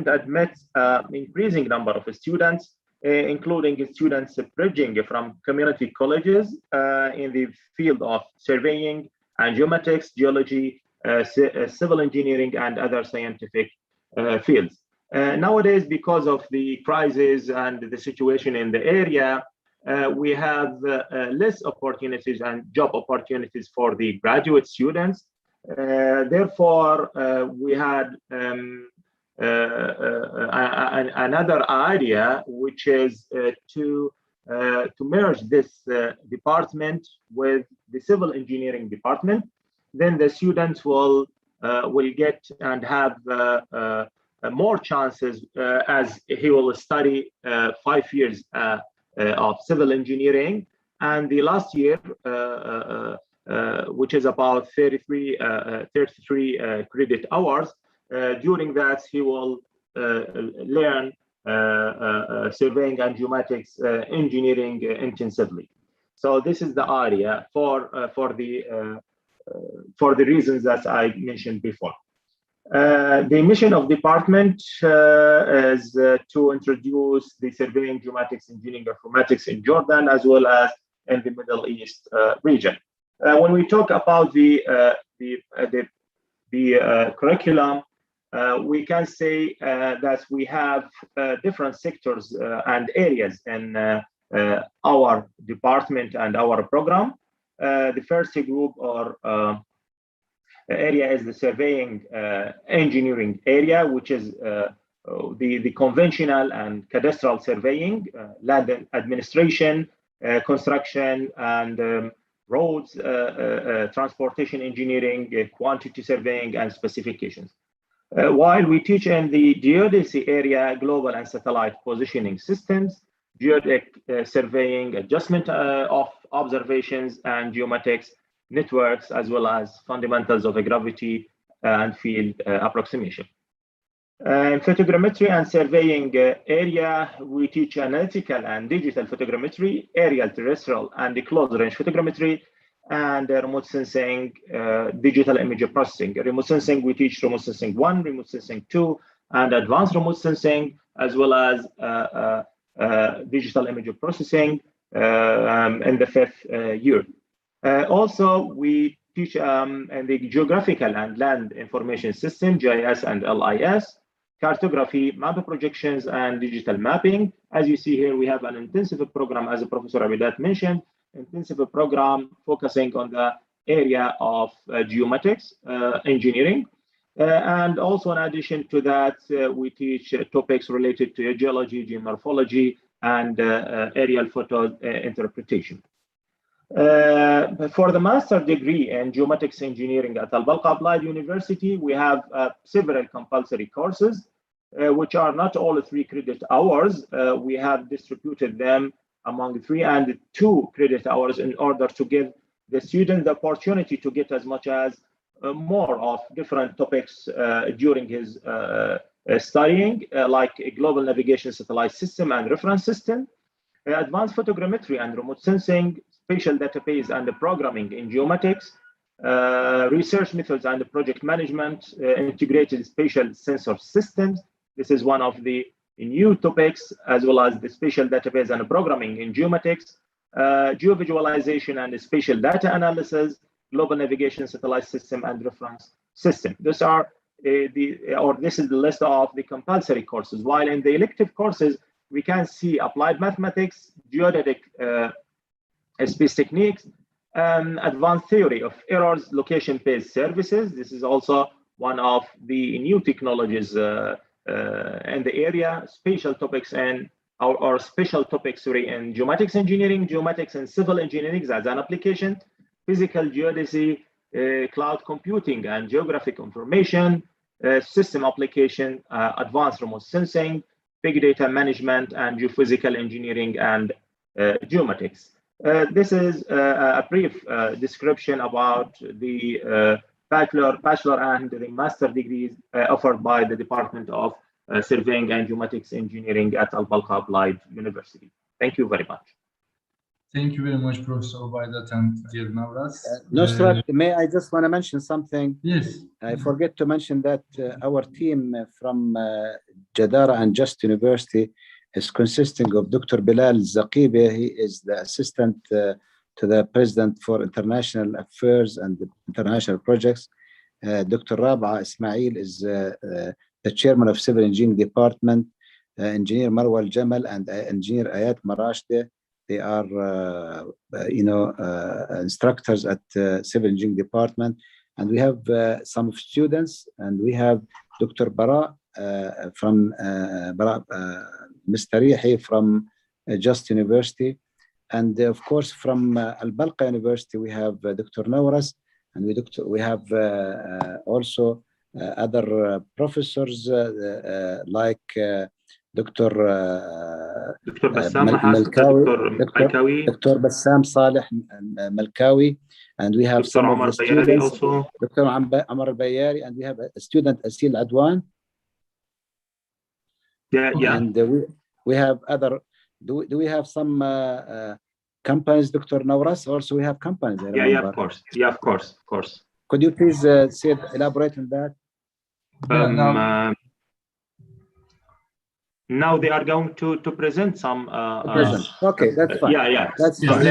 admits an increasing number of students, including students bridging from community colleges in the field of surveying and geomatics, geology, civil engineering, and other scientific fields. Nowadays, because of the crisis and the situation in the area, we have less opportunities and job opportunities for the graduate students. Therefore, we had another idea, which is to merge this department with the civil engineering department. Then the students will get and have more chances as he will study 5 years of civil engineering, and the last year, which is about 33 credit hours. During that, he will learn surveying and geomatics engineering intensively. So this is the idea for the reasons that I mentioned before. The mission of the department is to introduce the surveying, geomatics, engineering, informatics in Jordan, as well as in the Middle East region. When we talk about the curriculum, we can say that we have different sectors and areas in our department and our program. The first group or area is the surveying engineering area, which is the conventional and cadastral surveying, land administration, construction, and roads, transportation engineering, quantity surveying, and specifications. While we teach in the geodesy area, global and satellite positioning systems, geodetic surveying, adjustment of observations, and geomatics networks, as well as fundamentals of gravity and field approximation. In photogrammetry and surveying area, we teach analytical and digital photogrammetry, aerial, terrestrial, and close-range photogrammetry, and remote sensing, digital image processing. Remote sensing, we teach remote sensing 1, remote sensing 2, and advanced remote sensing, as well as digital image processing in the 5th year. Also, we teach in the geographical and land information system, GIS and LIS, cartography, map projections, and digital mapping. As you see here, we have an intensive program, as Professor Abidat mentioned, intensive program focusing on the area of geomatics engineering. And also in addition to that, we teach topics related to geology, geomorphology, and aerial photo interpretation. For the master degree in geomatics engineering at Al-Balqa Applied University, we have several compulsory courses, which are not all 3 credit hours. We have distributed them among 3 and 2 credit hours in order to give the student the opportunity to get as much as more of different topics during his studying, like a global navigation satellite system and reference system, advanced photogrammetry and remote sensing, spatial database and programming in geomatics, research methods and project management, integrated spatial sensor systems. This is one of the new topics, as well as the spatial database and programming in geomatics, geovisualization and spatial data analysis, global navigation satellite system and reference system. These are this is the list of the compulsory courses. While in the elective courses, we can see applied mathematics, geodetic space techniques, advanced theory of errors, location-based services. This is also one of the new technologies in the area, spatial topics and or special topics in geomatics engineering, geomatics and civil engineering as an application, physical geodesy, cloud computing and geographic information, system application, advanced remote sensing, big data management, and geophysical engineering and geomatics. This is a brief description about the bachelor and the master degrees offered by the Department of Surveying and Geomatics Engineering at Al-Balqa Applied University. Thank you very much. Thank you very much, Professor Ubaidat and dear Nawras. Nusrat, may I just want to mention something? Yes. I forget to mention that our team from Jadara and Just University is consisting of Dr. Bilal Zaqibi. He is the assistant to the President for International Affairs and International Projects. Dr. Rabaa Ismail is the Chairman of Civil Engineering Department. Engineer Marwa Al-Jamal and Engineer Ayat Marashde. They are, instructors at Civil Engineering Department. And we have some students, and we have Dr. Bara from Mistarihi from Just University. And of course, from Al-Balqa University, we have Dr. Nawras, and we have also other professors like Dr. Bassam Malkawi, Dr. Bassam Saleh Malkawi, and we have Dr. some Omar of the students, also. Dr. Amar Bayari, and we have a student, Asil Adwan. Yeah. And we have other, do we have some companies, Dr. Nawras? Also, we have companies. Yeah, of course. Could you please elaborate on that? Now they are going to present some. Okay, that's fine. Yeah. That's fine.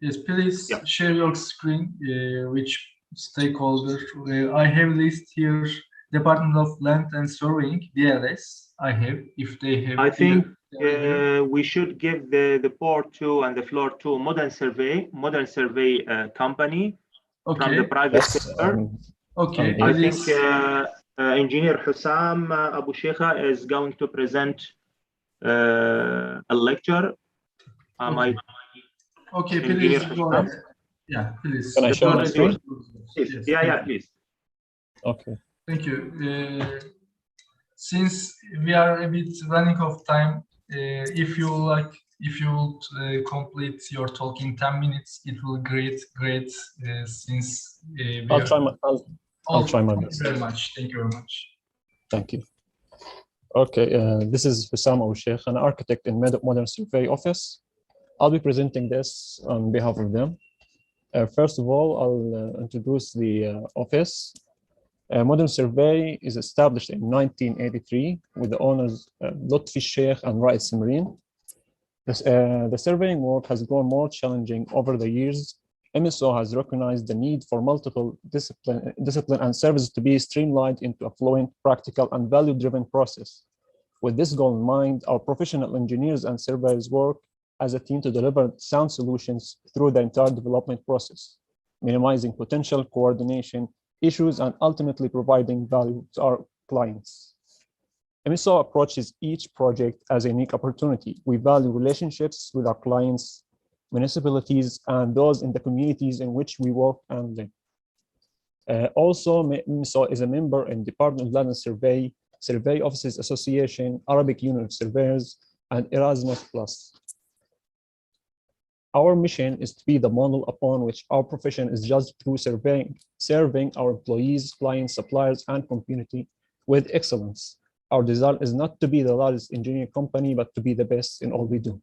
Yes, please share your screen. Which stakeholder? I have list here. Department of Land and Surveying, DLS. I have, if they have. I think we should give the port to and the floor to Modern Survey company from the private sector. Okay. I think Engineer Hussam Abu Sheikha is going to present a lecture. Okay, please go ahead. Yeah, please. Can I share my screen? Yeah, please. Okay. Thank you. Since we are a bit running out of time, if you would complete your talk in 10 minutes, it will be great. Since we I'll are. try my Thank best. you very much. Thank you very much. Thank you. Okay, this is Hussam Sheikh, an architect in Modern Survey Office. I'll be presenting this on behalf of them. First of all, I'll introduce the office. Modern Survey is established in 1983 with the owners Lutfi Sheikh and Raed Simreen. The surveying work has grown more challenging over the years. MSO has recognized the need for multiple discipline and services to be streamlined into a fluent, practical, and value-driven process. With this goal in mind, our professional engineers and surveyors work as a team to deliver sound solutions through the entire development process, minimizing potential coordination issues and ultimately providing value to our clients. MSO approaches each project as a unique opportunity. We value relationships with our clients, municipalities, and those in the communities in which we work and live. Also, MSO is a member in Department of Land and Survey, Survey Offices Association, Arabic Union of Surveyors, and Erasmus Plus. Our mission is to be the model upon which our profession is judged through surveying, serving our employees, clients, suppliers, and community with excellence. Our desire is not to be the largest engineering company, but to be the best in all we do.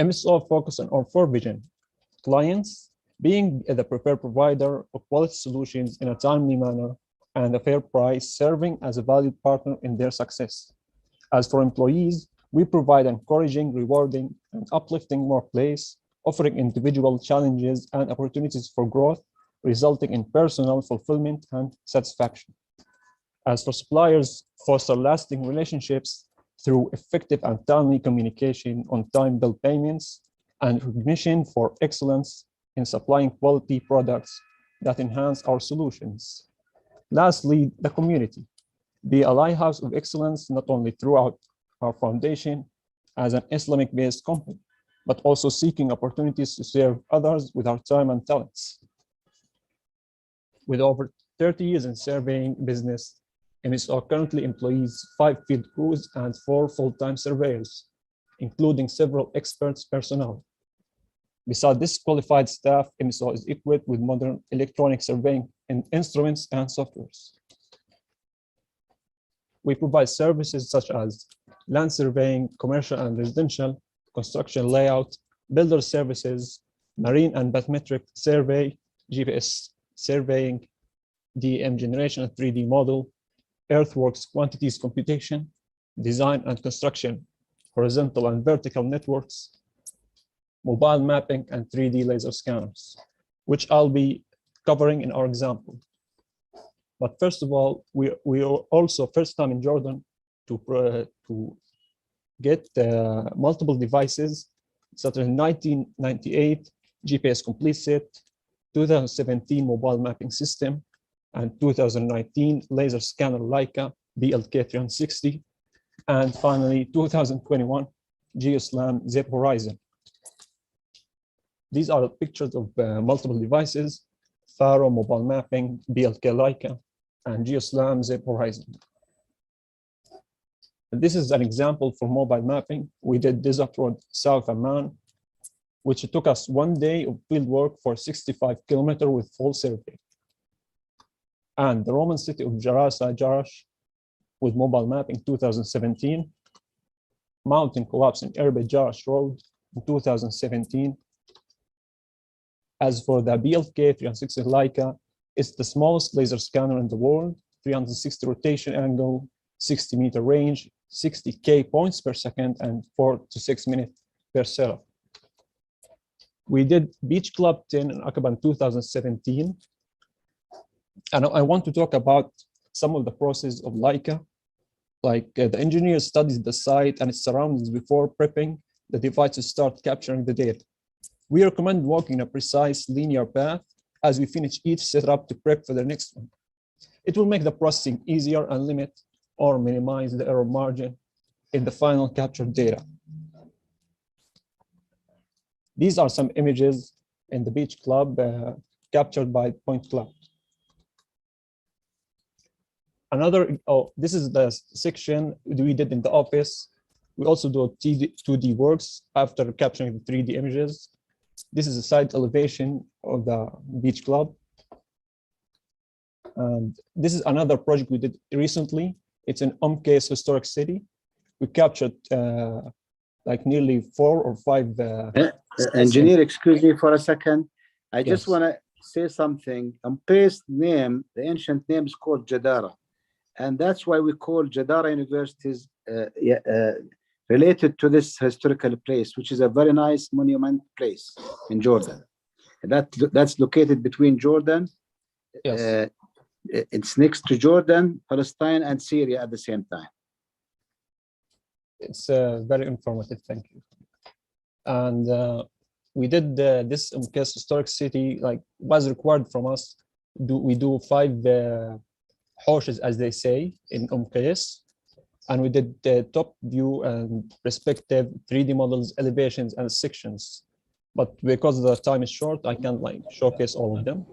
MSO focus on our four vision: clients, being the preferred provider of quality solutions in a timely manner and a fair price, serving as a valued partner in their success. As for employees, we provide encouraging, rewarding, and uplifting workplace, offering individual challenges and opportunities for growth, resulting in personal fulfillment and satisfaction. As for suppliers, foster lasting relationships through effective and timely communication on time bill payments and recognition for excellence in supplying quality products that enhance our solutions. Lastly, the community. Be a lighthouse of excellence not only throughout our foundation as an Islamic-based company, but also seeking opportunities to serve others with our time and talents. With over 30 years in surveying business, MSO currently employs 5 field crews and 4 full-time surveyors, including several experts personnel. Besides this qualified staff, MSO is equipped with modern electronic surveying and instruments and softwares. We provide services such as land surveying, commercial and residential, construction layout, builder services, marine and bathymetric survey, GPS surveying, DEM generation and 3D model, earthworks quantities computation, design and construction, horizontal and vertical networks, mobile mapping, and 3D laser scanners, which I'll be covering in our example. But first of all, we are also first time in Jordan to get multiple devices, such as 1998 GPS complete set, 2017 mobile mapping system, and 2019 laser scanner Leica BLK360, and finally 2021 Geo Slot Zip Horizon. These are pictures of multiple devices: Faro mobile mapping, BLK Leica, and Geo Slot Zip Horizon. And this is an example for mobile mapping. We did Desert Road South Amman, which took us 1 day of field work for 65 kilometers with full survey. And the Roman city of Jarash with mobile mapping 2017, mountain collapse in Erbil Jarash Road in 2017. As for the BLK360 Leica, it's the smallest laser scanner in the world, 360 rotation angle, 60-meter range, 60K points per second, and 4 to 6 minutes per setup. We did Beach Club 10 in Aqaba in 2017. And I want to talk about some of the process of Leica. Like the engineer studies the site and its surroundings before prepping the device to start capturing the data. We recommend walking a precise linear path as we finish each setup to prep for the next one. It will make the processing easier and limit or minimize the error margin in the final captured data. These are some images in the Beach Club captured by Point Cloud. This is the section we did in the office. We also do 2D works after capturing the 3D images. This is a site elevation of the beach club. And this is another project we did recently. It's an Umkes historic city. We captured like nearly 4 or 5. Engineer, excuse me for a second. I Yes. just want to say something. Umkes name, the ancient name is called Jadara. And that's why we call Jadara universities related to this historical place, which is a very nice monument place in Jordan. That's located between Jordan. Yes. It's next to Jordan, Palestine, and Syria at the same time. It's very informative, thank you. And we did this Umkes historic city, like was required from us. We do 5 hoshes, as they say, in Umkes. And we did the top view and respective 3D models, elevations, and sections. But because the time is short, I can't like showcase all of them.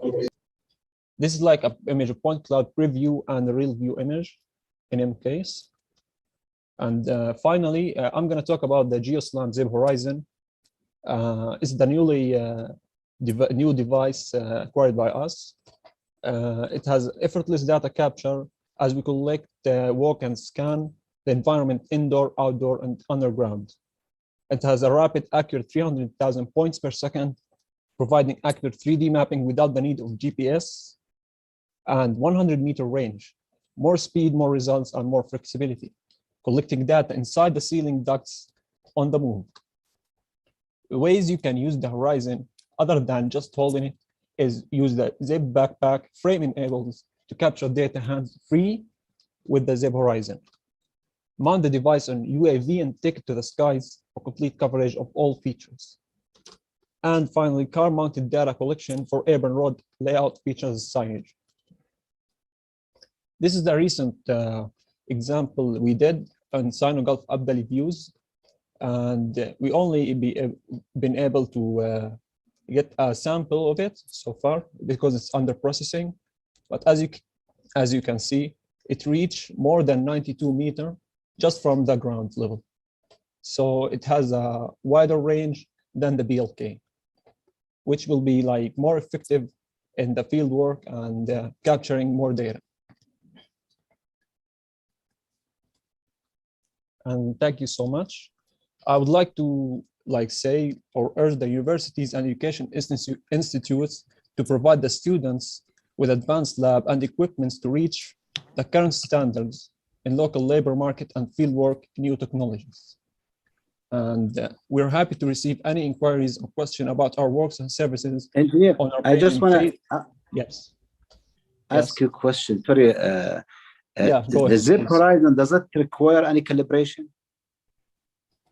This is like an image of point cloud preview and a real view image in MKs. And finally, I'm going to talk about the Geo Slot Zip Horizon. It's the new device acquired by us. It has effortless data capture as we collect, walk, and scan the environment indoor, outdoor, and underground. It has a rapid, accurate 300,000 points per second, providing accurate 3D mapping without the need of GPS, and 100-meter range. More speed, more results, and more flexibility. Collecting data inside the ceiling ducts on the move. The ways you can use the Horizon, other than just holding it, is use the Zip backpack frame enables to capture data hands-free with the Zip Horizon. Mount the device on UAV and take it to the skies for complete coverage of all features. And finally, car-mounted data collection for urban road layout features signage. This is the recent example we did on Sino Gulf Abdali views, and we only been able to get a sample of it so far because it's under processing. But as you can see, it reached more than 92 meters just from the ground level. So it has a wider range than the BLK, which will be like more effective in the field work and capturing more data. And thank you so much. I would like to say or urge the universities and education institutes to provide the students with advanced lab and equipments to reach the current standards in local labor market and fieldwork new technologies. And we're happy to receive any inquiries or question about our works and services. Engineer, on our I just want to ask you a question. Sorry, the Zip Horizon, does it require any calibration?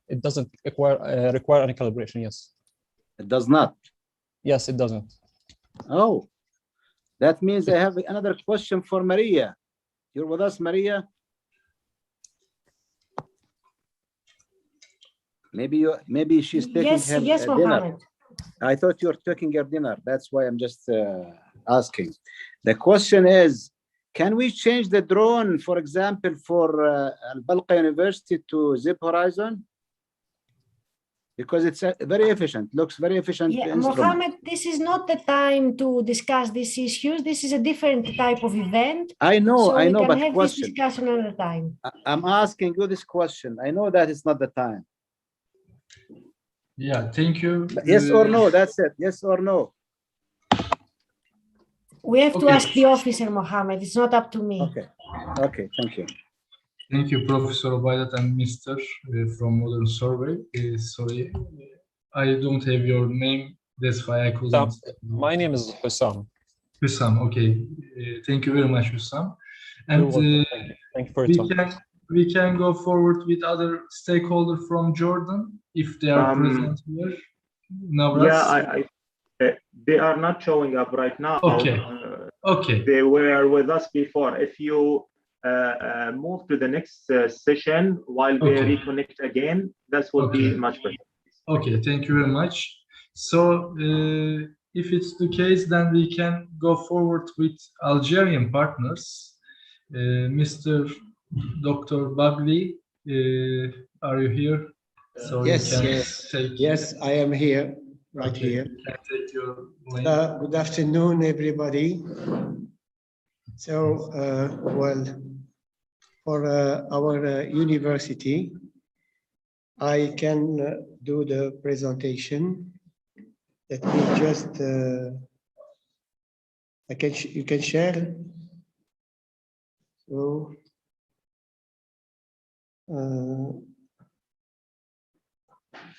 It doesn't require any calibration, yes. It does not? Yes, it doesn't. Oh, that means I have another question for Maria. You're with us, Maria? Maybe she's taking her dinner. Mohammed. I thought you were taking your dinner. That's why I'm just asking. The question is, can we change the drone, for example, for Al-Balqa University to Zip Horizon? Because it's very efficient, looks very efficient. Yeah, Mohammed, this is not the time to discuss these issues. This is a different type of event. I know, so I know, but we can have question. this discussion another time. I'm asking you this question. I know that it's not the time. Yeah, thank you. Yes or no, that's it. Yes or no. We have to ask the officer, Mohammed. It's not up to me. Okay, thank you. Thank you, Professor Obaydat and Mr. From Modern Survey. Sorry, I don't have your name. That's why I couldn't. My name is Hussam. Hussam, okay. Thank you very much, Hussam. And thank you for your time. We can go forward with other stakeholders from Jordan if they are present here. Navras? Yeah, they are not showing up right now. Okay. They were with us before. If you move to the next session while they reconnect again, that will be much better. Okay, thank you very much. So if it's the case, then we can go forward with Algerian partners. Mr. Dr. Bagley, are you here? So Yes, you can yes, take, yes, I am here, right okay, here. you can take your link. Good afternoon, everybody. So, well, for our university, I can do the presentation. Let me just, you can share. So,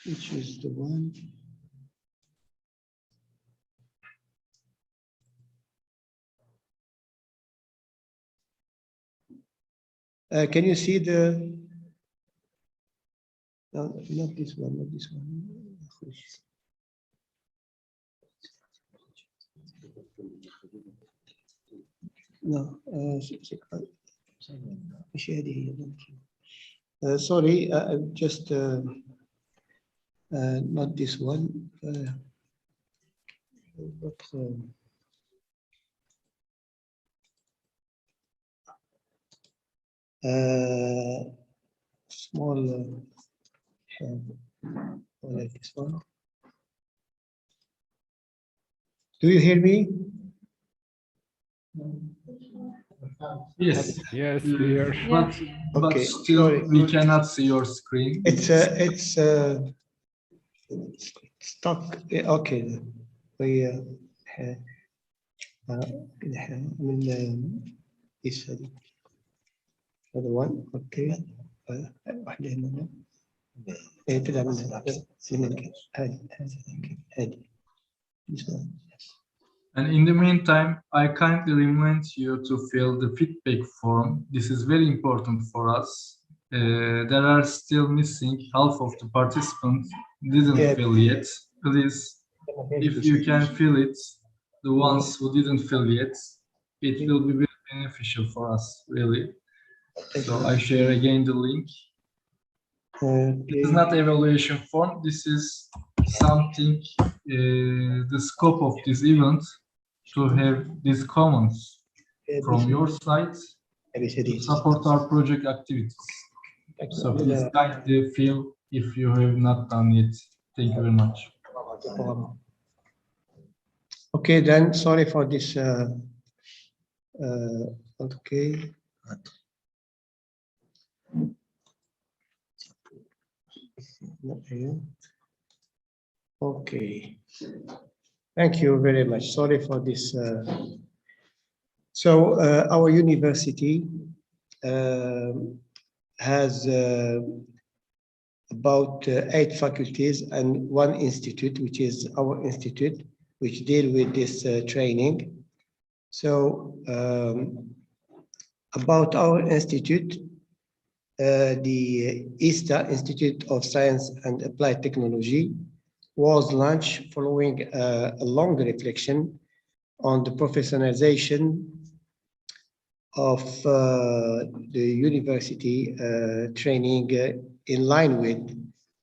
which is the one? Can you see the? No, not this one, not this one. No, sorry, just not this one. But, small like this one. Do you hear me? Yes, Yes, clear. but Okay, still sorry. we cannot see your screen. It's stuck. Okay, we this other one. Okay. This one. And in the meantime, I kindly remind you to fill the feedback form. This is very important for us. There are still missing half of the participants didn't Yeah. fill yet. Please, if you can fill it, the ones who didn't fill yet, it will be very beneficial for us, really. So I share again the link. This is not evaluation form. This is something, the scope of this event, to have these comments from your side to support our project activities. So please kindly fill if you have not done it. Thank you very much. Okay, then sorry for this. Okay. Not here. Okay. Thank you very much. Sorry for this. So our university has about 8 faculties and 1 institute, which is our institute, which deal with this training. So about our institute, the ISTA, Institute of Science and Applied Technology, was launched following a long reflection on the professionalization of the university training in line with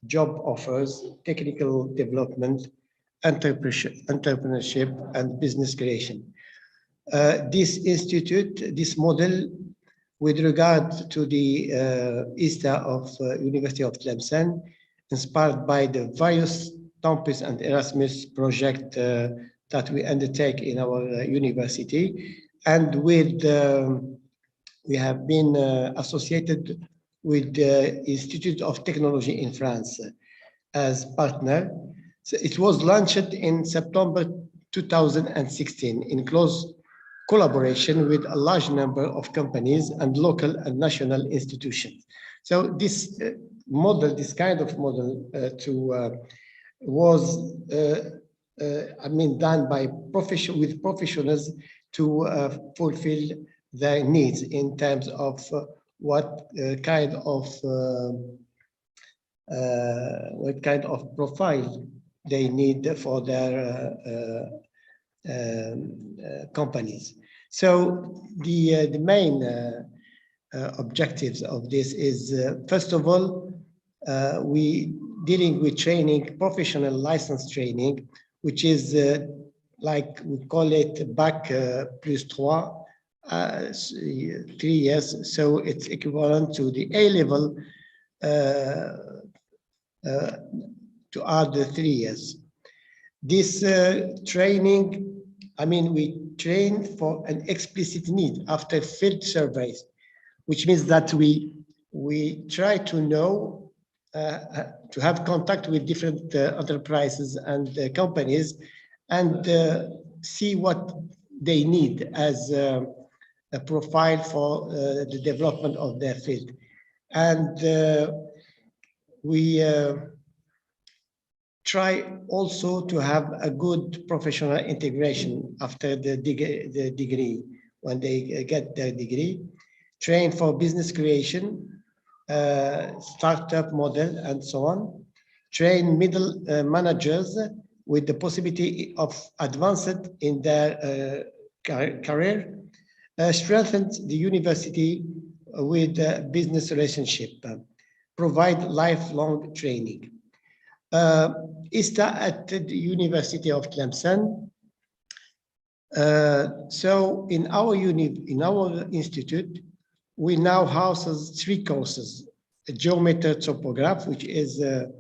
job offers, technical development, entrepreneurship, and business creation. This institute, this model, with regard to the ISTA of University of Tlemcen, inspired by the various Campus and Erasmus project that we undertake in our university, and with we have been associated with the Institute of Technology in France as partner. So it was launched in September 2016 in close collaboration with a large number of companies and local and national institutions. So this model, this kind of model was done by professionals to fulfill their needs in terms of what kind of profile they need for their companies. So the main objectives of this is first of all, we dealing with training, professional license training, which is like we call it Bac plus 3 3 years, so it's equivalent to the A level to add the 3 years. This training, I mean, we train for an explicit need after field surveys, which means that we try to know, to have contact with different enterprises and companies and see what they need as a profile for the development of their field. And we try also to have a good professional integration after the degree, when they get their degree, train for business creation, startup model, and so on, train middle managers with the possibility of advancement in their career, strengthen the university with business relationship, provide lifelong training. ISTA at the University of Tlemcen. So in our institute, we now houses 3 courses: a geometry topograph, which is the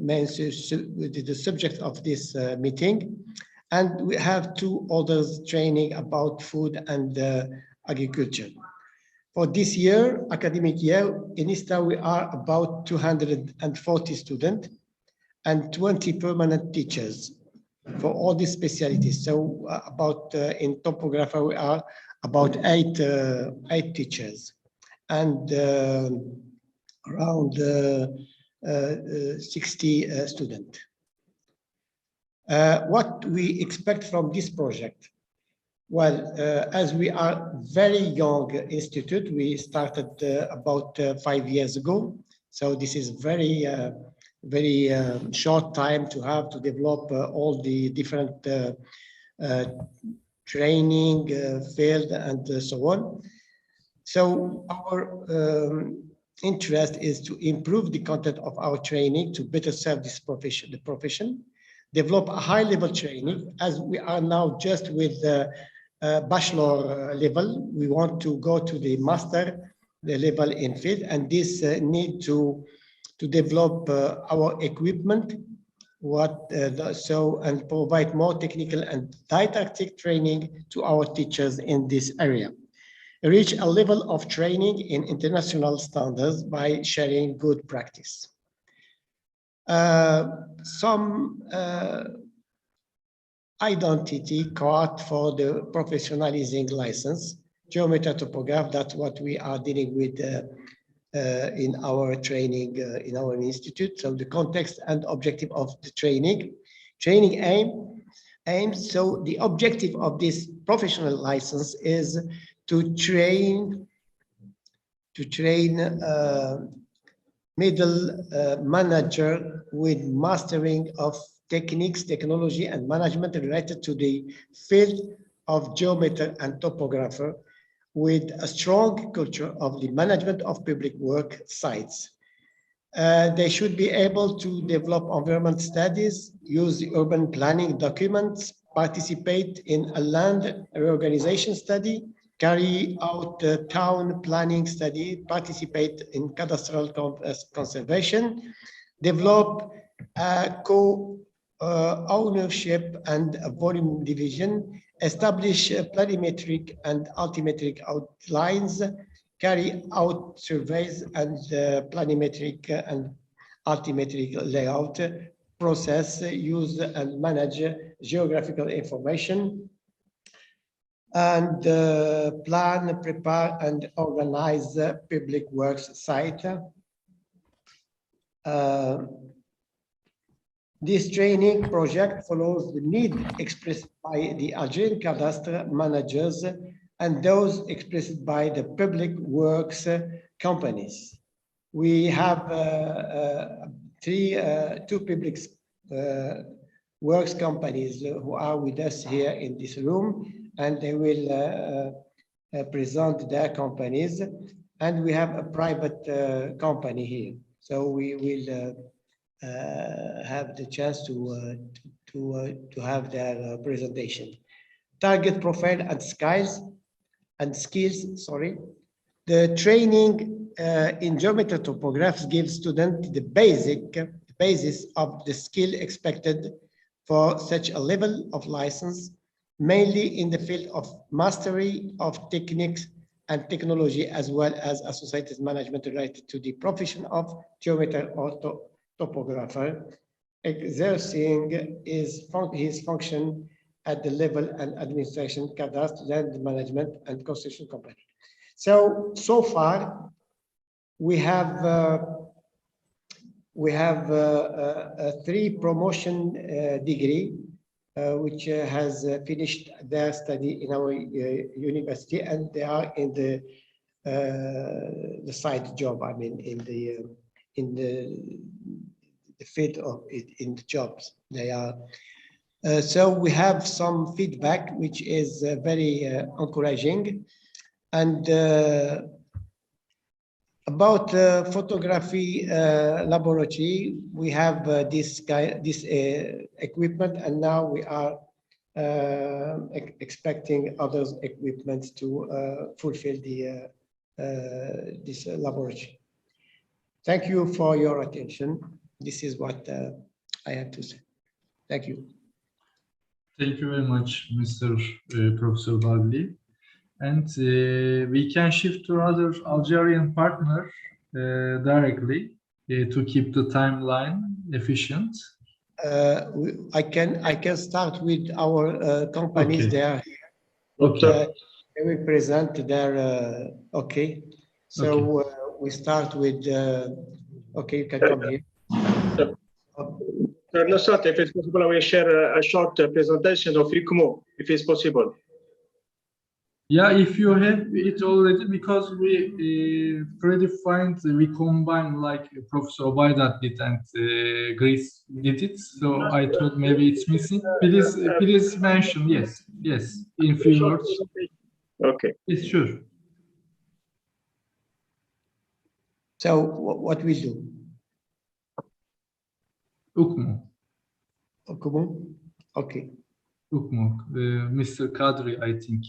main the subject of this meeting, and we have 2 others training about food and agriculture. For this year, academic year, in ISTA, we are about 240 students and 20 permanent teachers for all these specialties. So about in topography, we are about 8 teachers and around 60 students. What we expect from this project? Well, as we are very young institute, we started about 5 years ago. So this is very short time to have to develop all the different training field and so on. So our interest is to improve the content of our training to better serve this profession, develop a high-level training. As we are now just with the bachelor level, we want to go to the master level in field, and this need to develop our equipment, and provide more technical and didactic training to our teachers in this area. Reach a level of training in international standards by sharing good practice. Some identity card for the professionalizing license, geometry topograph, that's what we are dealing with in our training in our institute. So the context and objective of the training aims. So the objective of this professional license is to train middle manager with mastering of techniques, technology, and management related to the field of geometry and topographer, with a strong culture of the management of public work sites. They should be able to develop environment studies, use the urban planning documents, participate in a land reorganization study, carry out the town planning study, participate in cadastral conservation, develop co-ownership and volume division, establish planimetric and altimetric outlines, carry out surveys and planimetric and altimetric layout, process, use and manage geographical information, and plan, prepare, and organize public works site. This training project follows the need expressed by the Algerian cadastre managers and those expressed by the public works companies. We have 2 public works companies who are with us here in this room, and they will present their companies. And we have a private company here. So we will have the chance to have their presentation. Target profile and skills. and skills, sorry. The training in geometry topographs gives students the basis of the skill expected for such a level of license, mainly in the field of mastery of techniques and technology, as well as associated management related to the profession of geometer or topographer, exercising his function at the level and administration, cadastre, land management, and construction company. So far, we have a 3 promotion degree, which has finished their study in our university, and they are in the side job. I mean, in the field of it, in the jobs they are. So we have some feedback, which is very encouraging. And about photography laboratory, we have this equipment, and now we are expecting other equipment to fulfill this laboratory. Thank you for your attention. This is what I have to say. Thank you. Thank you very much, Mr. Professor Bagli. And we can shift to other Algerian partner directly to keep the timeline efficient. I can start with our companies Okay. there. Okay. They will present their okay. So Okay. we start with okay. You can come here. Nusrat, if it's possible, I will share a short presentation of ICMO, if it's possible. Yeah, if you have it already, because we predefined, we combine like Professor Obaydat did and Grace did it. So I thought maybe it's missing. Please mention, yes, in few words. Okay. Yes, sure. So what we do? UKMO. Okay. UKMO. Mr. Kadri, I think,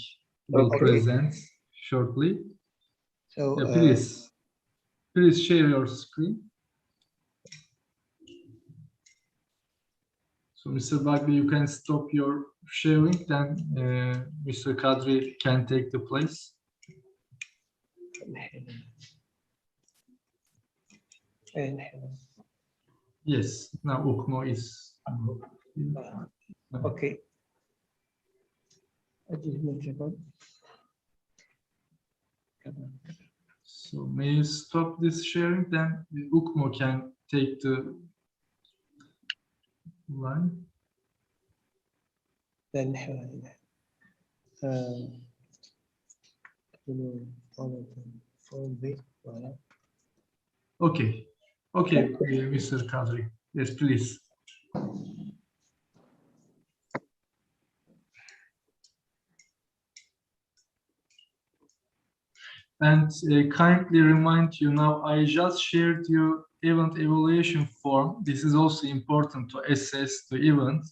will present shortly. So please share your screen. So Mr. Bagli, you can stop your sharing, then Mr. Kadri can take the place. Yes, now UKMO is. Okay. So may you stop this sharing, then UKMO can take the line. Then Okay, Mr. Kadri. Yes, please. And kindly remind you now, I just shared your event evaluation form. This is also important to assess the event.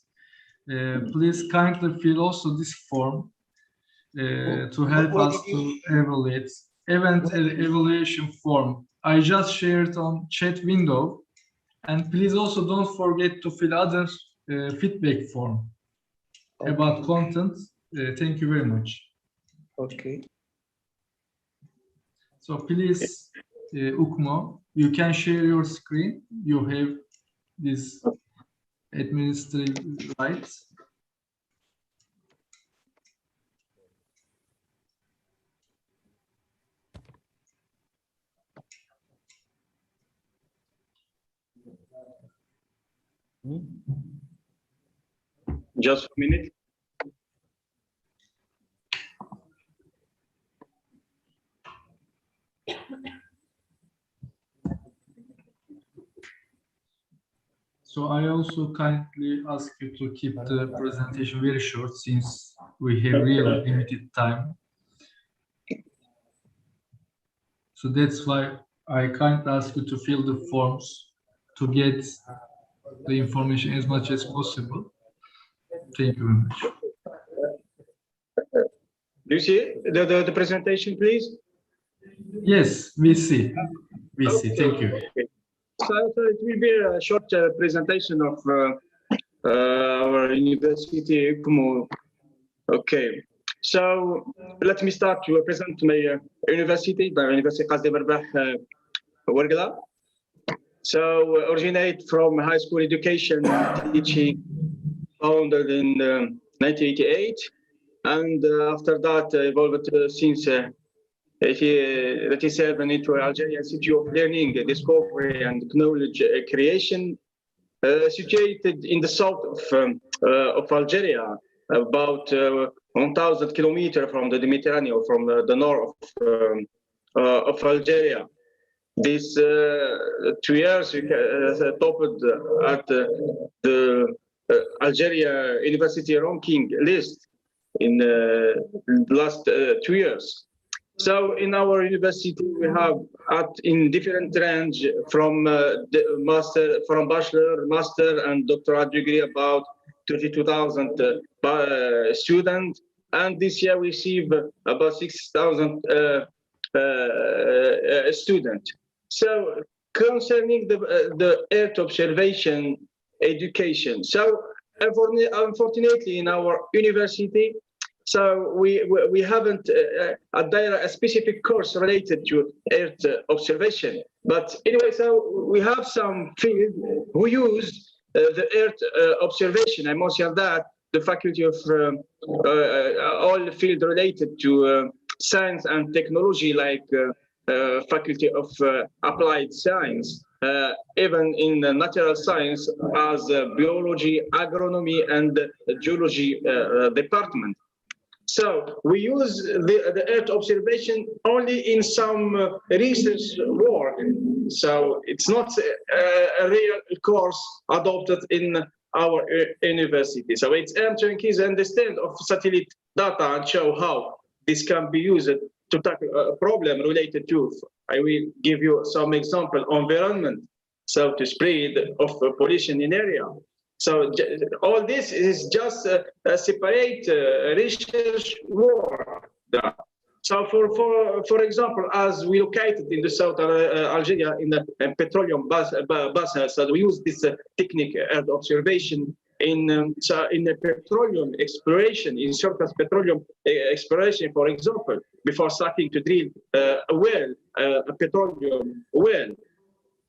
Please kindly fill also this form to help us to evaluate. Event evaluation form, I just shared on chat window. And please also don't forget to fill other feedback form about content. Thank you very much. Okay. So please, UKMO, you can share your screen. You have this administrative rights. Just a minute. So I also kindly ask you to keep the presentation very short, since we have really limited time. So that's why I kindly ask you to fill the forms to get the information as much as possible. Thank you very much. Do you see the presentation, please? Yes, we see. We see. Okay. Thank you. Okay. So it will be a short presentation of our university, ICMO. Okay. So let me start to present my university, the University Qasdi Berbah Wargla. So originate from high school education teaching, founded in 1988, and after that evolved since 87 into Algeria Institute of Learning, Discovery, and Knowledge Creation, situated in the south of Algeria, about 1,000 kilometers from the Mediterranean, from the north of Algeria. These 2 years we topped at the Algeria University ranking list in the last 2 years. So in our university we have in different range from the master, from bachelor, master, and doctorate degree about 32,000 students, and this year we receive about 6,000 students. So concerning the Earth observation education, so unfortunately in our university, so we haven't a specific course related to Earth observation. But anyway, so we have some field who use the Earth observation. I mentioned that the faculty of all the field related to science and technology, like faculty of applied science, even in the natural science as biology, agronomy, and geology department. So we use the Earth observation only in some research work. So it's not a real course adopted in our university. So its aim is understand of satellite data and show how this can be used to tackle a problem related to, I will give you some example, environment, so to spread of pollution in area. So all this is just a separate research work. So for example, as we located in the south of Algeria in the petroleum basin, so we use this technique and observation in the petroleum exploration, in surface petroleum exploration, for example, before starting to drill a well, a petroleum well.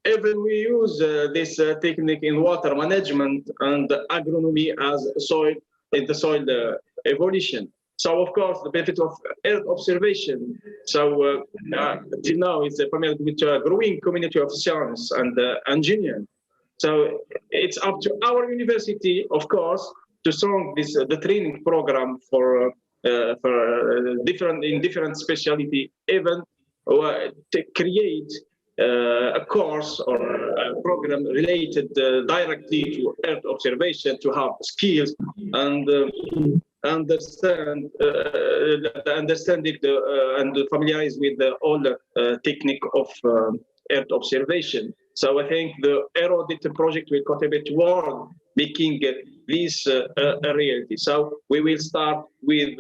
Even we use this technique in water management and agronomy as soil in the soil evolution. So of course the benefit of Earth observation. So till now it's familiar with a growing community of science and engineering. So it's up to our university, of course, to strong this the training program for different specialty, even to create a course or a program related directly to Earth observation, to have skills and understanding and familiarize with all the technique of Earth observation. So I think the Erodite project will contribute toward making this a reality. So we will start with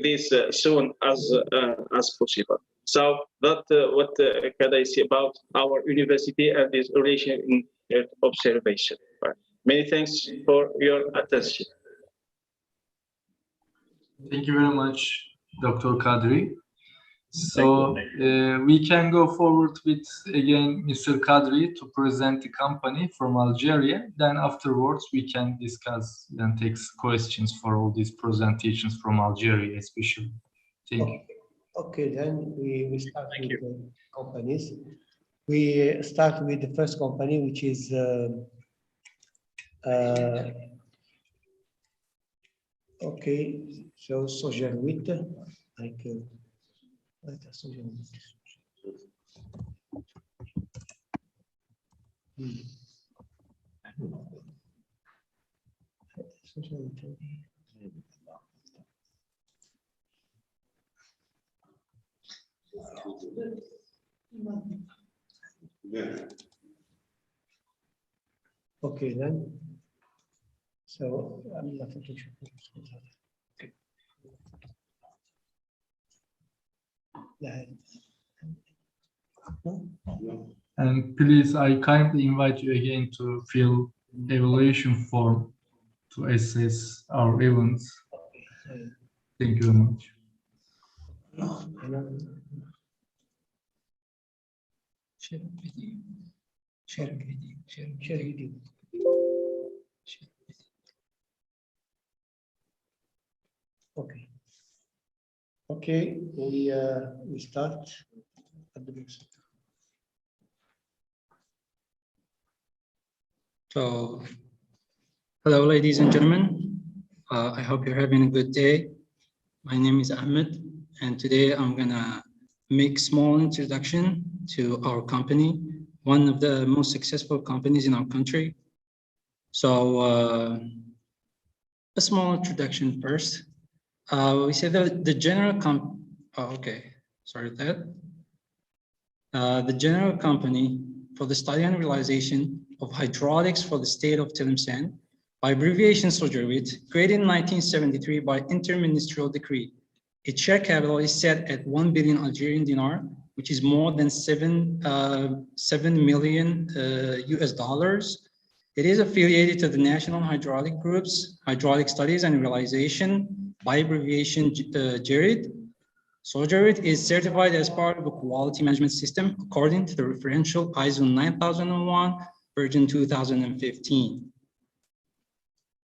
this soon as possible. So that what can I say about our university and this relation in Earth observation. Many thanks for your attention. Thank you very much, Dr. Kadri. So we can go forward with again Mr. Kadri to present the company from Algeria. Then afterwards we can discuss and take questions for all these presentations from Algeria, especially. Thank you. Okay, then we start with the companies. We start with the first company, which is okay. So Sojarwit, like. Okay, then. So I'm not sure. Okay. And please, I kindly invite you again to fill evaluation form to assess our events. Thank you very much. Okay. Okay, we start at the beginning. So, hello, ladies and gentlemen. I hope you're having a good day. My name is Ahmed, and today I'm gonna make small introduction to our company, one of the most successful companies in our country. So, a small introduction first. We say that the general the general company for the study and realization of hydraulics for the state of Tlemcen, by abbreviation Sojerwit, created in 1973 by interministerial decree. Its share capital is set at 1 billion Algerian dinar, which is more than 7 million US dollars. It is affiliated to the National Hydraulic Group's Hydraulic Studies and Realization, by abbreviation JERID. Sojerwit is certified as part of a quality management system according to the referential ISO 9001 version 2015.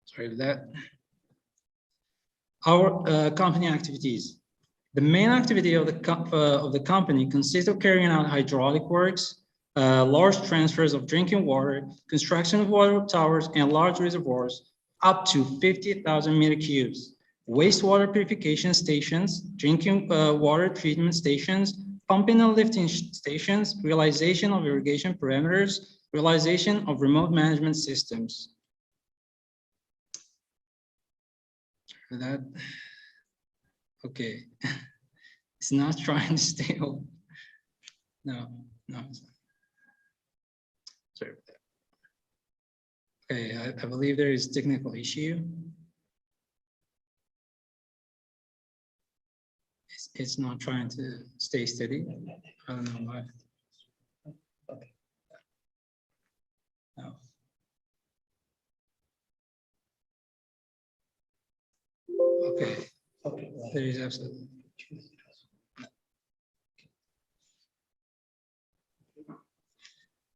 Sorry for that. Our company activities. The main activity of the company consists of carrying out hydraulic works, large transfers of drinking water, construction of water towers and large reservoirs up to 50,000 meter cubes, wastewater purification stations, drinking water treatment stations, pumping and lifting stations, realization of irrigation parameters, realization of remote management systems. That, okay, it's not trying to stay open. No, it's not. Sorry about that. Okay, I believe there is a technical issue. It's not trying to stay steady. I don't know why. Okay. No. Okay. Okay. There is absolutely.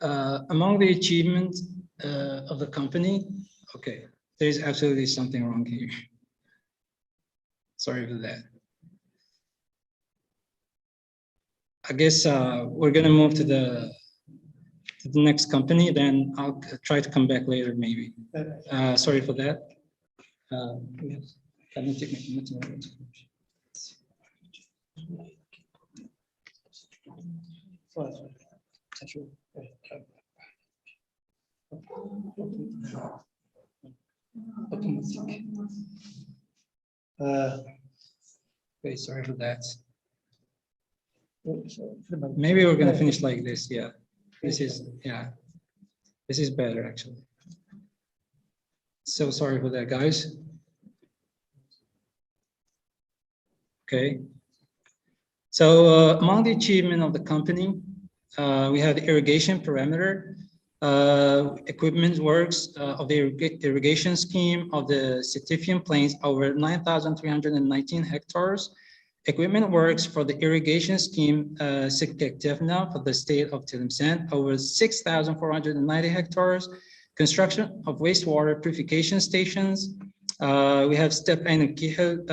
Among the achievements of the company, okay, there is absolutely something wrong here. Sorry for that. I guess we're gonna move to the next company, then I'll try to come back later maybe. Sorry for that. Yes. Okay, sorry for that. Maybe we're gonna finish like this. Yeah, this is better actually. So sorry for that, guys. Okay. So among the achievement of the company, we have the irrigation parameter, equipment works of the irrigation scheme of the Setifian Plains over 9,319 hectares. Equipment works for the irrigation scheme Sikkektevna for the state of Tlemcen over 6,490 hectares. Construction of wastewater purification stations. We have step and Kihel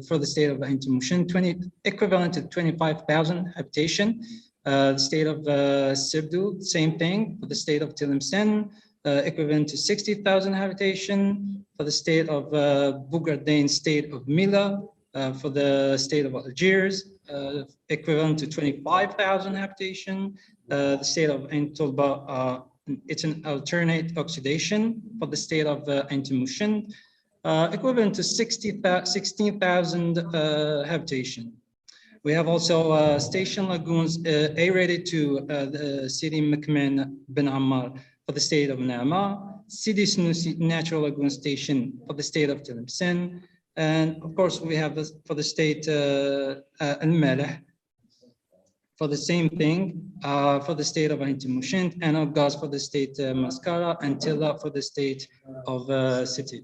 for the state of Intimushin, equivalent to 25,000 habitation. The state of Sibdu, same thing for the state of Tlemcen, equivalent to 60,000 habitation. For the state of Bugardain, state of Mila, for the state of Algiers, equivalent to 25,000 habitation. The state of Ain-Tolba, it's an alternate oxidation for the state of Intimushin, equivalent to 16,000 habitation. We have also station lagoons aerated to the Sidi Mekmen Ben Ammar for the state of Nama, Sidi Snusi Natural Lagoon Station for the state of Tlemcen, and of course we have this for the state Al-Maleh for the same thing for the state of Ain Timushint, and August for the state Mascara, and Tilla for the state of City.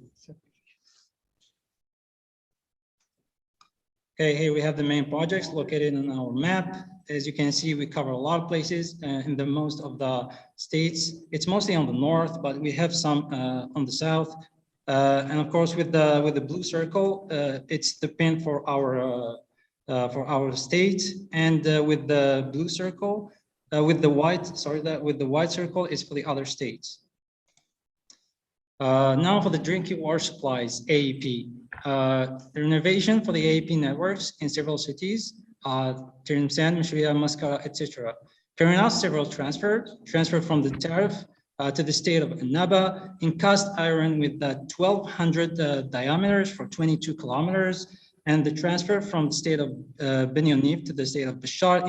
Okay, here we have the main projects located on our map. As you can see, we cover a lot of places in the most of the states. It's mostly on the north, but we have some on the south. And of course, with the blue circle, it's the pin for our state, and with the blue circle, with the white circle is for the other states. Now for the drinking water supplies, AEP. The renovation for the AEP networks in several cities, Tirimsan, Mashriya, Mascara, etc. Carrying out several transfer from the tariff to the state of Annaba in cast iron with 1,200 diameters for 22 kilometers, and the transfer from the state of Ben Yonif to the state of Bashar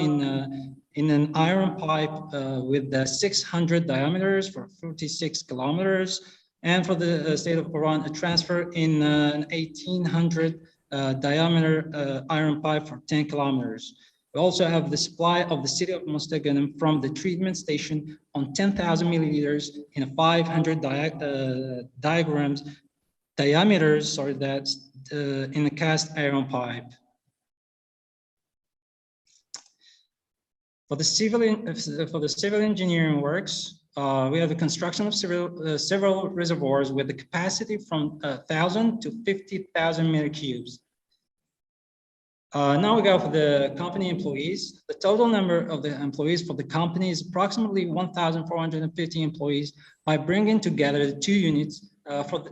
in an iron pipe with 600 diameters for 46 kilometers. And for the state of Quran, a transfer in an 1,800 diameter iron pipe for 10 kilometers. We also have the supply of the city of Mustaganem from the treatment station on 10,000 milliliters in a 500 diameters, that's in a cast iron pipe. For the civil engineering works, we have the construction of several reservoirs with the capacity from 1,000 to 50,000 meter cubes. Now we go for the company employees. The total number of the employees for the company is approximately 1,450 employees by bringing together the two units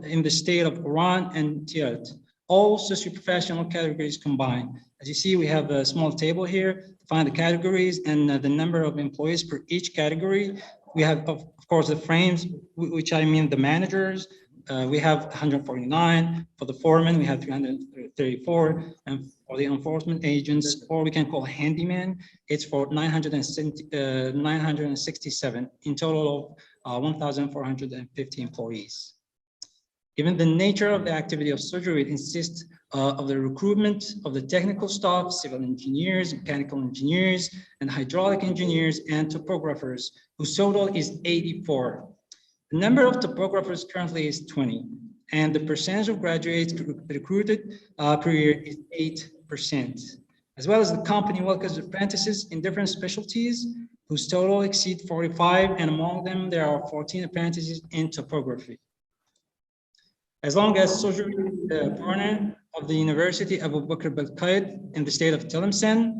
in the state of Iran and Tirat, all socio-professional categories combined. As you see, we have a small table here to find the categories and the number of employees per each category. We have, of course, the frames, which I mean the managers. We have 149. For the foreman, we have 334. And for the enforcement agents, or we can call handyman, it's for 967. In total of 1,450 employees. Given the nature of the activity of surgery, it insists of the recruitment of the technical staff, civil engineers, mechanical engineers, and hydraulic engineers and topographers, whose total is 84. The number of topographers currently is 20, and the percentage of graduates recruited per year is 8%, as well as the company welcomes apprentices in different specialties, whose total exceed 45, and among them there are 14 apprentices in topography. As long as surgery partner of the University Abu Bakr Balqaid in the state of Tlemcen,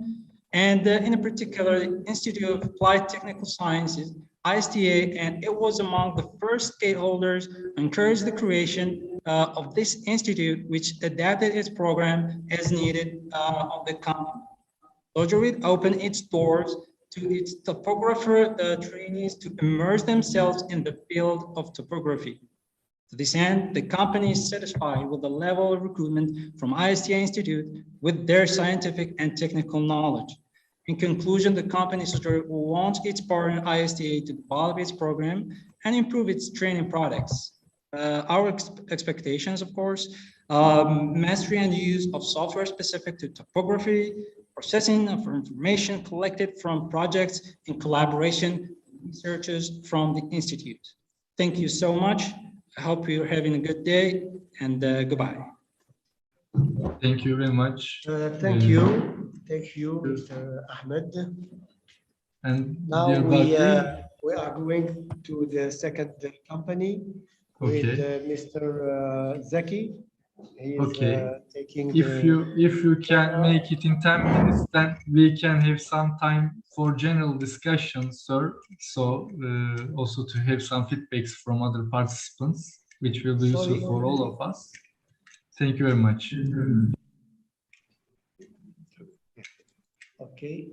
and in a particular Institute of Applied Technical Sciences, ISTA, and it was among the first stakeholders who encouraged the creation of this institute, which adapted its program as needed on the company. Surgery opened its doors to its topographer trainees to immerse themselves in the field of topography. To this end, the company is satisfied with the level of recruitment from ISTA Institute with their scientific and technical knowledge. In conclusion, the company wants its partner ISTA to develop its program and improve its training products. Our expectations, of course, mastery and use of software specific to topography, processing of information collected from projects in collaboration with researchers from the Institute. Thank you so much. I hope you're having a good day, and goodbye. Thank you very much. Thank you, Mr. Ahmed. And now we are going to the second company with Mr. Zaki. He is taking if you can make it in 10 minutes, then we can have some time for general discussion, sir. So also to have some feedbacks from other participants, which will be useful for all of us. Thank you very much. Okay.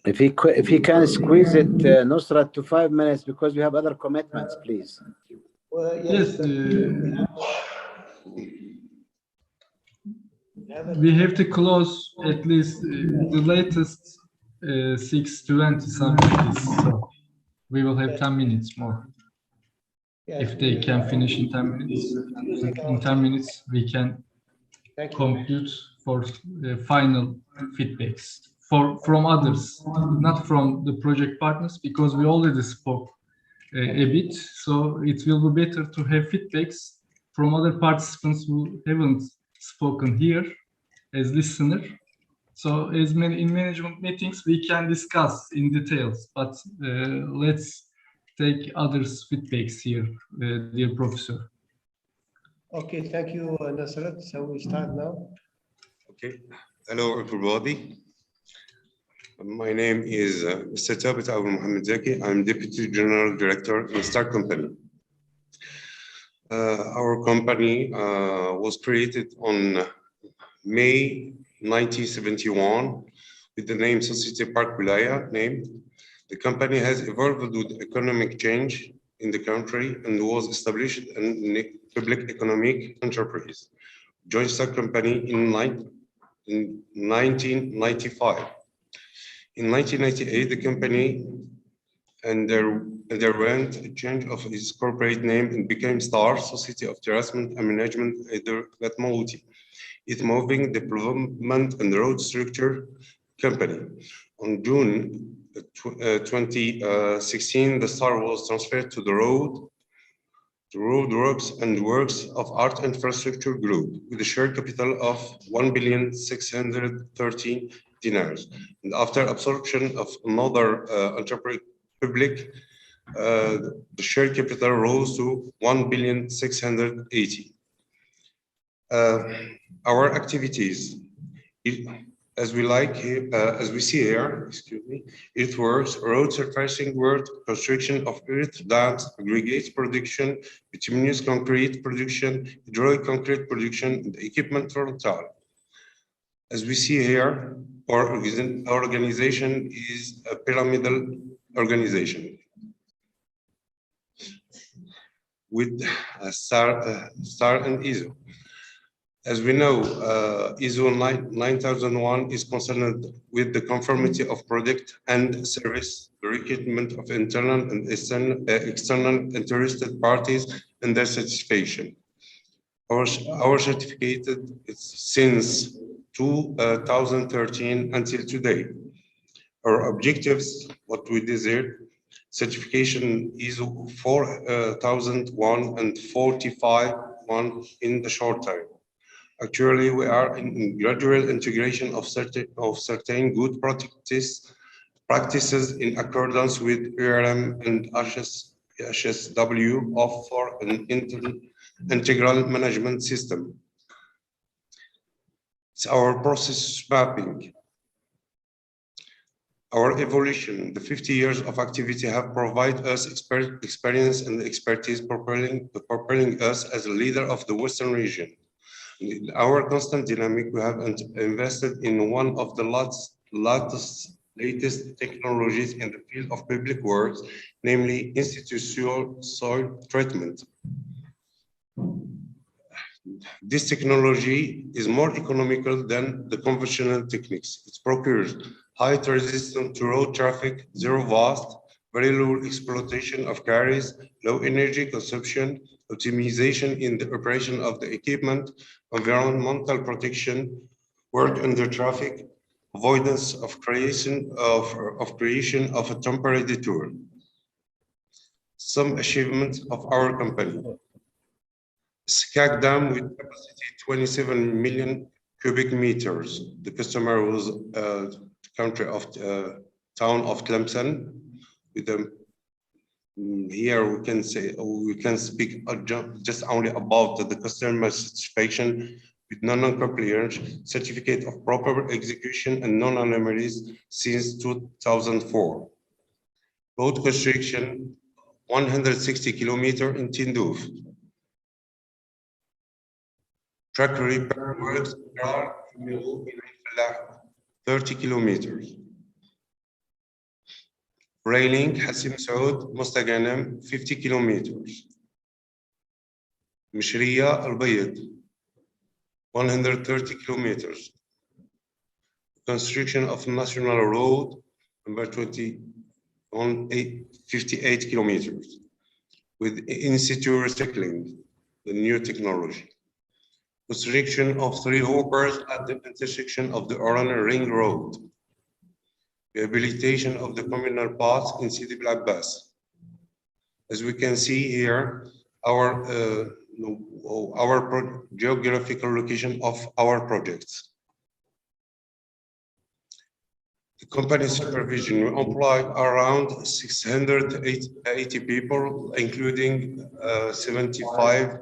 If he can squeeze it, Nusrat, to 5 minutes, because we have other commitments, please. Well, yes. We have to close at least the latest 6:20 something. So we will have 10 minutes more. If they can finish in 10 minutes, in 10 minutes we can compute for the final feedbacks from others, not from the project partners, because we already spoke a bit. So it will be better to have feedbacks from other participants who haven't spoken here as listener. So as many in management meetings, we can discuss in details, but let's take others' feedbacks here, dear professor. Okay, thank you, Nasrat. So we start now. Okay, hello everybody. My name is Mr. Thabit Abu Mohammed Zaki. I'm Deputy General Director in Star Company. Our company was created on May 1971 with the name Société Parc Wilaya named. The company has evolved with economic change in the country and was established a public economic enterprise. Joined Star Company in 1995. In 1998, the company underwent a change of its corporate name and became Star Society of Terrassement and Management Gatmouti. It moving development and road structure company. On June 2016, the Star was transferred to the Roadworks and Works of Art Infrastructure Group with a share capital of 1,613 dinars. And after absorption of another enterprise public, the share capital rose to 1,680. Our activities, as we see here, excuse me, earthworks, road surfacing work, construction of earth dams, aggregate production, bituminous concrete production, hydraulic concrete production, and equipment rental. As we see here, our organization is a pyramidal organization with STAR and ISO. As we know, ISO 9001 is concerned with the conformity of product and service, the recruitment of internal and external interested parties and their satisfaction. Our certificate is since 2013 until today. Our objectives, what we desire, certification ISO 4001 and 45.1 in the short time. Actually, we are in gradual integration of certain good practices in accordance with ERM and HSW for an integral management system. It's our process mapping. Our evolution, the 50 years of activity have provided us experience and expertise propelling us as a leader of the Western region. In our constant dynamic, we have invested in one of the latest technologies in the field of public works, namely institutional soil treatment. This technology is more economical than the conventional techniques. It procures height resistance to road traffic, zero waste, very low exploitation of carries, low energy consumption, optimization in the operation of the equipment, environmental protection, work under traffic, avoidance of creation of a temporary detour. Some achievements of our company. SCAC dam with capacity 27 million cubic meters. The customer was the country of town of Tlemcen. With them, here we can say, we can speak just only about the customer satisfaction with non-compliance, certificate of proper execution and non-anomalies since 2004. Road construction, 160 kilometers in Tindouf. Track repair works, 30 kilometers. Railing, Hassim Saud, Mustaganem, 50 kilometers. Mishriya Al-Bayed, 130 kilometers. Construction of National Road, number 20, on 58 kilometers. With in-situ recycling, the new technology. Construction of 3 hoppers at the intersection of the Oran Ring Road. rehabilitation of the communal path in Sidi Bel Abbas. As we can see here, our geographical location of our projects. The company supervision employ around 680 people, including 75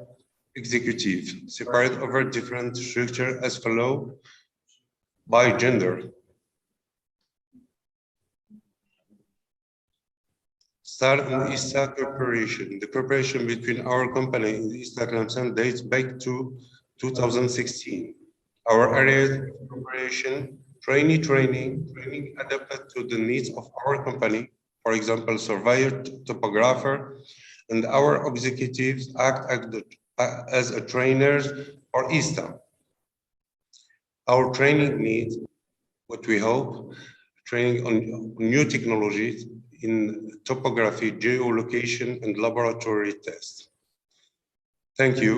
executives, separated over different structures as follows by gender. Star and ISTA cooperation. The cooperation between our company and ISTA Clemson dates back to 2016. Our areas of cooperation, training adapted to the needs of our company, for example, surveyor, topographer, and our executives act as a trainers for ISTA. Our training needs, what we hope, training on new technologies in topography, geolocation, and laboratory tests. Thank you.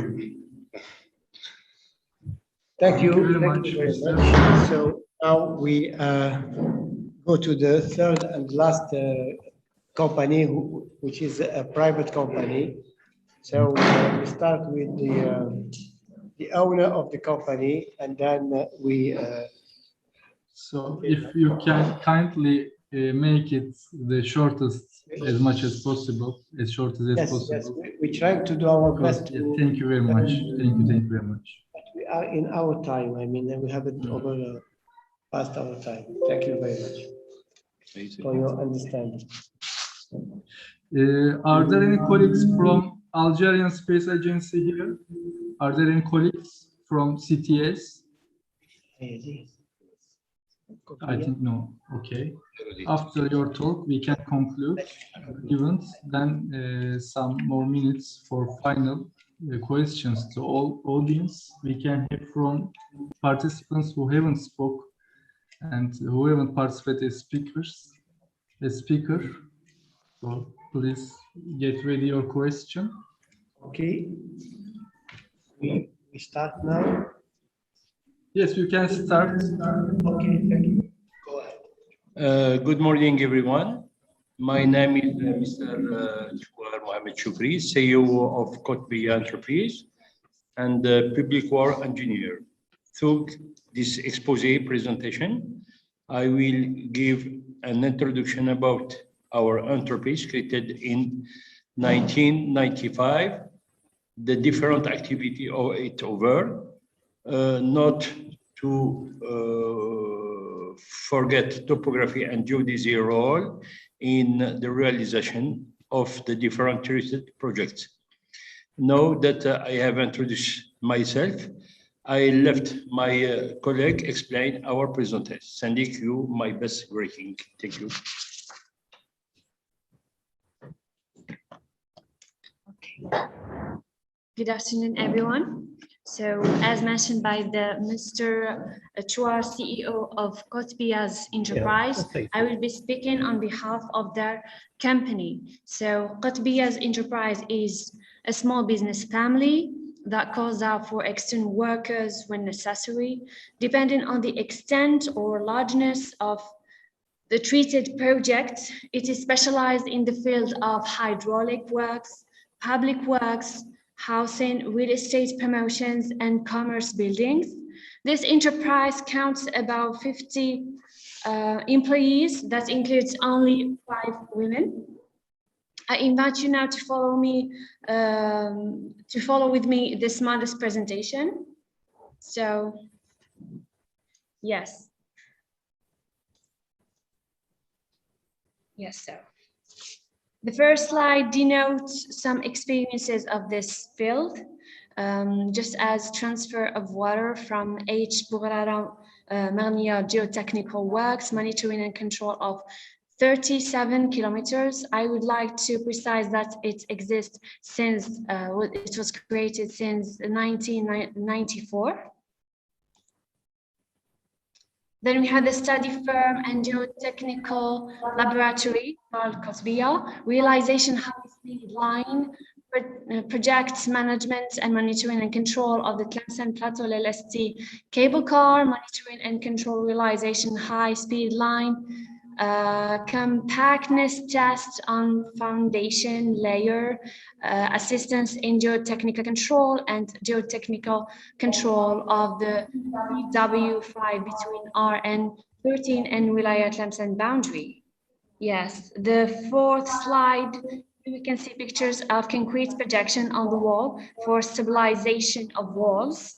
Thank you. very Thank much, you very Mr. much. So now we go to the third and last company, which is a private company. So we start with the owner of the company, and then we. So if you can kindly make it the shortest as much as possible, as short as Yes, possible. yes, we try to do our best. Yeah, thank you very much. Thank you very much. But we are in our time. I mean, we haven't over past our time. Thank you very much for your understanding. Are there any colleagues from Algerian Space Agency here? Are there any colleagues from CTS? I think no. Okay. After your talk, we can conclude the event. Then some more minutes for final questions to all audience. We can hear from participants who haven't spoke and who haven't participated as speakers. So please get ready your question. Okay. We start now. Yes, you can start. Okay, thank you. Go ahead. Good morning, everyone. My name is Mr. Mohamed Choukri, CEO of Qutbiya Enterprise and public work engineer. Through this expose presentation, I will give an introduction about our enterprise created in 1995, the different activity of it over, not to forget topography and geodesy role in the realization of the different touristic projects. Now that I have introduced myself, I left my colleague explain our presentation. Sending you my best greeting. Thank you. Okay. Good afternoon, everyone. So, as mentioned by Mr. Chouar, CEO of Qutbiya's Enterprise, I will be speaking on behalf of their company. So, Qutbiya's Enterprise is a small business family that calls out for external workers when necessary, depending on the extent or largeness of the treated project. It is specialized in the field of hydraulic works, public works, housing, real estate promotions, and commerce buildings. This enterprise counts about 50 employees. That includes only 5 women. I invite you now to follow me, with me this modest presentation. So, yes. Yes, so. The first slide denotes some experiences of this field, just as transfer of water from H. Bourara Marnia geotechnical works, monitoring and control of 37 kilometers. I would like to precise that it exists since, it was created since 1994. Then we have the study firm and geotechnical laboratory called Qutbiya, realization high-speed line, project management and monitoring and control of the Tlemcen Plateau LST cable car, monitoring and control realization high-speed line, compactness test on foundation layer, assistance in geotechnical control and geotechnical control of the W5 between RN13 and Wilayah Tlemcen boundary. Yes, the fourth slide, we can see pictures of concrete projection on the wall for stabilization of walls.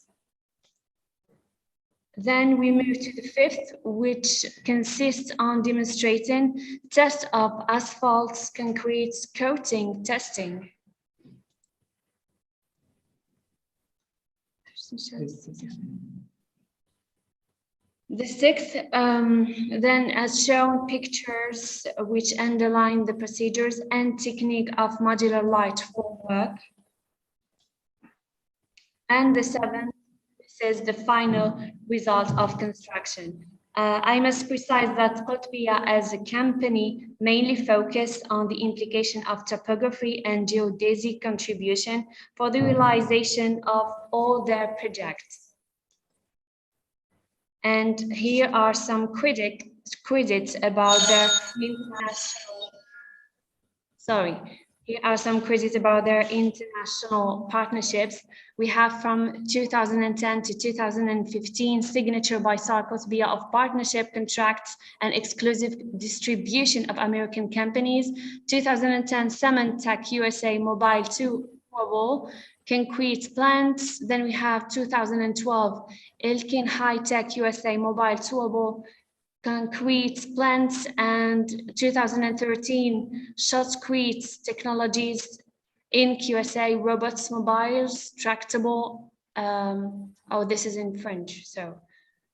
Then we move to the fifth, which consists on demonstrating test of asphalt concrete coating testing. The sixth, then as shown pictures which underline the procedures and technique of modular light formwork. And the seventh, is the final result of construction. I must precise that Qutbiyah as a company mainly focused on the implication of topography and geodesic contribution for the realization of all their projects. And here are some credits about their international, Here are some credits about their international partnerships. We have from 2010 to 2015 signature by SAR Qutbiyah of partnership contracts and exclusive distribution of American companies. 2010 Samantec USA Mobile 2 Mobile concrete plants. Then we have 2012 Elkin High Tech USA Mobile Towable concrete plants, and 2013 Shotcrete Technologies in QSA robots mobiles tractable. This is in French. So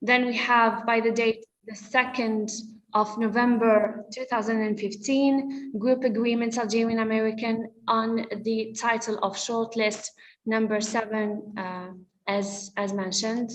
then we have by the date the 2nd of November 2015 group agreements Algerian American on the title of shortlist number 7 as mentioned.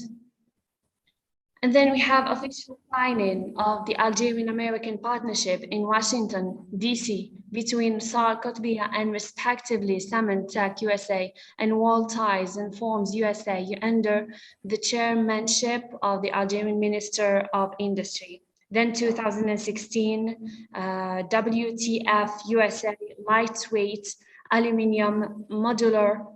And then we have official signing of the Algerian-American partnership in Washington, D.C. between SAR Qutbiyah and respectively Samantec USA and Wall Ties and Forms USA under the chairmanship of the Algerian Minister of Industry. Then 2016, WTF USA lightweight aluminium modular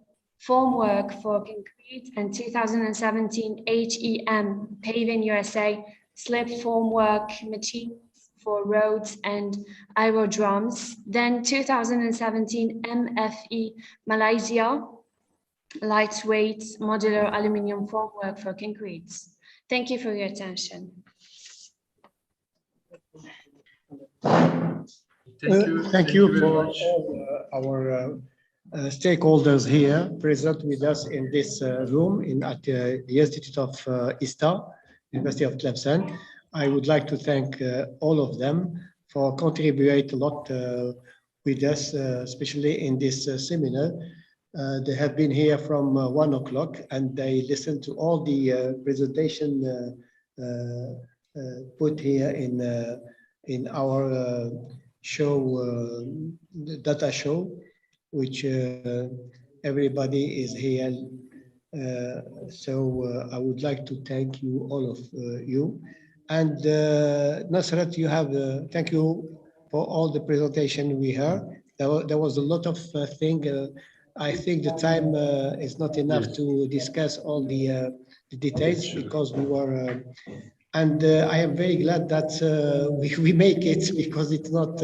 formwork for concrete, and 2017 HEM Paving USA slip formwork machines for roads and aerodromes. Then 2017 MFE Malaysia lightweight modular aluminium formwork for concretes. Thank you for your attention. Thank you for all our stakeholders here present with us in this room at the Institute of ISTA, University of Tlemcen. I would like to thank all of them for contributing a lot with us, especially in this seminar. They have been here from 1 o'clock and they listened to all the presentation put here in our show, data show, which everybody is here. So I would like to thank you, all of you. And Nasrat, you have, thank you for all the presentation we heard. There was a lot of things. I think the time is not enough to discuss all the details because we were, and I am very glad that we make it because it's not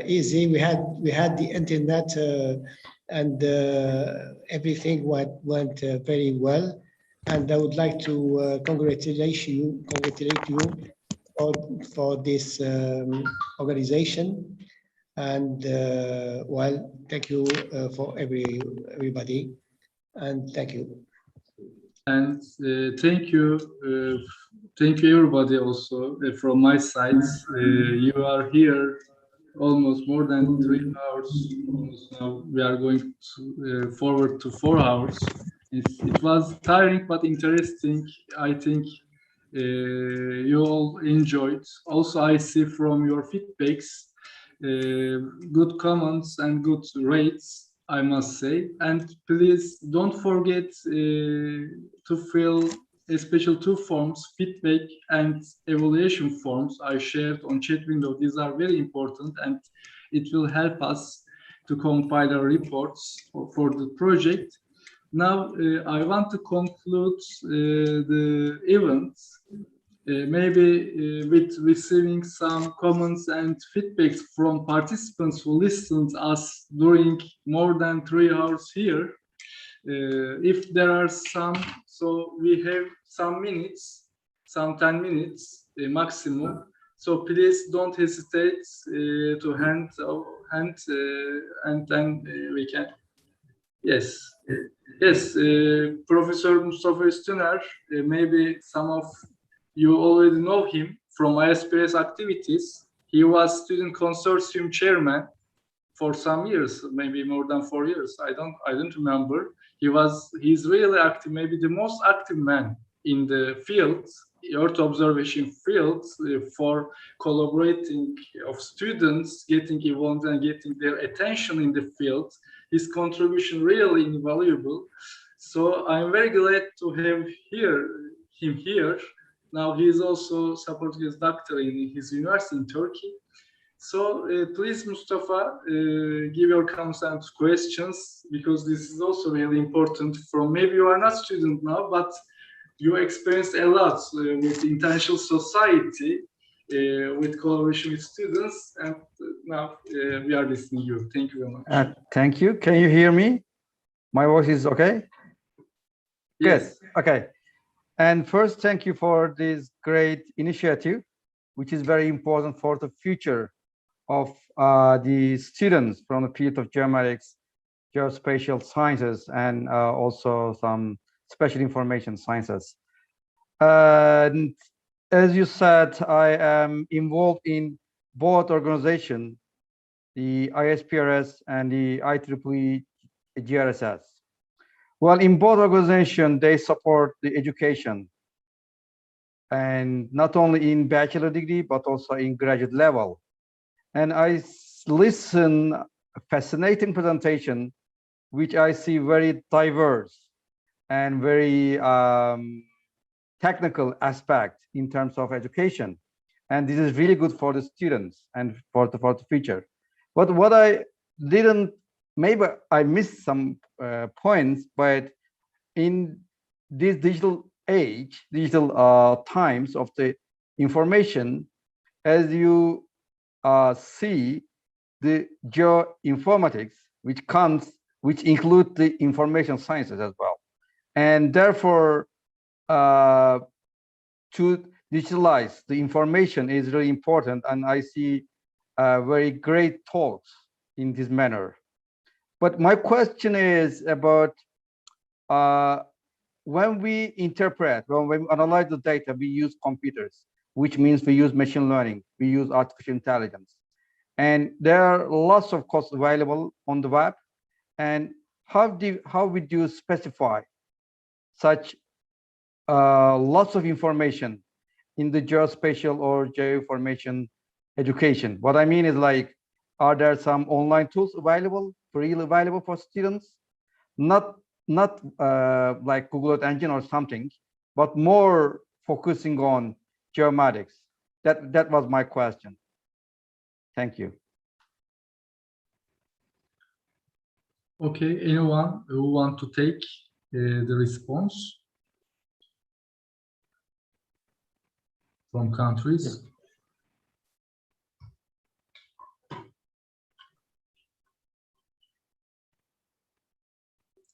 easy. We had the internet and everything went very well. And I would like to congratulate you for this organization. And well, thank you for everybody, and thank you. And thank you everybody also from my side. You are here almost more than 3 hours. Almost now we are going to, forward to 4 hours. It was tiring but interesting. I think you all enjoyed. Also, I see from your feedbacks good comments and good rates, I must say. And please don't forget to fill especially two forms, feedback and evaluation forms I shared on chat window. These are very important and it will help us to compile our reports for the project. Now, I want to conclude the event, maybe with receiving some comments and feedbacks from participants who listened to us during more than 3 hours here. If there are some, so we have some minutes, some 10 minutes maximum. So please don't hesitate to hand and then we can. Yes, yes. Professor Mustafa Üstüner, maybe some of you already know him from ISPS activities. He was student consortium chairman for some years, maybe more than 4 years. I don't remember. He's really active, maybe the most active man in the field, Earth observation field, for collaborating of students, getting involved and getting their attention in the field. His contribution really invaluable. So I'm very glad to have him here. Now he is also supporting his doctor in his university in Turkey. So please, Mustafa, give your comments and questions, because this is also really important. From maybe you are not student now, but you experienced a lot with international society, with collaboration with students, and now we are listening to you. Thank you very much. Thank you. Can you hear me? My voice is okay? Yes. Good. Okay. And first, thank you for this great initiative, which is very important for the future of the students from the field of geomatics, geospatial sciences, and also some special information sciences. And as you said, I am involved in both organizations, the ISPRS and the IEEE GRSS. Well, in both organizations, they support the education, and not only in bachelor degree, but also in graduate level. And I listen a fascinating presentation, which I see very diverse and very technical aspect in terms of education. And this is really good for the students and for the future. But what I didn't, maybe I missed some points, but in this digital age, digital times of the information, as you see the geoinformatics, which include the information sciences as well. And therefore, to digitalize the information is really important. And I see very great talks in this manner. But my question is about when we interpret, when we analyze the data, we use computers, which means we use machine learning, we use artificial intelligence. And there are lots of costs available on the web. And how would you specify such lots of information in the geospatial or geoinformation education? What I mean is, like, are there some online tools available, freely available for students? Not like Google Earth Engine or something, but more focusing on geomatics. That was my question. Thank you. Okay, anyone who want to take the response from countries?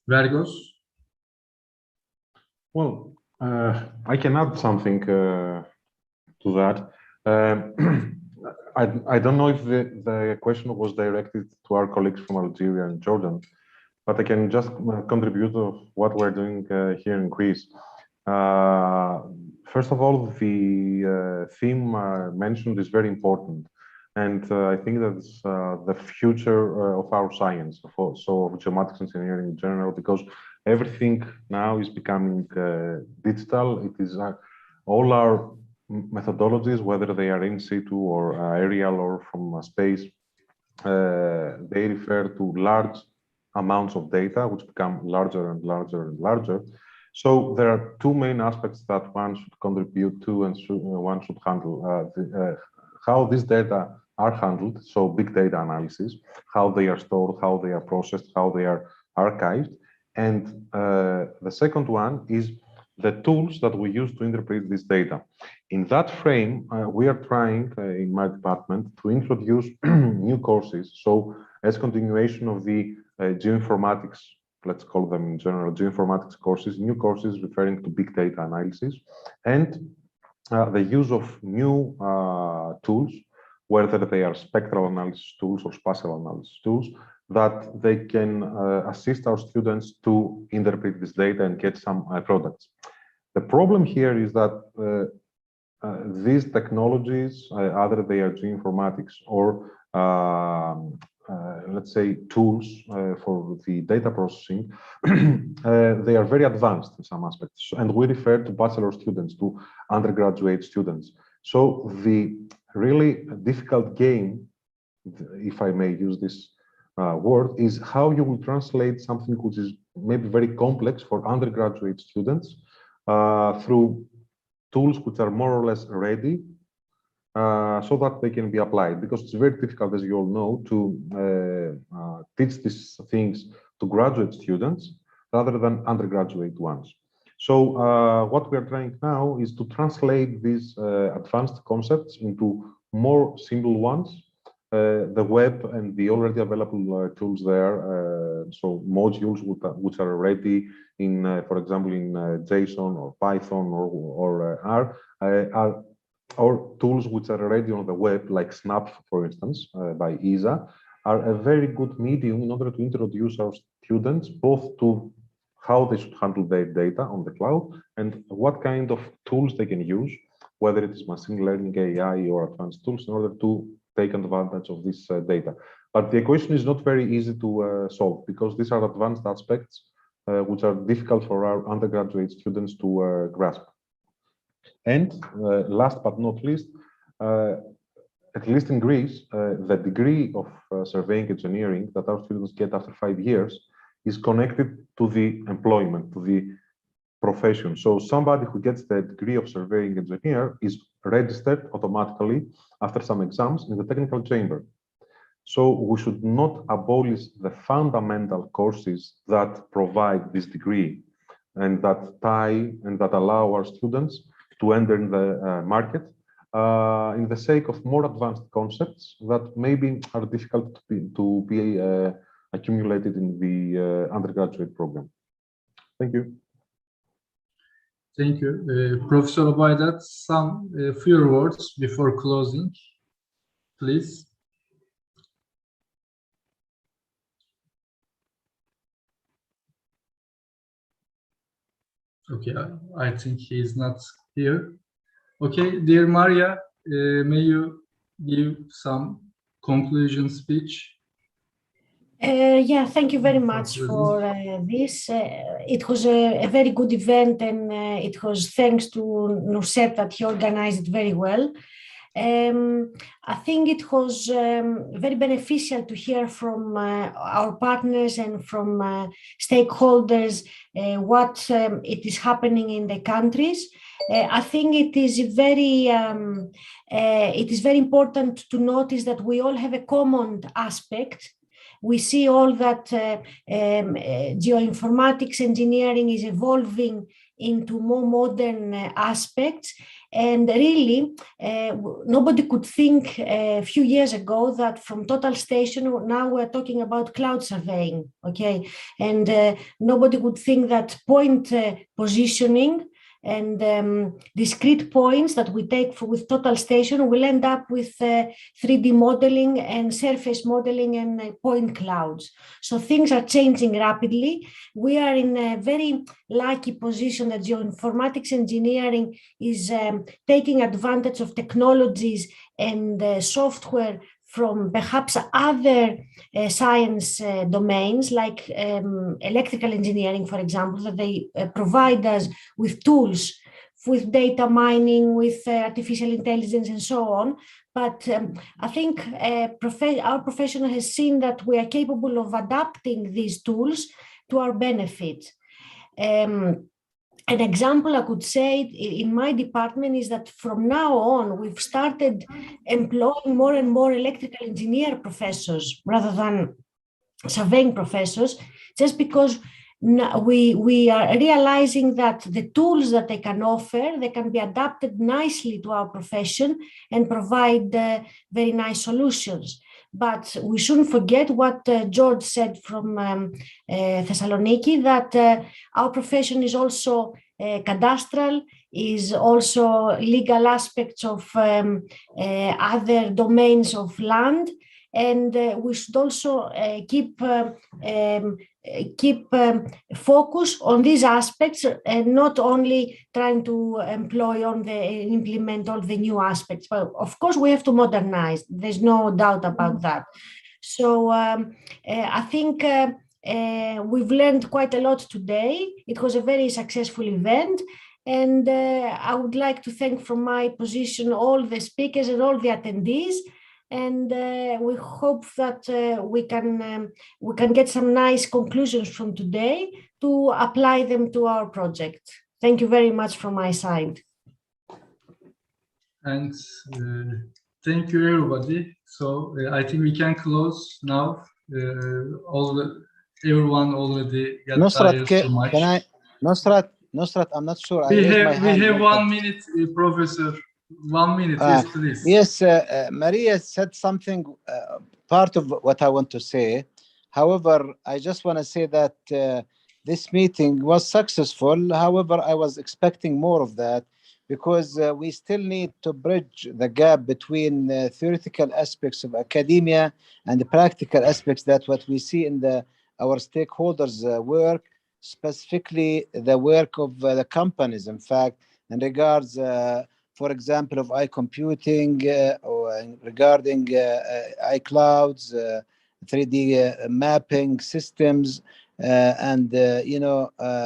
Vergos? Well, I can add something to that. I don't know if the question was directed to our colleagues from Algeria and Jordan, but I can just contribute of what we're doing here in Greece. First of all, the theme mentioned is very important. And I think that's the future of our science, so of geomatics engineering in general, because everything now is becoming digital. It is all our methodologies, whether they are in situ or aerial or from space, they refer to large amounts of data, which become larger and larger and larger. So there are two main aspects that one should contribute to and one should handle. How these data are handled, so big data analysis, how they are stored, how they are processed, how they are archived. And the second one is the tools that we use to interpret this data. In that frame, we are trying in my department to introduce new courses. So as continuation of the geoinformatics, let's call them in general geoinformatics courses, new courses referring to big data analysis, and the use of new tools, whether they are spectral analysis tools or spatial analysis tools, that they can assist our students to interpret this data and get some products. The problem here is that these technologies, either they are geoinformatics or let's say tools for the data processing, they are very advanced in some aspects. And we refer to bachelor students, to undergraduate students. So the really difficult game, if I may use this word, is how you will translate something which is maybe very complex for undergraduate students through tools which are more or less ready so that they can be applied, because it's very difficult, as you all know, to teach these things to graduate students rather than undergraduate ones. So what we are trying now is to translate these advanced concepts into more simple ones. The web and the already available tools there, so modules which are ready in, for example, in JSON or Python or R, or tools which are ready on the web, like Snap, for instance, by ESA, are a very good medium in order to introduce our students both to how they should handle their data on the cloud and what kind of tools they can use, whether it is machine learning, AI, or advanced tools, in order to take advantage of this data. But the equation is not very easy to solve, because these are advanced aspects which are difficult for our undergraduate students to grasp. And last but not least, at least in Greece, the degree of surveying engineering that our students get after 5 years is connected to the employment, to the profession. So somebody who gets the degree of surveying engineer is registered automatically after some exams in the technical chamber. So we should not abolish the fundamental courses that provide this degree and that tie and that allow our students to enter in the market in the sake of more advanced concepts that maybe are difficult to be accumulated in the undergraduate program. Thank you. Thank you. Professor Obaydat, some few words before closing, please. Okay, I think he is not here. Okay, dear Maria, may you give some conclusion speech? Yeah, thank you very much for this. It was a very good event, and it was thanks to Nusret that he organized it very well. I think it was very beneficial to hear from our partners and from stakeholders what it is happening in the countries. I think it is very important to notice that we all have a common aspect. We see all that geoinformatics engineering is evolving into more modern aspects. And really, nobody could think a few years ago that from total station, now we're talking about cloud surveying, okay? And nobody would think that point positioning and discrete points that we take with total station will end up with 3D modeling and surface modeling and point clouds. So things are changing rapidly. We are in a very lucky position that geoinformatics engineering is taking advantage of technologies and software from perhaps other science domains, like electrical engineering, for example, that they provide us with tools, with data mining, with artificial intelligence, and so on. But I think our profession has seen that we are capable of adapting these tools to our benefit. an example I could say in my department is that from now on, we've started employing more and more electrical engineer professors rather than surveying professors, just because we are realizing that the tools that they can offer, they can be adapted nicely to our profession and provide very nice solutions. But we shouldn't forget what George said from Thessaloniki, that our profession is also cadastral, is also legal aspects of other domains of land. And we should also keep focus on these aspects and not only trying to implement all the new aspects. But of course, we have to modernize. There's no doubt about that. So I think we've learned quite a lot today. It was a very successful event. And I would like to thank from my position all the speakers and all the attendees. And we hope that we can get some nice conclusions from today to apply them to our project. Thank you very much from my side. And thank you, everybody. So I think we can close now. Everyone already got tired too much. Can I, Nosrat, I'm not sure. We have 1 minute, Professor. 1 minute, yes, please. Yes, Maria said something, part of what I want to say. However, I just want to say that this meeting was successful. However, I was expecting more of that because we still need to bridge the gap between theoretical aspects of academia and the practical aspects that what we see in our stakeholders' work, specifically the work of the companies, in fact, in regards for example, of iComputing or regarding iClouds, 3D mapping systems, and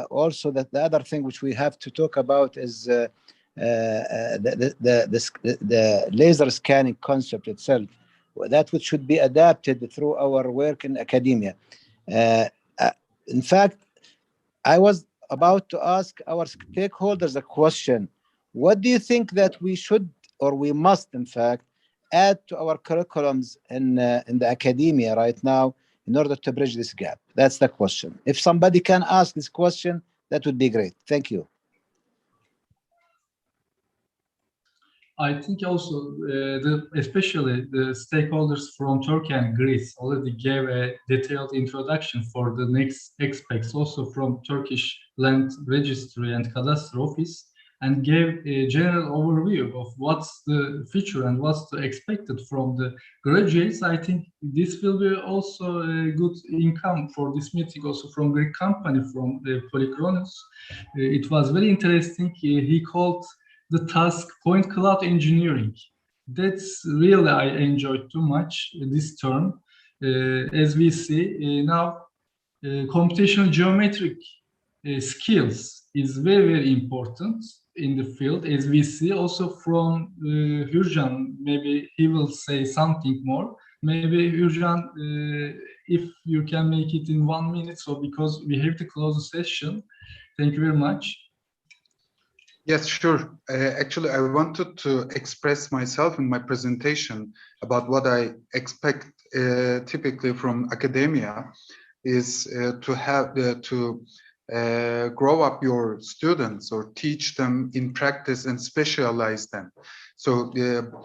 also that the other thing which we have to talk about is the laser scanning concept itself, that which should be adapted through our work in academia. In fact, I was about to ask our stakeholders a question. What do you think that we should, or we must, in fact, add to our curriculums in the academia right now in order to bridge this gap? That's the question. If somebody can ask this question, that would be great. Thank you. I think also, especially the stakeholders from Turkey and Greece already gave a detailed introduction for the next aspects, also from Turkish Land Registry and Cadastre Office, and gave a general overview of what's the future and what's the expected from the graduates. I think this will be also a good income for this meeting, also from Greek company, from the Polychronos. It was very interesting. He called the task point cloud engineering. That's really, I enjoyed too much this term. As we see now, computational geometric skills is very, very important in the field, as we see also from Hürjan. Maybe he will say something more. Maybe Hürjan, if you can make it in 1 minute, so because we have to close the session. Thank you very much. Yes, sure. Actually, I wanted to express myself in my presentation about what I expect typically from academia is to have grow up your students or teach them in practice and specialize them. So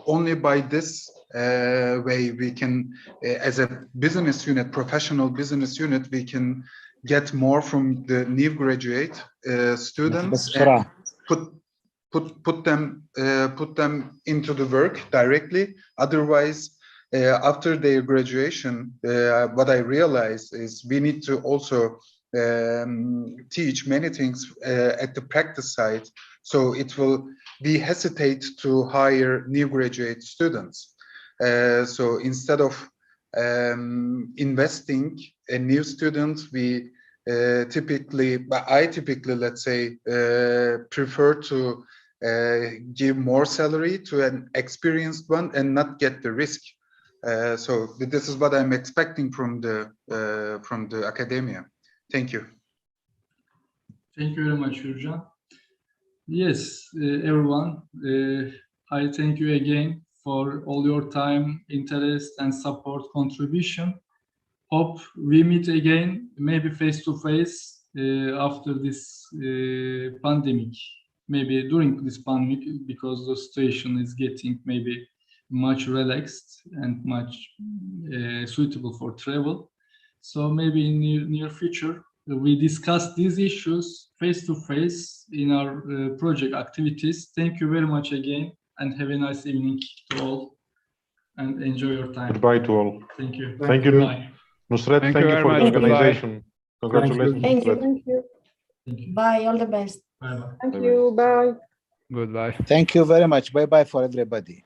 only by this way we can, as a business unit, professional business unit, we can get more from the new graduate students and put them into the work directly. Otherwise, after their graduation, what I realized is we need to also teach many things at the practice side, so it will be hesitate to hire new graduate students. So instead of investing in new students, I typically, let's say, prefer to give more salary to an experienced one and not get the risk. So this is what I'm expecting from the academia. Thank you. Thank you very much, Hürjan. Yes, everyone. I thank you again for all your time, interest, and support contribution. Hope we meet again, maybe face to face after this pandemic, maybe during this pandemic, because the situation is getting maybe much relaxed and much suitable for travel. So maybe in near future, we discuss these issues face to face in our project activities. Thank you very much again, and have a nice evening to all, and enjoy your time. Goodbye to all. Thank you. Thank you, Bye. Nusret. Thank you for the organization. Congratulations, Thank you. Nusret. Thank you. Bye. All the best. Bye. Thank you. Bye. Goodbye. Thank you very much. Bye bye for everybody.